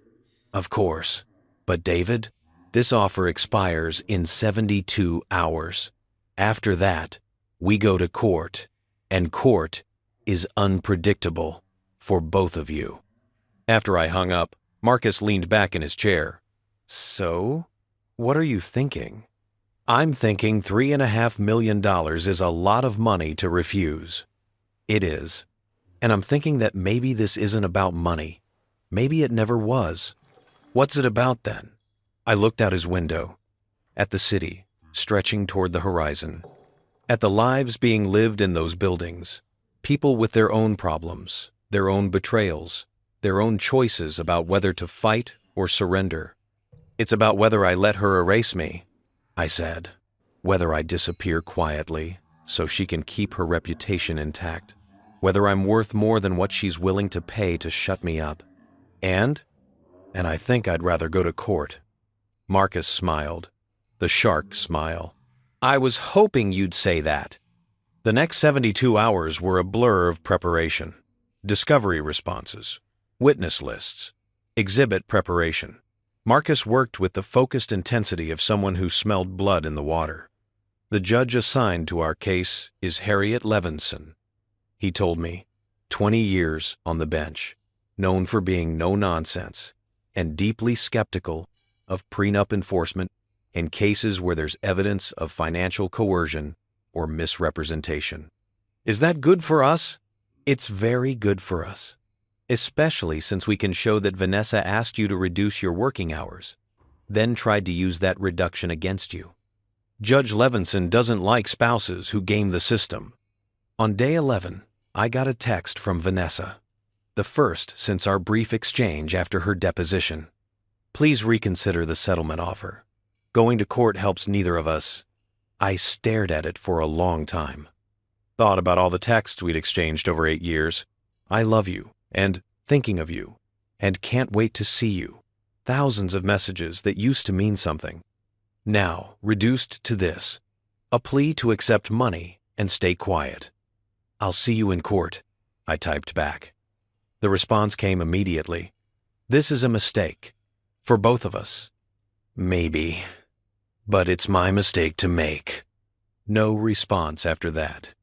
Of course. But David, this offer expires in 72 hours. After that, we go to court, and court is unpredictable for both of you. After I hung up, Marcus leaned back in his chair. So, what are you thinking? I'm thinking $3.5 million is a lot of money to refuse. It is. And I'm thinking that maybe this isn't about money. Maybe it never was. What's it about then? I looked out his window, at the city stretching toward the horizon, at the lives being lived in those buildings, people with their own problems, their own betrayals, their own choices about whether to fight or surrender. It's about whether I let her erase me, I said, whether I disappear quietly so she can keep her reputation intact, whether I'm worth more than what she's willing to pay to shut me up. And I think I'd rather go to court. Marcus smiled, the shark smile. I was hoping you'd say that. The next 72 hours were a blur of preparation, discovery responses, witness lists, exhibit preparation. Marcus worked with the focused intensity of someone who smelled blood in the water. The judge assigned to our case is Harriet Levinson. He told me, 20 years on the bench, known for being no-nonsense and deeply skeptical of prenup enforcement in cases where there's evidence of financial coercion or misrepresentation. Is that good for us? It's very good for us, especially since we can show that Vanessa asked you to reduce your working hours, then tried to use that reduction against you. Judge Levinson doesn't like spouses who game the system. On day 11, I got a text from Vanessa, the first since our brief exchange after her deposition. Please reconsider the settlement offer. Going to court helps neither of us. I stared at it for a long time. Thought about all the texts we'd exchanged over 8 years. I love you, and thinking of you, and can't wait to see you. Thousands of messages that used to mean something. Now, reduced to this, a plea to accept money and stay quiet. I'll see you in court, I typed back. The response came immediately. This is a mistake. For both of us. Maybe. But it's my mistake to make. No response after that.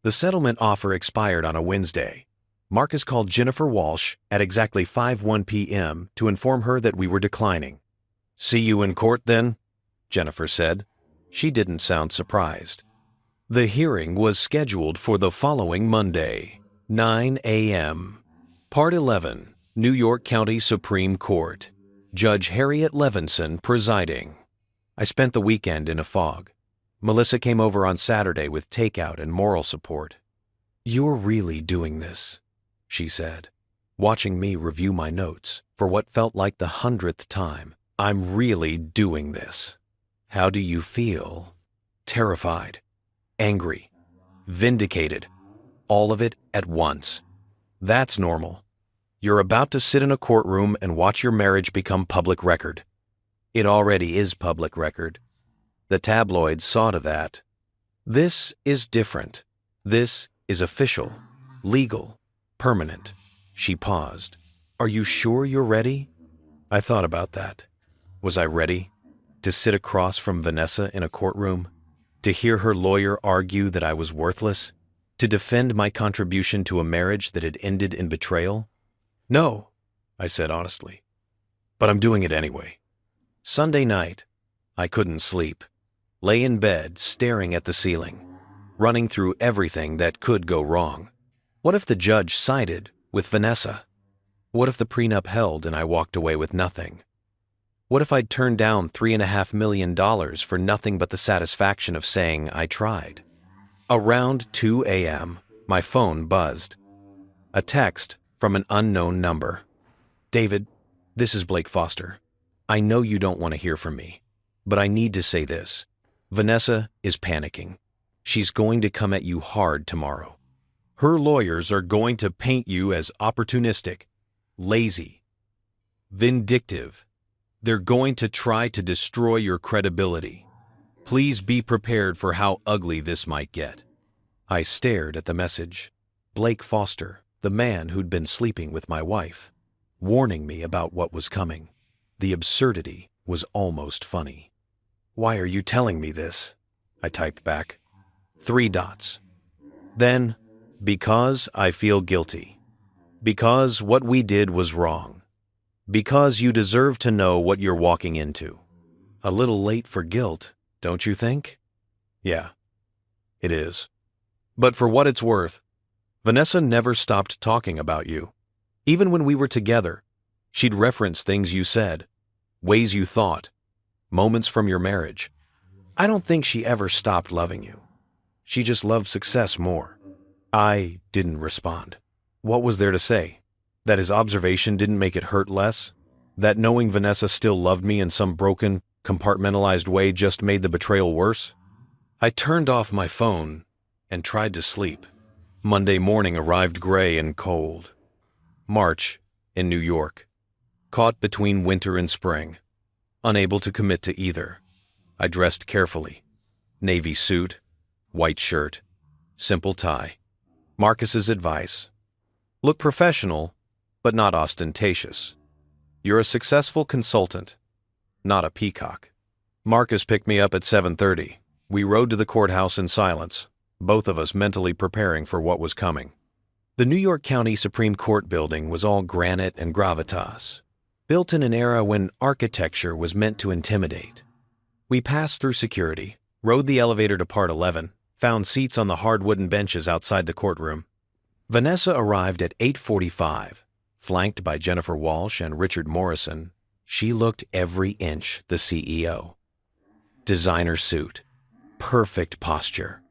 The settlement offer expired on a Wednesday. Marcus called Jennifer Walsh at exactly 5:01 p.m. to inform her that we were declining. See you in court then? Jennifer said. She didn't sound surprised. The hearing was scheduled for the following Monday, 9 a.m. Part 11, New York County Supreme Court. Judge Harriet Levinson presiding. I spent the weekend in a fog. Melissa came over on Saturday with takeout and moral support. You're really doing this, she said, watching me review my notes for what felt like the 100th time. I'm really doing this. How do you feel? Terrified, angry, vindicated, all of it at once. That's normal. You're about to sit in a courtroom and watch your marriage become public record. It already is public record. The tabloids saw to that. This is different. This is official, legal, permanent. She paused. Are you sure you're ready? I thought about that. Was I ready? To sit across from Vanessa in a courtroom? To hear her lawyer argue that I was worthless? To defend my contribution to a marriage that had ended in betrayal? No, I said honestly. But I'm doing it anyway. Sunday night, I couldn't sleep. Lay in bed, staring at the ceiling, running through everything that could go wrong. What if the judge sided with Vanessa? What if the prenup held and I walked away with nothing? What if I'd turned down $3.5 million for nothing but the satisfaction of saying I tried? Around 2 a.m., my phone buzzed. A text from an unknown number. David, this is Blake Foster. I know you don't want to hear from me, but I need to say this. Vanessa is panicking. She's going to come at you hard tomorrow. Her lawyers are going to paint you as opportunistic, lazy, vindictive. They're going to try to destroy your credibility. Please be prepared for how ugly this might get. I stared at the message. Blake Foster, the man who'd been sleeping with my wife, warning me about what was coming. The absurdity was almost funny. Why are you telling me this? I typed back. 3 dots. Then, because I feel guilty. Because what we did was wrong. Because you deserve to know what you're walking into. A little late for guilt, don't you think? Yeah, it is. But for what it's worth, Vanessa never stopped talking about you. Even when we were together, she'd reference things you said, ways you thought, moments from your marriage. I don't think she ever stopped loving you. She just loved success more. I didn't respond. What was there to say? That his observation didn't make it hurt less? That knowing Vanessa still loved me in some broken, compartmentalized way just made the betrayal worse? I turned off my phone and tried to sleep. Monday morning arrived gray and cold. March in New York. Caught between winter and spring. Unable to commit to either. I dressed carefully. Navy suit, white shirt, simple tie. Marcus's advice. Look professional, but not ostentatious. You're a successful consultant, not a peacock. Marcus picked me up at 7:30. We rode to the courthouse in silence, both of us mentally preparing for what was coming. The New York County Supreme Court building was all granite and gravitas, built in an era when architecture was meant to intimidate. We passed through security, rode the elevator to Part 11, found seats on the hard wooden benches outside the courtroom. Vanessa arrived at 8:45, flanked by Jennifer Walsh and Richard Morrison. She looked every inch the CEO. Designer suit, perfect posture,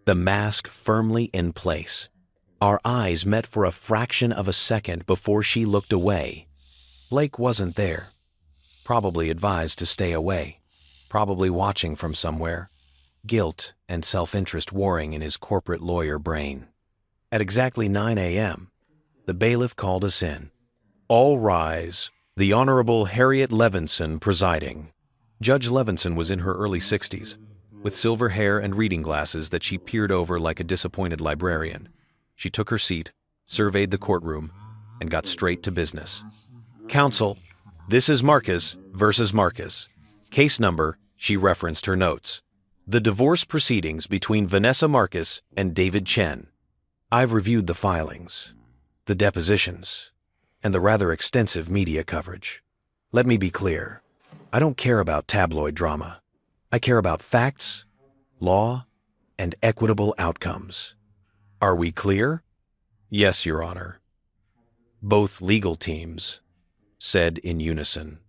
the mask firmly in place. Our eyes met for a fraction of a second before she looked away. Blake wasn't there, probably advised to stay away, probably watching from somewhere, guilt and self-interest warring in his corporate lawyer brain. At exactly 9 a.m., the bailiff called us in. All rise. The Honorable Harriet Levinson presiding. Judge Levinson was in her early 60s, with silver hair and reading glasses that she peered over like a disappointed librarian. She took her seat, surveyed the courtroom, and got straight to business. Counsel, this is Marcus versus Marcus. Case number, she referenced her notes. The divorce proceedings between Vanessa Marcus and David Chen. I've reviewed the filings, the depositions, and the rather extensive media coverage. Let me be clear. I don't care about tabloid drama. I care about facts, law, and equitable outcomes. Are we clear? Yes, Your Honor. Both legal teams said in unison.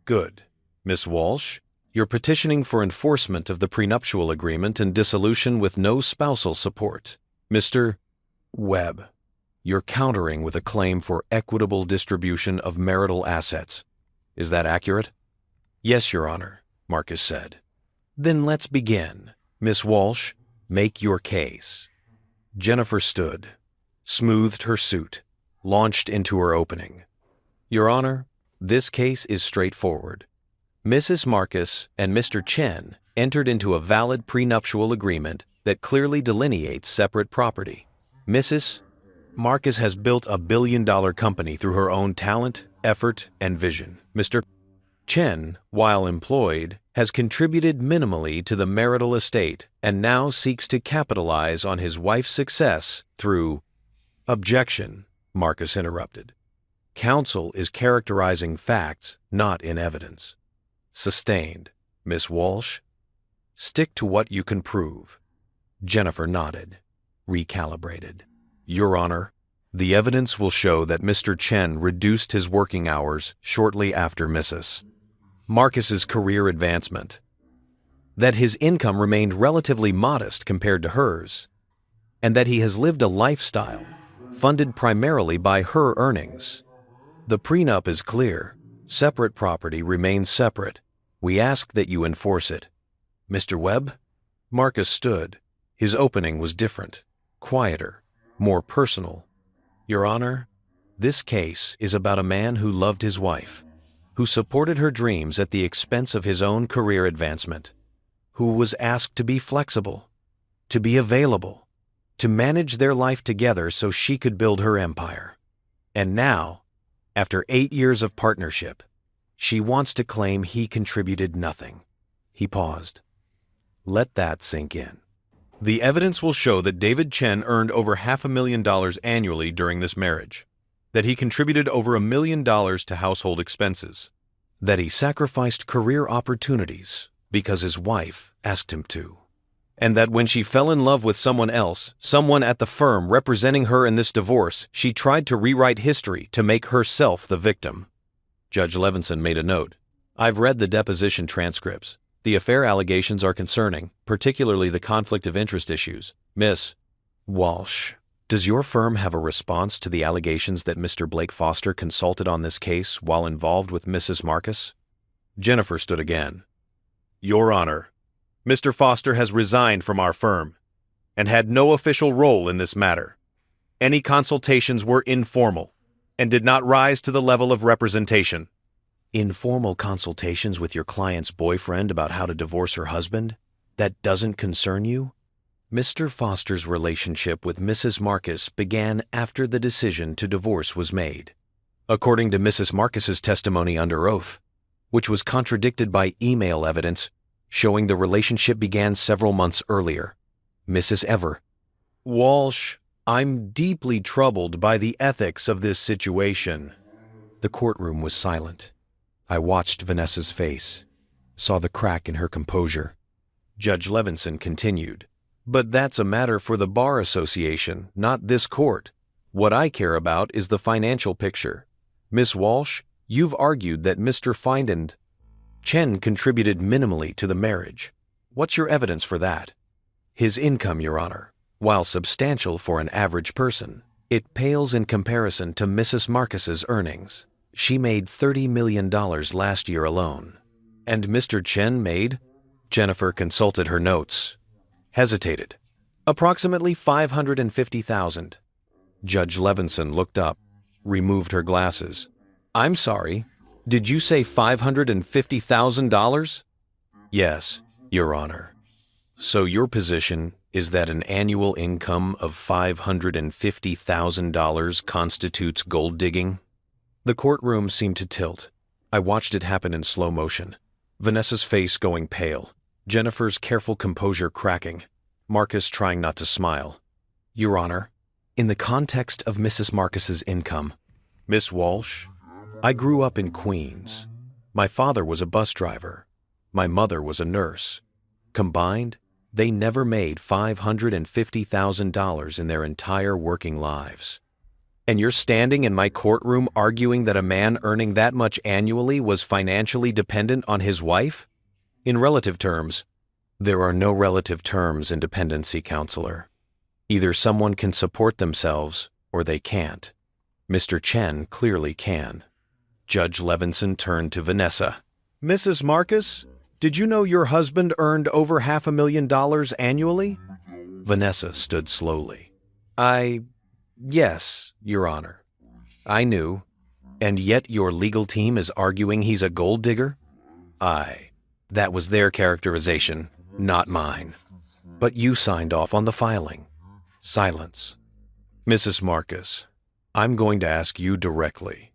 Good. Miss Walsh, you're petitioning for enforcement of the prenuptial agreement and dissolution with no spousal support. Mr. Webb, you're countering with a claim for equitable distribution of marital assets. Is that accurate? Yes, Your Honor, Marcus said. Then let's begin. Miss Walsh, make your case. Jennifer stood, smoothed her suit, launched into her opening. Your Honor, this case is straightforward. Mrs. Marcus and Mr. Chen entered into a valid prenuptial agreement that clearly delineates separate property. Mrs. Marcus has built a billion-dollar company through her own talent, effort, and vision. Mr. Chen, while employed, has contributed minimally to the marital estate and now seeks to capitalize on his wife's success through... Objection, Marcus interrupted. Counsel is characterizing facts, not in evidence. Sustained. Miss Walsh, stick to what you can prove. Jennifer nodded, recalibrated. Your Honor, the evidence will show that Mr. Chen reduced his working hours shortly after Mrs. Marcus's career advancement, that his income remained relatively modest compared to hers, and that he has lived a lifestyle funded primarily by her earnings. The prenup is clear. Separate property remains separate. We ask that you enforce it. Mr. Webb? Marcus stood. His opening was different, quieter, more personal. Your Honor, this case is about a man who loved his wife, who supported her dreams at the expense of his own career advancement, who was asked to be flexible, to be available, to manage their life together so she could build her empire. And now, after 8 years of partnership, she wants to claim he contributed nothing. He paused. Let that sink in. The evidence will show that David Chen earned over $500,000 annually during this marriage, that he contributed over $1 million to household expenses, that he sacrificed career opportunities because his wife asked him to, and that when she fell in love with someone else, someone at the firm representing her in this divorce, she tried to rewrite history to make herself the victim. Judge Levinson made a note. I've read the deposition transcripts. The affair allegations are concerning, particularly the conflict of interest issues. Miss Walsh, does your firm have a response to the allegations that Mr. Blake Foster consulted on this case while involved with Mrs. Marcus? Jennifer stood again. Your Honor, Mr. Foster has resigned from our firm and had no official role in this matter. Any consultations were informal and did not rise to the level of representation. Informal consultations with your client's boyfriend about how to divorce her husband? That doesn't concern you? Mr. Foster's relationship with Mrs. Marcus began after the decision to divorce was made, according to Mrs. Marcus's testimony under oath, which was contradicted by email evidence showing the relationship began several months earlier. Mrs. Ever. Walsh, I'm deeply troubled by the ethics of this situation. The courtroom was silent. I watched Vanessa's face, saw the crack in her composure. Judge Levinson continued, but that's a matter for the Bar Association, not this court. What I care about is the financial picture. Miss Walsh, you've argued that Mr. Find Chen contributed minimally to the marriage. What's your evidence for that? His income, Your Honor, while substantial for an average person, it pales in comparison to Mrs. Marcus's earnings. She made $30 million last year alone. And Mr. Chen made? Jennifer consulted her notes. Hesitated. Approximately $550,000. Judge Levinson looked up, removed her glasses. I'm sorry, did you say $550,000? Yes, Your Honor. So your position is that an annual income of $550,000 constitutes gold digging? The courtroom seemed to tilt. I watched it happen in slow motion. Vanessa's face going pale, Jennifer's careful composure cracking, Marcus trying not to smile. Your Honor, in the context of Mrs. Marcus's income, Miss Walsh, I grew up in Queens. My father was a bus driver. My mother was a nurse. Combined, they never made $550,000 in their entire working lives. And you're standing in my courtroom arguing that a man earning that much annually was financially dependent on his wife? In relative terms, there are no relative terms in dependency, counselor. Either someone can support themselves or they can't. Mr. Chen clearly can. Judge Levinson turned to Vanessa. Mrs. Marcus, did you know your husband earned over $500,000 annually? Vanessa stood slowly. Yes, Your Honor. I knew. And yet your legal team is arguing he's a gold digger? That was their characterization, not mine. But you signed off on the filing. Silence. Mrs. Marcus, I'm going to ask you directly.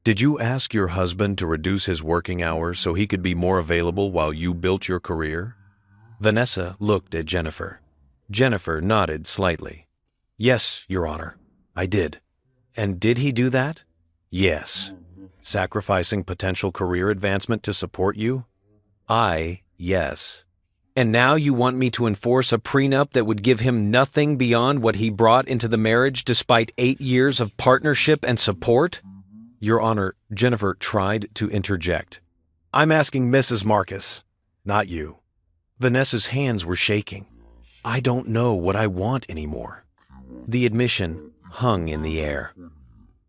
Did you ask your husband to reduce his working hours so he could be more available while you built your career? Vanessa looked at Jennifer. Jennifer nodded slightly. Yes, Your Honor, I did. And did he do that? Yes. Sacrificing potential career advancement to support you? Yes. And now you want me to enforce a prenup that would give him nothing beyond what he brought into the marriage despite 8 years of partnership and support? Your Honor, Jennifer tried to interject. I'm asking Mrs. Marcus, not you. Vanessa's hands were shaking. I don't know what I want anymore. The admission hung in the air.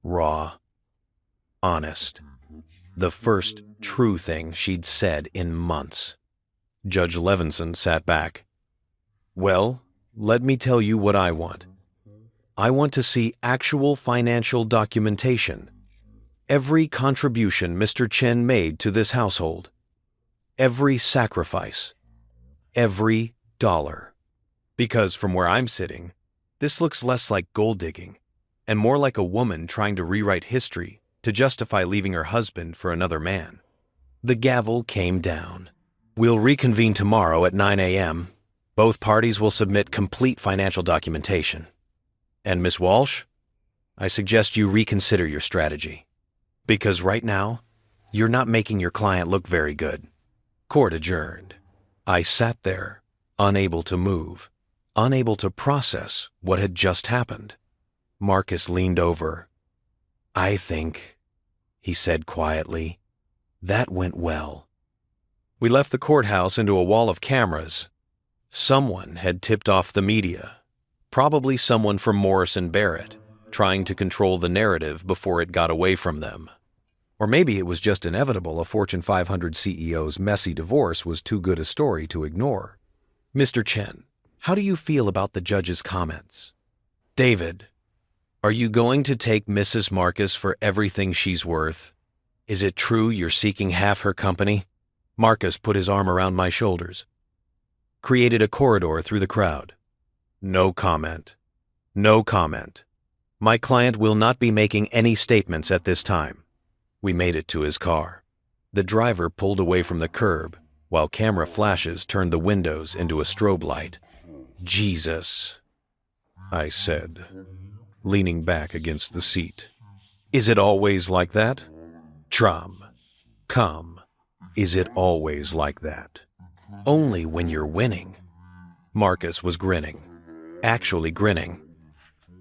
Raw. Honest. The first true thing she'd said in months. Judge Levinson sat back. Well, let me tell you what I want. I want to see actual financial documentation. Every contribution Mr. Chen made to this household. Every sacrifice. Every dollar. Because from where I'm sitting, this looks less like gold digging and more like a woman trying to rewrite history to justify leaving her husband for another man. The gavel came down. We'll reconvene tomorrow at 9 a.m. Both parties will submit complete financial documentation. And Miss Walsh, I suggest you reconsider your strategy. Because right now, you're not making your client look very good. Court adjourned. I sat there, unable to move, unable to process what had just happened. Marcus leaned over. I think, he said quietly, that went well. We left the courthouse into a wall of cameras. Someone had tipped off the media, probably someone from Morrison Barrett, trying to control the narrative before it got away from them. Or maybe it was just inevitable a Fortune 500 CEO's messy divorce was too good a story to ignore. Mr. Chen, how do you feel about the judge's comments? David, are you going to take Mrs. Marcus for everything she's worth? Is it true you're seeking half her company? Marcus put his arm around my shoulders, created a corridor through the crowd. No comment. No comment. My client will not be making any statements at this time. We made it to his car. The driver pulled away from the curb, while camera flashes turned the windows into a strobe light. Jesus, I said, leaning back against the seat. Is it always like that? Come. Is it always like that? Only when you're winning. Marcus was grinning. Actually grinning.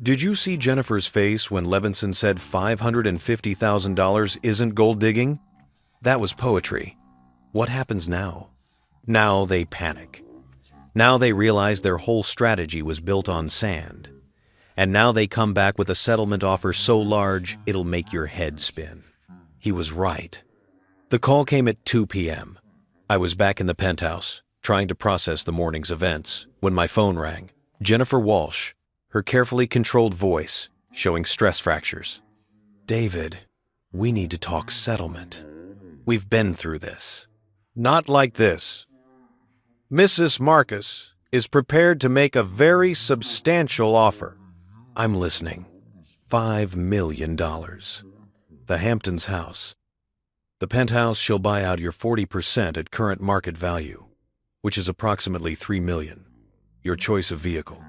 Did you see Jennifer's face when Levinson said $550,000 isn't gold digging? That was poetry. What happens now? Now they panic. Now they realize their whole strategy was built on sand. And now they come back with a settlement offer so large it'll make your head spin. He was right. The call came at 2 p.m. I was back in the penthouse, trying to process the morning's events, when my phone rang. Jennifer Walsh, her carefully controlled voice showing stress fractures. David, we need to talk settlement. We've been through this. Not like this. Mrs. Marcus is prepared to make a very substantial offer. I'm listening. $5 million. The Hamptons house. The penthouse shall buy out your 40% at current market value, which is approximately $3 million, your choice of vehicle,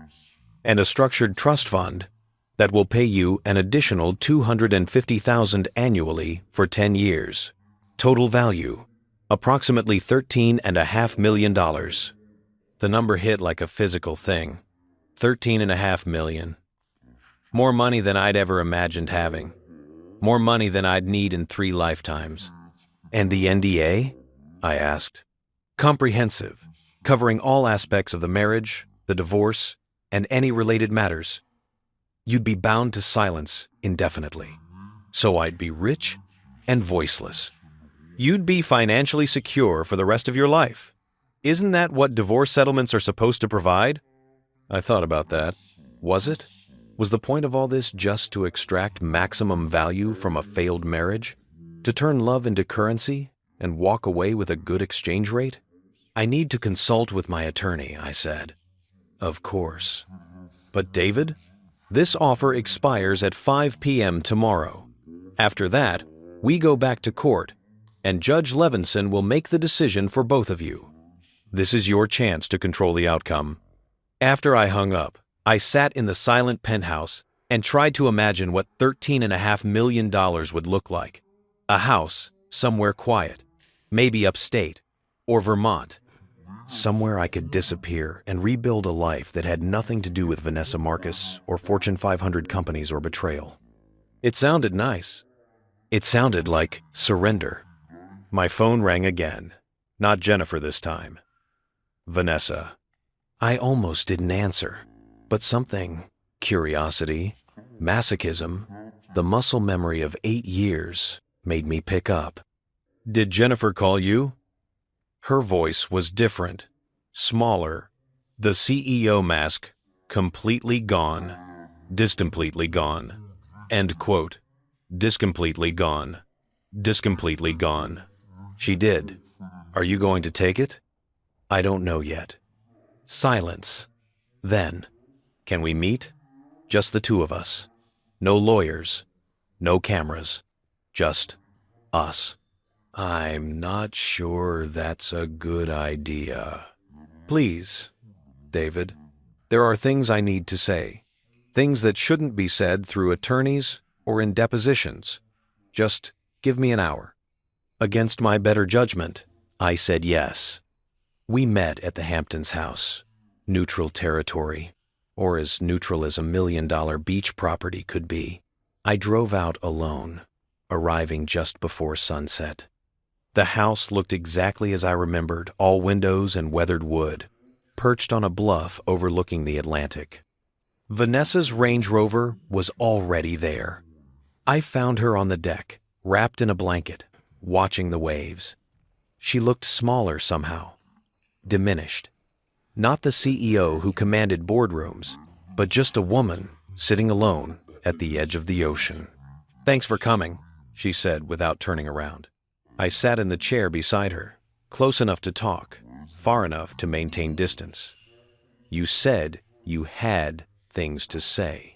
and a structured trust fund that will pay you an additional $250,000 annually for 10 years. Total value, approximately $13.5 million. The number hit like a physical thing. $13.5 million. More money than I'd ever imagined having. More money than I'd need in 3 lifetimes. And the NDA? I asked. Comprehensive, covering all aspects of the marriage, the divorce, and any related matters. You'd be bound to silence indefinitely. So I'd be rich and voiceless. You'd be financially secure for the rest of your life. Isn't that what divorce settlements are supposed to provide? I thought about that. Was it? Was the point of all this just to extract maximum value from a failed marriage? To turn love into currency and walk away with a good exchange rate? I need to consult with my attorney, I said. Of course. But David, this offer expires at 5 p.m. tomorrow. After that, we go back to court, and Judge Levinson will make the decision for both of you. This is your chance to control the outcome. After I hung up, I sat in the silent penthouse and tried to imagine what $13.5 million would look like. A house somewhere quiet, maybe upstate, or Vermont. Somewhere I could disappear and rebuild a life that had nothing to do with Vanessa Marcus or Fortune 500 companies or betrayal. It sounded nice. It sounded like surrender. My phone rang again. Not Jennifer this time. Vanessa. I almost didn't answer, but something, curiosity, masochism, the muscle memory of 8 years, made me pick up. Did Jennifer call you? Her voice was different, smaller, the CEO mask completely gone, discompletely gone. End quote. Discompletely gone. Discompletely gone. She did. Are you going to take it? I don't know yet. Silence. Then, can we meet? Just the two of us. No lawyers. No cameras. Just us. I'm not sure that's a good idea. Please, David. There are things I need to say. Things that shouldn't be said through attorneys or in depositions. Just give me an hour. Against my better judgment, I said yes. We met at the Hamptons house. Neutral territory, or as neutral as $1 million beach property could be. I drove out alone, arriving just before sunset. The house looked exactly as I remembered, all windows and weathered wood, perched on a bluff overlooking the Atlantic. Vanessa's Range Rover was already there. I found her on the deck, wrapped in a blanket, watching the waves. She looked smaller somehow, diminished. Not the CEO who commanded boardrooms, but just a woman sitting alone at the edge of the ocean. Thanks for coming, she said without turning around. I sat in the chair beside her, close enough to talk, far enough to maintain distance. You said you had things to say.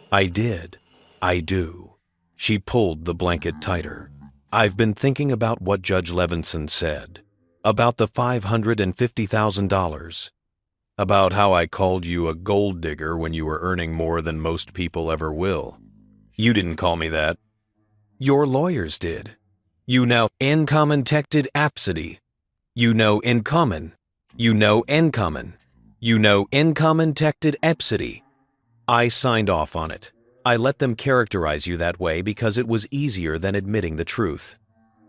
I did. I do. She pulled the blanket tighter. I've been thinking about what Judge Levinson said, about the $550,000, about how I called you a gold digger when you were earning more than most people ever will. You didn't call me that. Your lawyers did. You know Incommon Tected Apsody. You know Incommon. You know Incommon. You know Incommon Tected Epsody. I signed off on it. I let them characterize you that way because it was easier than admitting the truth.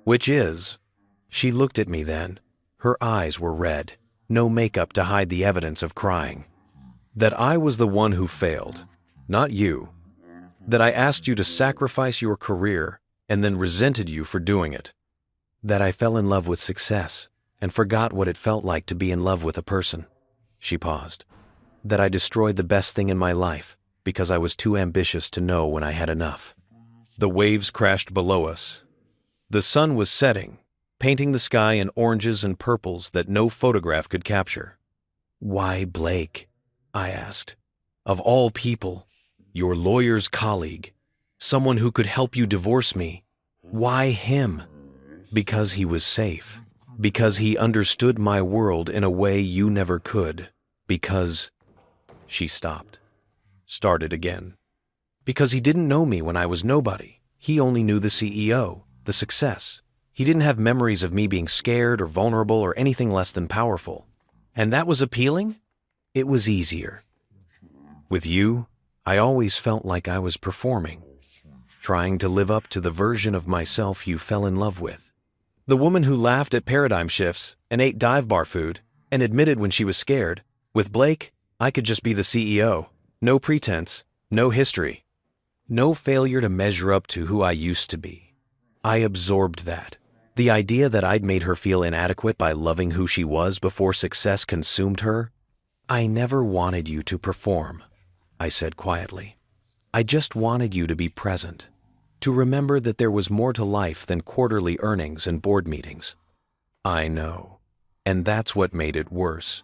Which is, she looked at me then. Her eyes were red, no makeup to hide the evidence of crying. That I was the one who failed, not you. That I asked you to sacrifice your career and then resented you for doing it. That I fell in love with success and forgot what it felt like to be in love with a person. She paused. That I destroyed the best thing in my life because I was too ambitious to know when I had enough. The waves crashed below us. The sun was setting, painting the sky in oranges and purples that no photograph could capture. Why Blake? I asked. Of all people, your lawyer's colleague, someone who could help you divorce me. Why him? Because he was safe. Because he understood my world in a way you never could. Because... She stopped. Started again. Because he didn't know me when I was nobody. He only knew the CEO, the success. He didn't have memories of me being scared or vulnerable or anything less than powerful. And that was appealing? It was easier. With you, I always felt like I was performing, trying to live up to the version of myself you fell in love with. The woman who laughed at paradigm shifts and ate dive bar food and admitted when she was scared. With Blake, I could just be the CEO. No pretense, no history. No failure to measure up to who I used to be. I absorbed that. The idea that I'd made her feel inadequate by loving who she was before success consumed her. I never wanted you to perform, I said quietly. I just wanted you to be present, to remember that there was more to life than quarterly earnings and board meetings. I know, and that's what made it worse.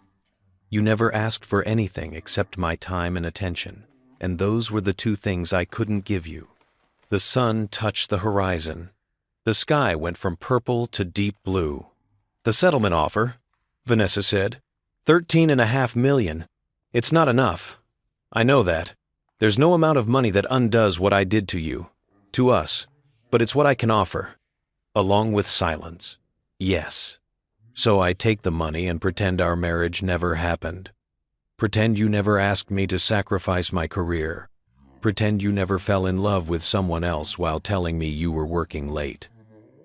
You never asked for anything except my time and attention, and those were the two things I couldn't give you. The sun touched the horizon. The sky went from purple to deep blue. The settlement offer, Vanessa said, $13.5 million. It's not enough. I know that. There's no amount of money that undoes what I did to you, to us, but it's what I can offer. Along with silence. Yes. So I take the money and pretend our marriage never happened. Pretend you never asked me to sacrifice my career. Pretend you never fell in love with someone else while telling me you were working late.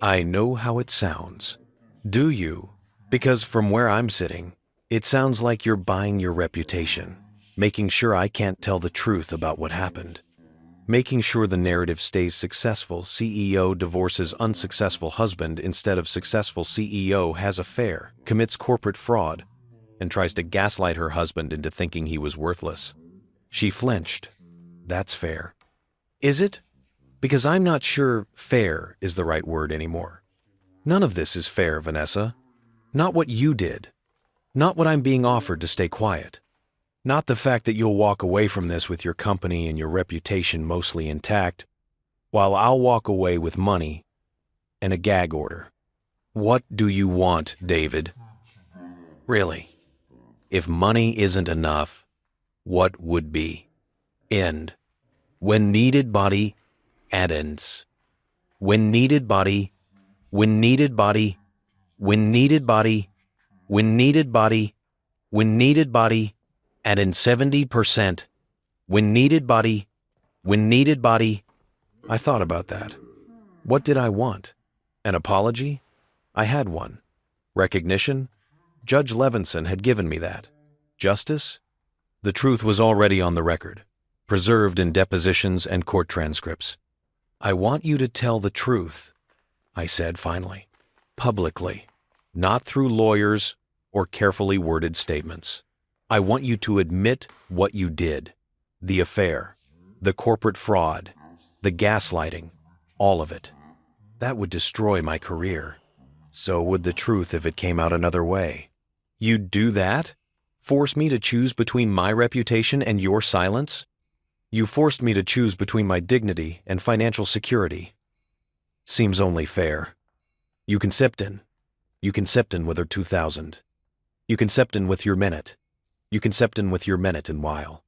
I know how it sounds. Do you? Because from where I'm sitting, it sounds like you're buying your reputation, making sure I can't tell the truth about what happened. Making sure the narrative stays successful, CEO divorces unsuccessful husband instead of successful CEO has affair, commits corporate fraud, and tries to gaslight her husband into thinking he was worthless. She flinched. That's fair. Is it? Because I'm not sure fair is the right word anymore. None of this is fair, Vanessa. Not what you did. Not what I'm being offered to stay quiet. Not the fact that you'll walk away from this with your company and your reputation mostly intact, while I'll walk away with money and a gag order. What do you want, David? Really? If money isn't enough, what would be? End. When needed body, addends. When needed body, when needed body, when needed body, when needed body, when needed body, and in 70%, when needed body, when needed body. I thought about that. What did I want? An apology? I had one. Recognition? Judge Levinson had given me that. Justice? The truth was already on the record, preserved in depositions and court transcripts. I want you to tell the truth, I said finally, publicly, not through lawyers or carefully worded statements. I want you to admit what you did, the affair, the corporate fraud, the gaslighting, all of it. That would destroy my career. So would the truth if it came out another way. You'd do that? Force me to choose between my reputation and your silence? You forced me to choose between my dignity and financial security. Seems only fair. You can Sipton. You can Sipton with her 2000. You can Sipton with your minute. You can Sipton with your minute and while.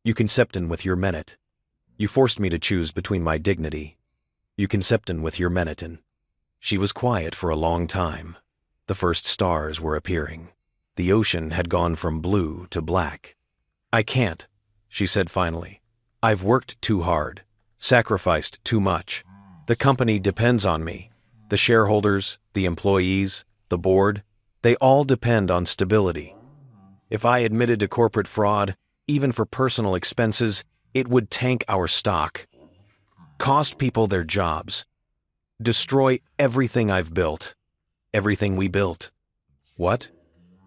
You can Sipton with your minute. You forced me to choose between my dignity. You can Sipton with your Meniton. She was quiet for a long time. The first stars were appearing. The ocean had gone from blue to black. I can't, she said finally. I've worked too hard, sacrificed too much. The company depends on me. The shareholders, the employees, the board, they all depend on stability. If I admitted to corporate fraud, even for personal expenses, it would tank our stock, cost people their jobs, destroy everything I've built, everything we built. What?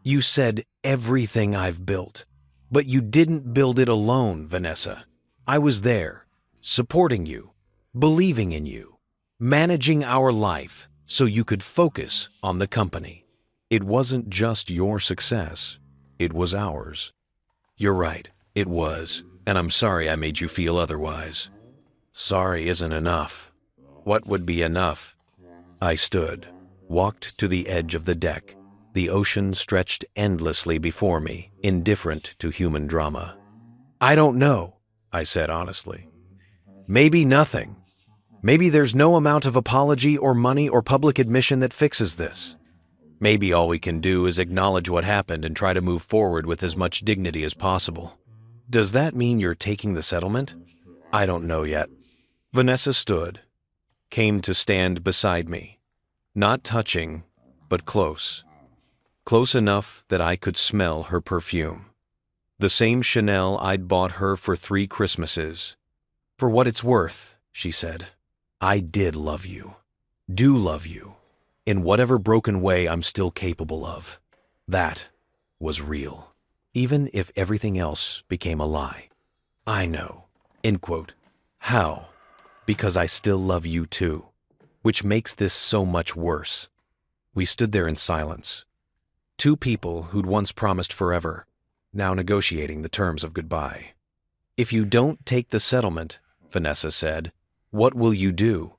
You said everything I've built, but you didn't build it alone, Vanessa. I was there, supporting you, believing in you, managing our life so you could focus on the company. It wasn't just your success. It was ours. You're right, it was, and I'm sorry I made you feel otherwise. Sorry isn't enough. What would be enough? I stood, walked to the edge of the deck. The ocean stretched endlessly before me, indifferent to human drama. I don't know, I said honestly. Maybe nothing. Maybe there's no amount of apology or money or public admission that fixes this. Maybe all we can do is acknowledge what happened and try to move forward with as much dignity as possible. Does that mean you're taking the settlement? I don't know yet. Vanessa stood, came to stand beside me, not touching, but close. Close enough that I could smell her perfume. The same Chanel I'd bought her for 3 Christmases. For what it's worth, she said, I did love you. Do love you. In whatever broken way I'm still capable of. That was real. Even if everything else became a lie. I know. End quote. How? Because I still love you too. Which makes this so much worse. We stood there in silence. 2 people who'd once promised forever, now negotiating the terms of goodbye. If you don't take the settlement, Vanessa said, what will you do?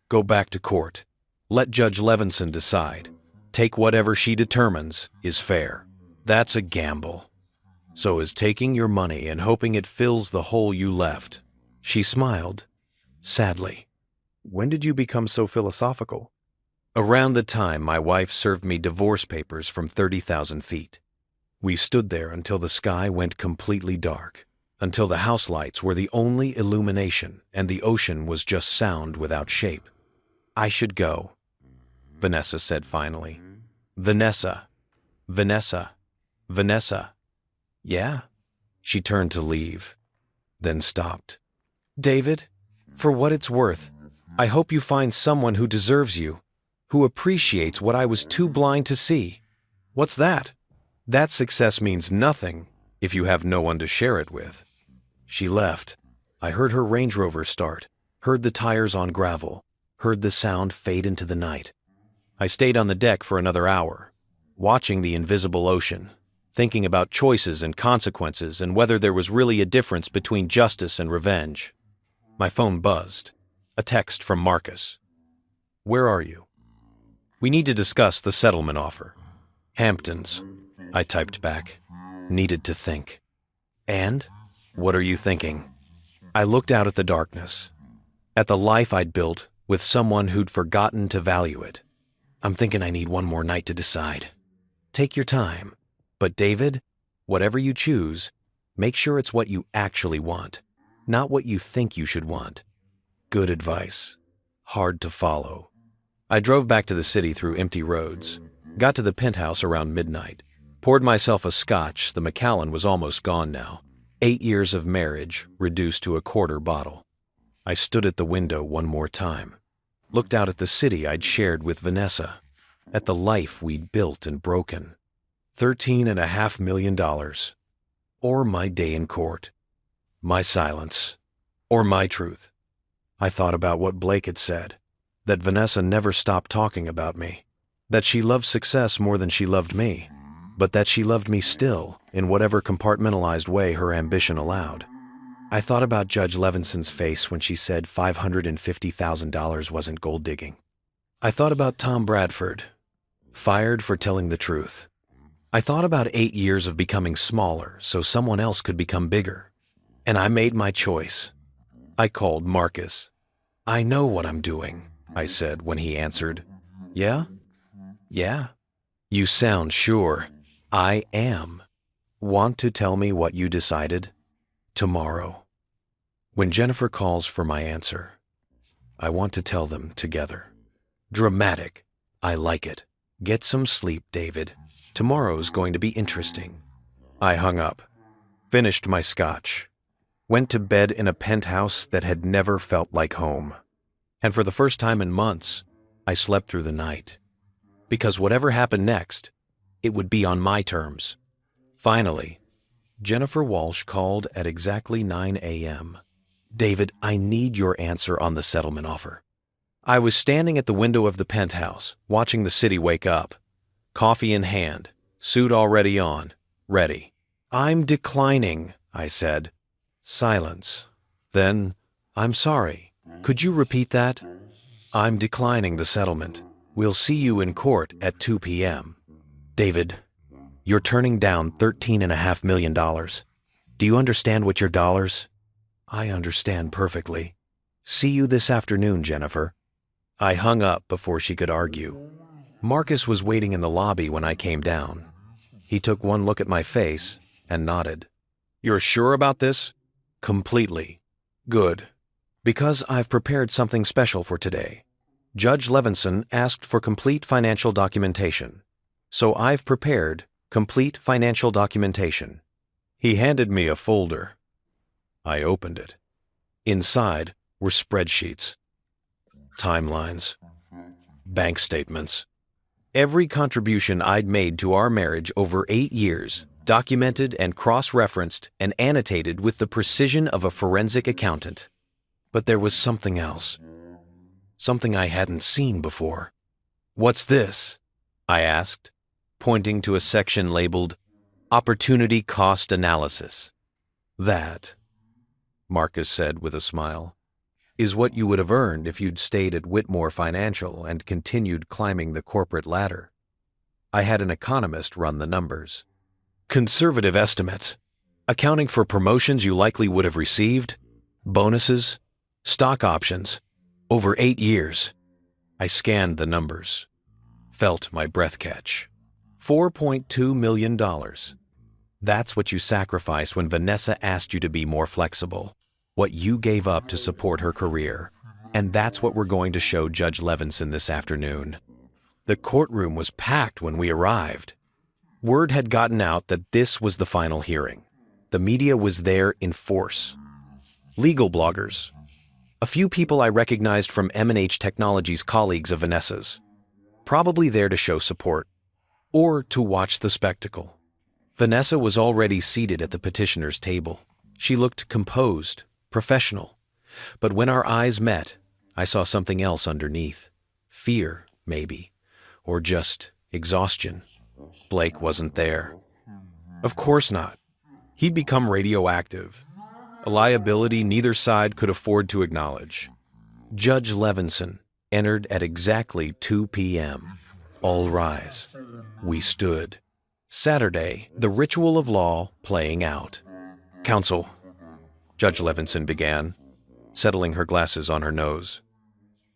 Go back to court. Let Judge Levinson decide. Take whatever she determines is fair. That's a gamble. So is taking your money and hoping it fills the hole you left. She smiled, sadly. When did you become so philosophical? Around the time my wife served me divorce papers from 30,000 feet. We stood there until the sky went completely dark, until the house lights were the only illumination and the ocean was just sound without shape. I should go, Vanessa said finally. Vanessa, Vanessa, Vanessa. Yeah? She turned to leave, then stopped. David, for what it's worth, I hope you find someone who deserves you, who appreciates what I was too blind to see. What's that? That success means nothing if you have no one to share it with. She left. I heard her Range Rover start, heard the tires on gravel, heard the sound fade into the night. I stayed on the deck for another hour, watching the invisible ocean, thinking about choices and consequences and whether there was really a difference between justice and revenge. My phone buzzed. A text from Marcus. "Where are you?" "We need to discuss the settlement offer." "Hamptons," I typed back. Needed to think. "And? What are you thinking?" I looked out at the darkness, at the life I'd built with someone who'd forgotten to value it. "I'm thinking I need one more night to decide." "Take your time. But David, whatever you choose, make sure it's what you actually want, not what you think you should want." Good advice. Hard to follow. I drove back to the city through empty roads, got to the penthouse around midnight, poured myself a scotch. The Macallan was almost gone now. 8 years of marriage reduced to a quarter bottle. I stood at the window one more time, looked out at the city I'd shared with Vanessa, at the life we'd built and broken. $13.5 million. Or my day in court. My silence. Or my truth. I thought about what Blake had said, that Vanessa never stopped talking about me, that she loved success more than she loved me, but that she loved me still, in whatever compartmentalized way her ambition allowed. I thought about Judge Levinson's face when she said $550,000 wasn't gold digging. I thought about Tom Bradford, fired for telling the truth. I thought about 8 years of becoming smaller so someone else could become bigger. And I made my choice. I called Marcus. "I know what I'm doing," I said when he answered. "Yeah? Yeah? You sound sure." "I am. Want to tell me what you decided?" "Tomorrow. When Jennifer calls for my answer, I want to tell them together." Dramatic. I like it. Get some sleep, David. Tomorrow's going to be interesting. I hung up, finished my scotch, went to bed in a penthouse that had never felt like home. And for the first time in months, I slept through the night. Because whatever happened next, it would be on my terms. Finally, Jennifer Walsh called at exactly 9 a.m. "David, I need your answer on the settlement offer." I was standing at the window of the penthouse, watching the city wake up. Coffee in hand, suit already on, ready. "I'm declining," I said. Silence. Then, "I'm sorry. Could you repeat that?" "I'm declining the settlement. We'll see you in court at 2 p.m. David, you're turning down $13.5 million. Do you understand what your dollars? I understand perfectly. See you this afternoon, Jennifer. I hung up before she could argue. Marcus was waiting in the lobby when I came down. He took one look at my face and nodded. You're sure about this? Completely. Good. Because I've prepared something special for today. Judge Levinson asked for complete financial documentation. So I've prepared complete financial documentation. He handed me a folder. I opened it. Inside were spreadsheets, timelines, bank statements. Every contribution I'd made to our marriage over 8 years, documented and cross-referenced and annotated with the precision of a forensic accountant. But there was something else. Something I hadn't seen before. What's this? I asked, pointing to a section labeled Opportunity Cost Analysis. That, Marcus said with a smile, is what you would have earned if you'd stayed at Whitmore Financial and continued climbing the corporate ladder. I had an economist run the numbers. Conservative estimates, accounting for promotions you likely would have received, bonuses, stock options, over 8 years. I scanned the numbers, felt my breath catch. $4.2 million. That's what you sacrificed when Vanessa asked you to be more flexible, what you gave up to support her career. And that's what we're going to show Judge Levinson this afternoon. The courtroom was packed when we arrived. Word had gotten out that this was the final hearing. The media was there in force. legal bloggers, a few people I recognized from M&H Technologies, colleagues of Vanessa's, probably there to show support or to watch the spectacle. Vanessa was already seated at the petitioner's table. She looked composed, professional, but when our eyes met, I saw something else underneath. Fear, maybe, or just exhaustion. Blake wasn't there. Of course not. He'd become radioactive, a liability neither side could afford to acknowledge. Judge Levinson entered at exactly 2 p.m. All rise. We stood. Saturday, the ritual of law playing out. Counsel, Judge Levinson began, settling her glasses on her nose.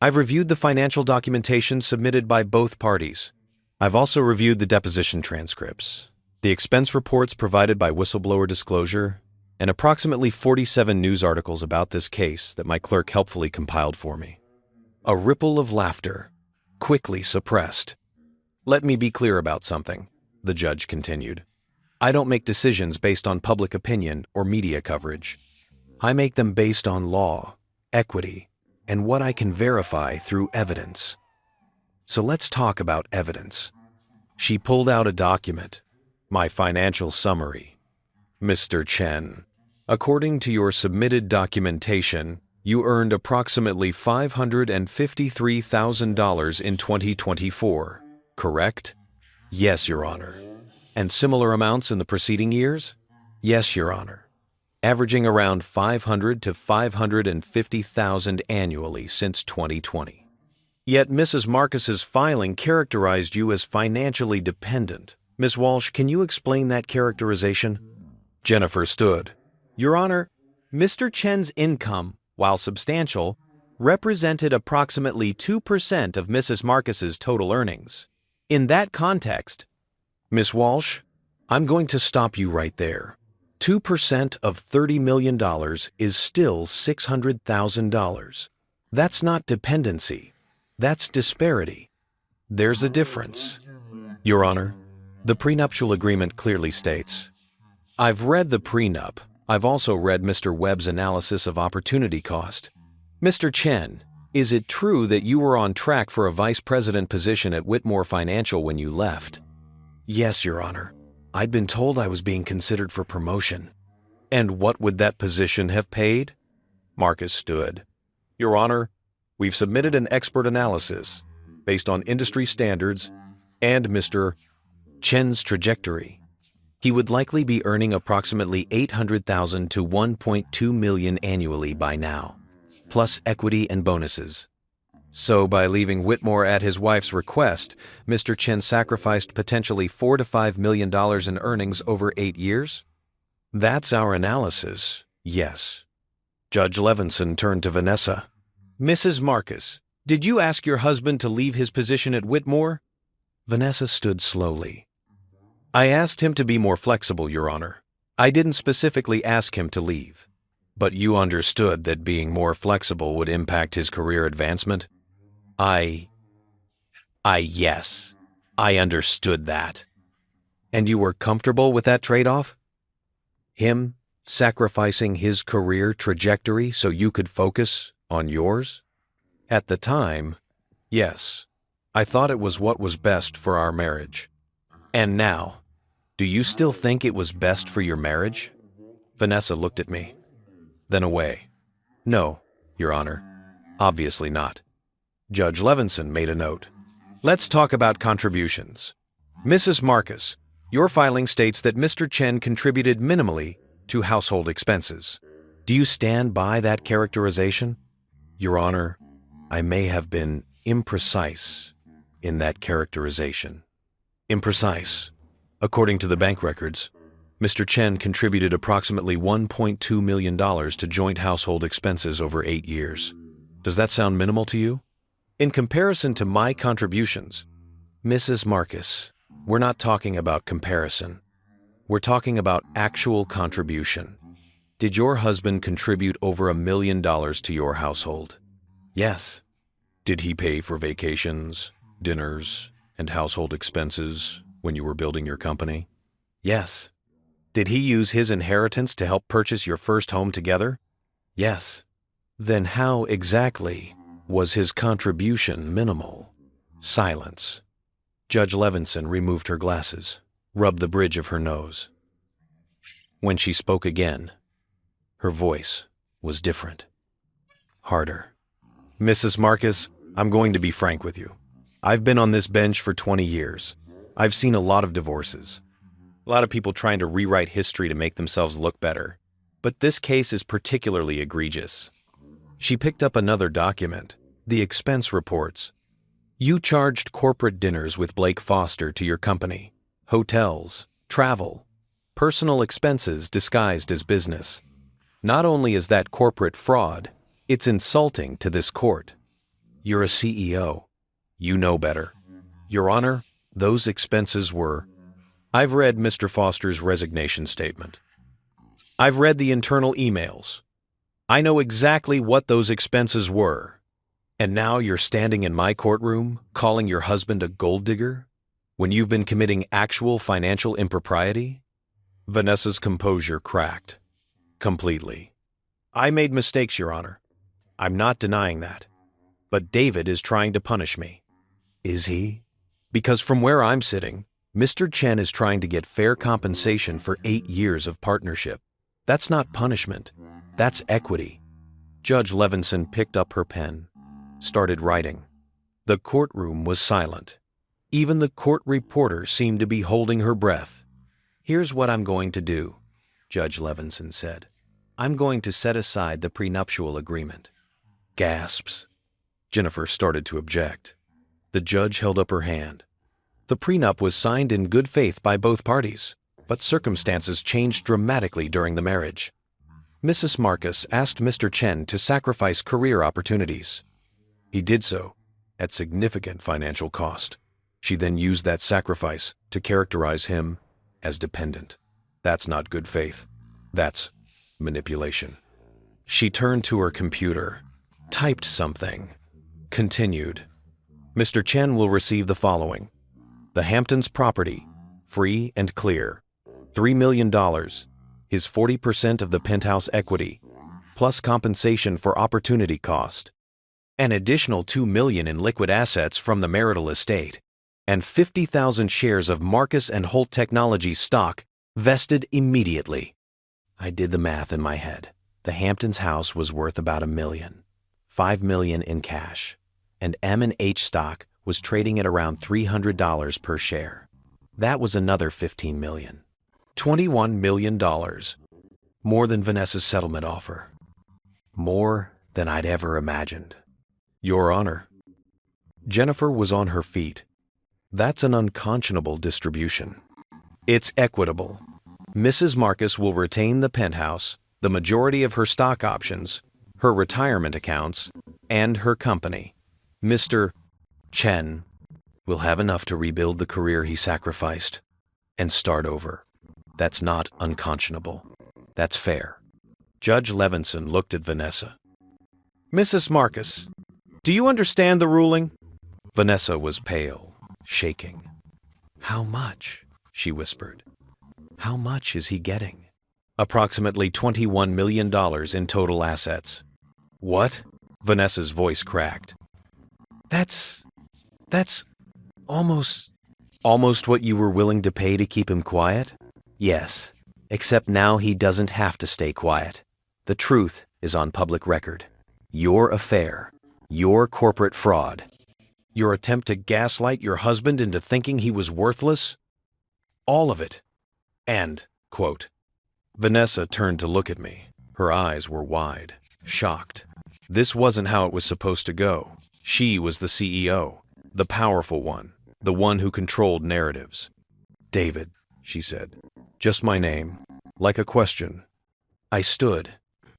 I've reviewed the financial documentation submitted by both parties. I've also reviewed the deposition transcripts, the expense reports provided by Whistleblower Disclosure, and approximately 47 news articles about this case that my clerk helpfully compiled for me. A ripple of laughter, quickly suppressed. Let me be clear about something, the judge continued. I don't make decisions based on public opinion or media coverage. I make them based on law, equity, and what I can verify through evidence. So let's talk about evidence. She pulled out a document, my financial summary. Mr. Chen, according to your submitted documentation, you earned approximately $553,000 in 2024, correct? Yes, Your Honor. And similar amounts in the preceding years? Yes, Your Honor. Averaging around $500,000 to $550,000 annually since 2020. Yet Mrs. Marcus's filing characterized you as financially dependent. Ms. Walsh, can you explain that characterization? Jennifer stood. Your Honor, Mr. Chen's income, while substantial, represented approximately 2% of Mrs. Marcus's total earnings. In that context, Ms. Walsh, I'm going to stop you right there. 2% of $30 million is still $600,000. That's not dependency. That's disparity. There's a difference. Your Honor, the prenuptial agreement clearly states, I've read the prenup. I've also read Mr. Webb's analysis of opportunity cost. Mr. Chen, is it true that you were on track for a vice president position at Whitmore Financial when you left? Yes, Your Honor. I'd been told I was being considered for promotion. And what would that position have paid? Marcus stood. Your Honor, we've submitted an expert analysis based on industry standards and Mr. Chen's trajectory. He would likely be earning approximately $800,000 to $1.2 million annually by now, plus equity and bonuses. So by leaving Whitmore at his wife's request, Mr. Chen sacrificed potentially $4 to $5 million in earnings over 8 years? That's our analysis, yes. Judge Levinson turned to Vanessa. Mrs. Marcus, did you ask your husband to leave his position at Whitmore? Vanessa stood slowly. I asked him to be more flexible, Your Honor. I didn't specifically ask him to leave. But you understood that being more flexible would impact his career advancement? Yes, I understood that. And you were comfortable with that trade-off? Him sacrificing his career trajectory so you could focus on yours? At the time, yes. I thought it was what was best for our marriage. And now, do you still think it was best for your marriage? Vanessa looked at me, then away. No, Your Honor, obviously not. Judge Levinson made a note. Let's talk about contributions. Mrs. Marcus, your filing states that Mr. Chen contributed minimally to household expenses. Do you stand by that characterization? Your Honor, I may have been imprecise in that characterization. Imprecise. According to the bank records, Mr. Chen contributed approximately $1.2 million to joint household expenses over 8 years. Does that sound minimal to you? In comparison to my contributions, Mrs. Marcus, we're not talking about comparison. We're talking about actual contribution. Did your husband contribute over $1 million to your household? Yes. Did he pay for vacations, dinners, and household expenses when you were building your company? Yes. Did he use his inheritance to help purchase your first home together? Yes. Then how exactly was his contribution minimal? Silence. Judge Levinson removed her glasses, rubbed the bridge of her nose. When she spoke again, her voice was different. Harder. Mrs. Marcus, I'm going to be frank with you. I've been on this bench for 20 years. I've seen a lot of divorces. A lot of people trying to rewrite history to make themselves look better. But this case is particularly egregious. She picked up another document, the expense reports. You charged corporate dinners with Blake Foster to your company, hotels, travel, personal expenses disguised as business. Not only is that corporate fraud, it's insulting to this court. You're a CEO. You know better. Your Honor, those expenses were... I've read Mr. Foster's resignation statement. I've read the internal emails. I know exactly what those expenses were. And now you're standing in my courtroom calling your husband a gold digger when you've been committing actual financial impropriety? Vanessa's composure cracked. Completely. I made mistakes, Your Honor. I'm not denying that. But David is trying to punish me. Is he? Because from where I'm sitting, Mr. Chen is trying to get fair compensation for 8 years of partnership. That's not punishment. That's equity. Judge Levinson picked up her pen, started writing. The courtroom was silent. Even the court reporter seemed to be holding her breath. Here's what I'm going to do, Judge Levinson said. I'm going to set aside the prenuptial agreement. Gasps. Jennifer started to object. The judge held up her hand. The prenup was signed in good faith by both parties, but circumstances changed dramatically during the marriage. Mrs. Marcus asked Mr. Chen to sacrifice career opportunities. He did so, at significant financial cost. She then used that sacrifice to characterize him as dependent. That's not good faith. That's manipulation. She turned to her computer, typed something, continued. Mr. Chen will receive the following. The Hamptons property, free and clear. $3 million, his 40% of the penthouse equity, plus compensation for opportunity cost. An additional $2 million in liquid assets from the marital estate, and 50,000 shares of Marcus and Holt Technologies stock vested immediately. I did the math in my head. The Hamptons house was worth about $1 million, $5 million in cash, and M&H stock was trading at around $300 per share. That was another $15 million. $21 million. More than Vanessa's settlement offer. More than I'd ever imagined. Your Honor. Jennifer was on her feet. That's an unconscionable distribution. It's equitable. Mrs. Marcus will retain the penthouse, the majority of her stock options, her retirement accounts, and her company. Mr. Chen will have enough to rebuild the career he sacrificed and start over. That's not unconscionable. That's fair. Judge Levinson looked at Vanessa. Mrs. Marcus, do you understand the ruling? Vanessa was pale, shaking. How much? She whispered. How much is he getting? Approximately $21 million in total assets. What? Vanessa's voice cracked. That's almost what you were willing to pay to keep him quiet? Yes, except now he doesn't have to stay quiet. The truth is on public record. Your affair, your corporate fraud, your attempt to gaslight your husband into thinking he was worthless, all of it. And, quote, Vanessa turned to look at me. Her eyes were wide, shocked. This wasn't how it was supposed to go. She was the CEO, the powerful one, the one who controlled narratives. David, she said, just my name, like a question. I stood,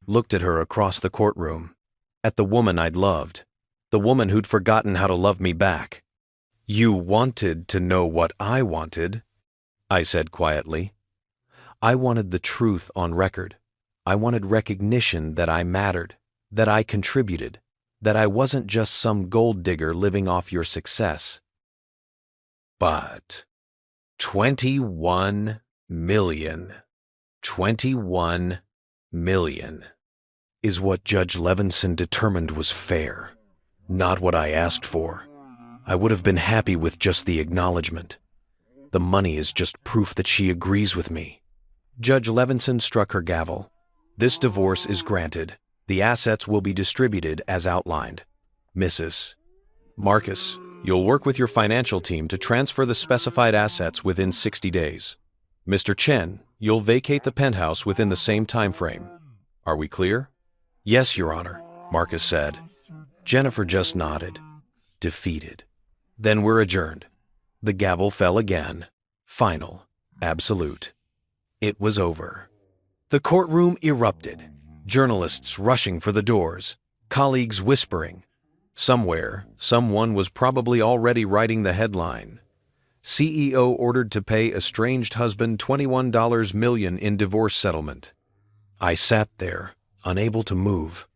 looked at her across the courtroom, at the woman I'd loved, the woman who'd forgotten how to love me back. You wanted to know what I wanted, I said quietly. I wanted the truth on record. I wanted recognition that I mattered, that I contributed, that I wasn't just some gold digger living off your success. But 21 million. 21 million. is what Judge Levinson determined was fair, not what I asked for. I would have been happy with just the acknowledgement. The money is just proof that she agrees with me. Judge Levinson struck her gavel. This divorce is granted. The assets will be distributed as outlined. Mrs. Marcus, you'll work with your financial team to transfer the specified assets within 60 days. Mr. Chen, you'll vacate the penthouse within the same time frame. Are we clear? Yes, Your Honor, Marcus said. Jennifer just nodded, defeated. Then we're adjourned. The gavel fell again. Final. Absolute. It was over. The courtroom erupted. Journalists rushing for the doors. Colleagues whispering. Somewhere, someone was probably already writing the headline. CEO ordered to pay estranged husband $21 million in divorce settlement. I sat there, unable to move,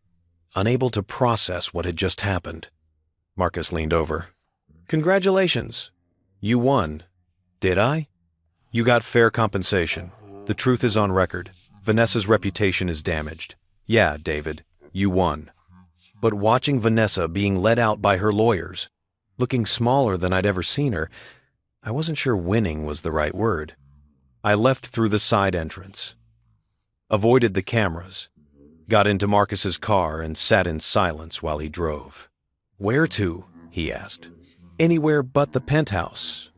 unable to process what had just happened. Marcus leaned over. Congratulations. You won. Did I? You got fair compensation. The truth is on record. Vanessa's reputation is damaged. Yeah, David, you won. But watching Vanessa being led out by her lawyers, looking smaller than I'd ever seen her, I wasn't sure winning was the right word. I left through the side entrance, avoided the cameras, got into Marcus's car and sat in silence while he drove. Where to? He asked. Anywhere but the penthouse.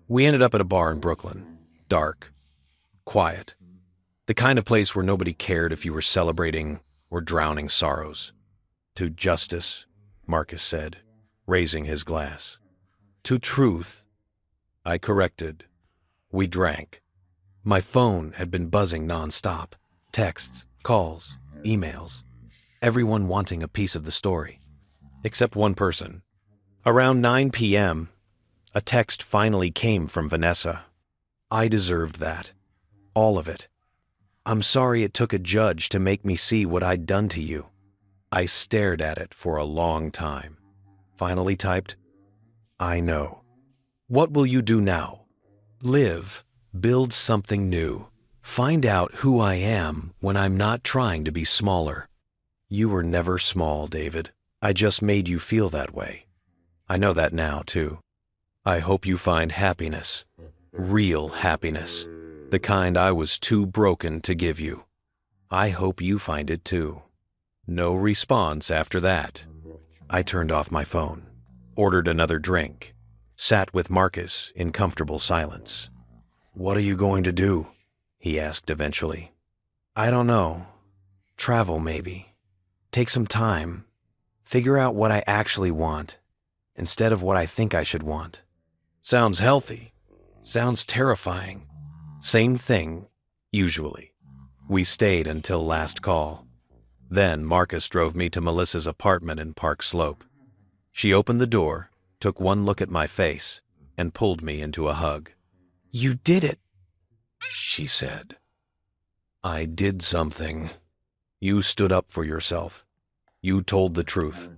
We ended up at a bar in Brooklyn. Dark. Quiet. The kind of place where nobody cared if you were celebrating or drowning sorrows. To justice, Marcus said, raising his glass. To truth, I corrected. We drank. My phone had been buzzing nonstop. Texts, calls, emails. Everyone wanting a piece of the story. Except one person. Around 9 p.m., a text finally came from Vanessa. I deserved that. All of it. I'm sorry it took a judge to make me see what I'd done to you. I stared at it for a long time. Finally typed, I know. What will you do now? Live, build something new. Find out who I am when I'm not trying to be smaller. You were never small, David. I just made you feel that way. I know that now, too. I hope you find happiness. Real happiness. The kind I was too broken to give you. I hope you find it, too. No response after that. I turned off my phone, ordered another drink, sat with Marcus in comfortable silence. What are you going to do? He asked eventually. I don't know. Travel, maybe. Take some time. Figure out what I actually want, instead of what I think I should want. Sounds healthy. Sounds terrifying. Same thing, usually. We stayed until last call. Then Marcus drove me to Melissa's apartment in Park Slope. She opened the door, took one look at my face, and pulled me into a hug. You did it, she said. I did something. You stood up for yourself. You told the truth.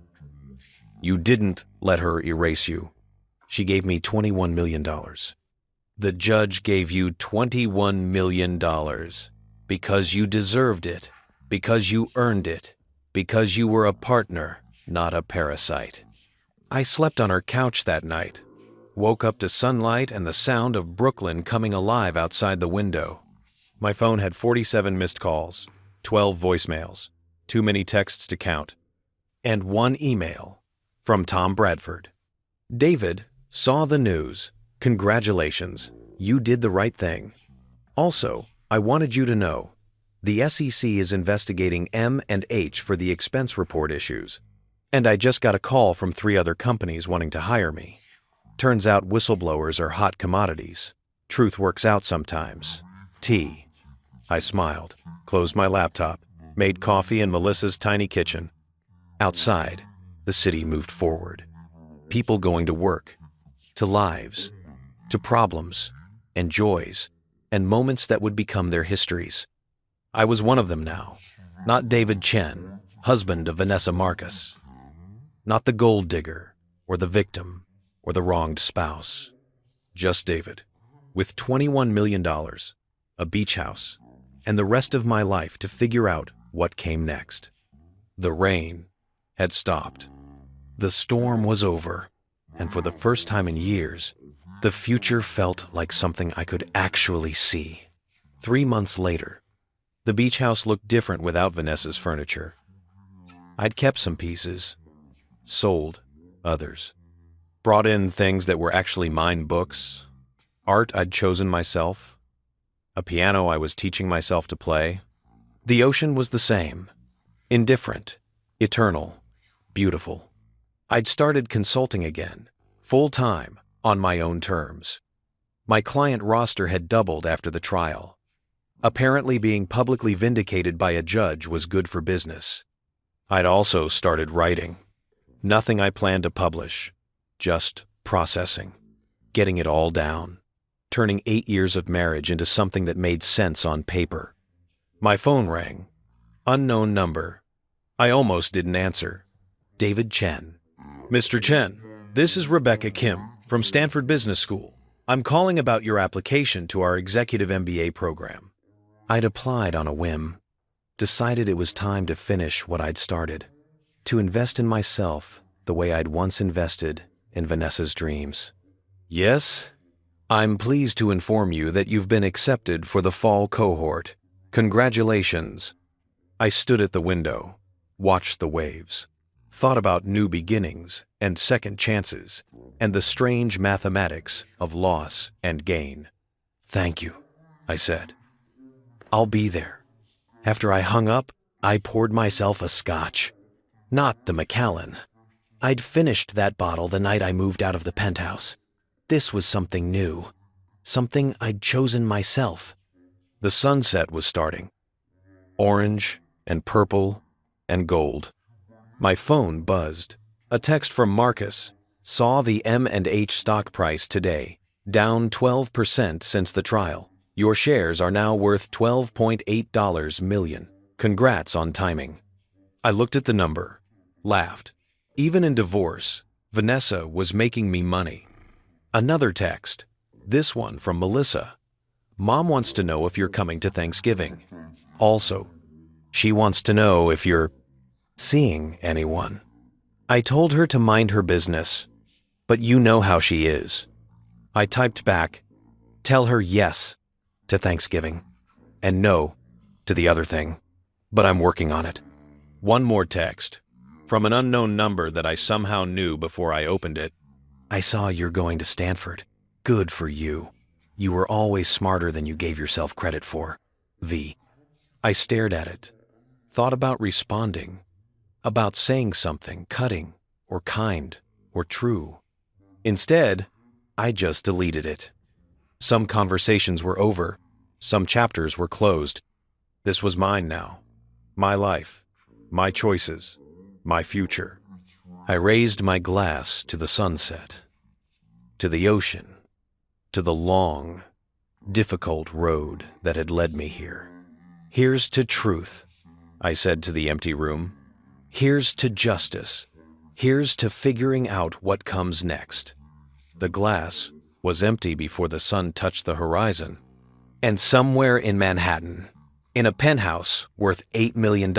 You didn't let her erase you. She gave me $21 million. The judge gave you $21 million because you deserved it, because you earned it, because you were a partner, not a parasite. I slept on her couch that night, woke up to sunlight and the sound of Brooklyn coming alive outside the window. My phone had 47 missed calls, 12 voicemails, too many texts to count, and one email from Tom Bradford. David, saw the news. Congratulations, you did the right thing. Also, I wanted you to know, the SEC is investigating M&H for the expense report issues, and I just got a call from 3 other companies wanting to hire me. Turns out whistleblowers are hot commodities. Truth works out sometimes. Tea. I smiled, closed my laptop, made coffee in Melissa's tiny kitchen. Outside, the city moved forward. People going to work, to lives, to problems, and joys, and moments that would become their histories. I was one of them now, not David Chen, husband of Vanessa Marcus, not the gold digger, or the victim, or the wronged spouse. Just David, with $21 million, a beach house, and the rest of my life to figure out what came next. The rain had stopped. The storm was over, and for the first time in years, the future felt like something I could actually see. 3 months later, the beach house looked different without Vanessa's furniture. I'd kept some pieces, sold others, brought in things that were actually mine: books, art I'd chosen myself, a piano I was teaching myself to play. The ocean was the same, indifferent, eternal, beautiful. I'd started consulting again, full-time, on my own terms. My client roster had doubled after the trial. Apparently being publicly vindicated by a judge was good for business. I'd also started writing. Nothing I planned to publish, just processing, getting it all down, turning 8 years of marriage into something that made sense on paper. My phone rang. Unknown number. I almost didn't answer. David Chen. Mr. Chen, this is Rebecca Kim from Stanford Business School. I'm calling about your application to our executive MBA program. I'd applied on a whim, decided it was time to finish what I'd started, to invest in myself the way I'd once invested in Vanessa's dreams. Yes, I'm pleased to inform you that you've been accepted for the fall cohort. Congratulations. I stood at the window, watched the waves, thought about new beginnings and second chances, and the strange mathematics of loss and gain. Thank you, I said. I'll be there. After I hung up, I poured myself a scotch. Not the Macallan. I'd finished that bottle the night I moved out of the penthouse. This was something new, something I'd chosen myself. The sunset was starting. Orange and purple and gold. My phone buzzed. A text from Marcus. Saw the M&H stock price today, down 12% since the trial. Your shares are now worth $12.8 million. Congrats on timing. I looked at the number, laughed. Even in divorce, Vanessa was making me money. Another text, this one from Melissa. Mom wants to know if you're coming to Thanksgiving. Also, she wants to know if you're seeing anyone. I told her to mind her business, but you know how she is. I typed back, tell her yes to Thanksgiving and no to the other thing, but I'm working on it. One more text, from an unknown number that I somehow knew before I opened it. I saw you're going to Stanford. Good for you. You were always smarter than you gave yourself credit for. V. I stared at it, thought about responding, about saying something cutting or kind or true. Instead, I just deleted it. Some conversations were over, some chapters were closed. This was mine now, my life, my choices, my future. I raised my glass to the sunset, to the ocean, to the long, difficult road that had led me here. Here's to truth, I said to the empty room. Here's to justice. Here's to figuring out what comes next. The glass was empty before the sun touched the horizon. And somewhere in Manhattan, in a penthouse worth $8 million,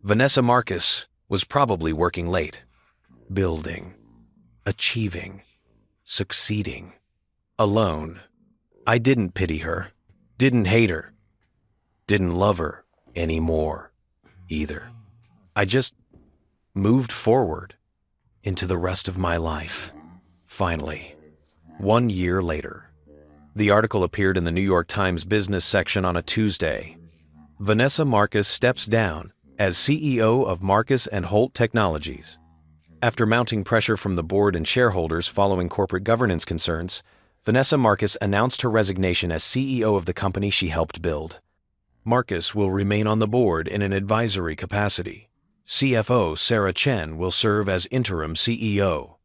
Vanessa Marcus was probably working late, building, achieving, succeeding, alone. I didn't pity her, didn't hate her, didn't love her anymore either. I just moved forward into the rest of my life. Finally, 1 year later, the article appeared in the New York Times business section on a Tuesday. Vanessa Marcus steps down as CEO of Marcus & Holt Technologies. After mounting pressure from the board and shareholders following corporate governance concerns, Vanessa Marcus announced her resignation as CEO of the company she helped build. Marcus will remain on the board in an advisory capacity. CFO Sarah Chen will serve as interim CEO.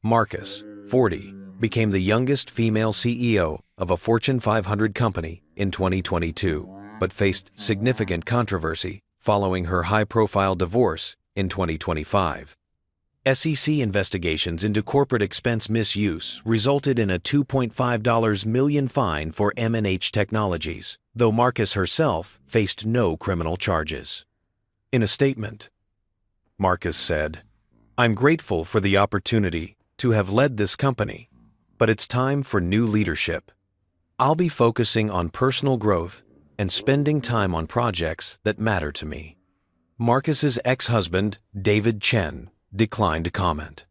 Marcus, 40, became the youngest female CEO of a Fortune 500 company in 2022, but faced significant controversy following her high-profile divorce in 2025. SEC investigations into corporate expense misuse resulted in a $2.5 million fine for M&H Technologies, though Marcus herself faced no criminal charges. In a statement, Marcus said. I'm grateful for the opportunity to have led this company, but it's time for new leadership. I'll be focusing on personal growth and spending time on projects that matter to me. Marcus's ex-husband, David Chen, declined to comment.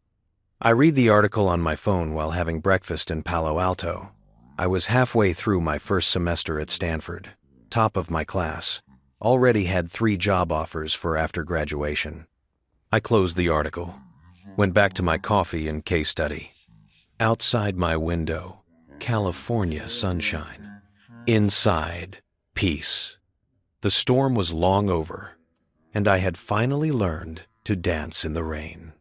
I read the article on my phone while having breakfast in Palo Alto. I was halfway through my first semester at Stanford, top of my class, already had 3 job offers for after graduation. I closed the article, went back to my coffee and case study. Outside my window, California sunshine. Inside, peace. The storm was long over, and I had finally learned to dance in the rain.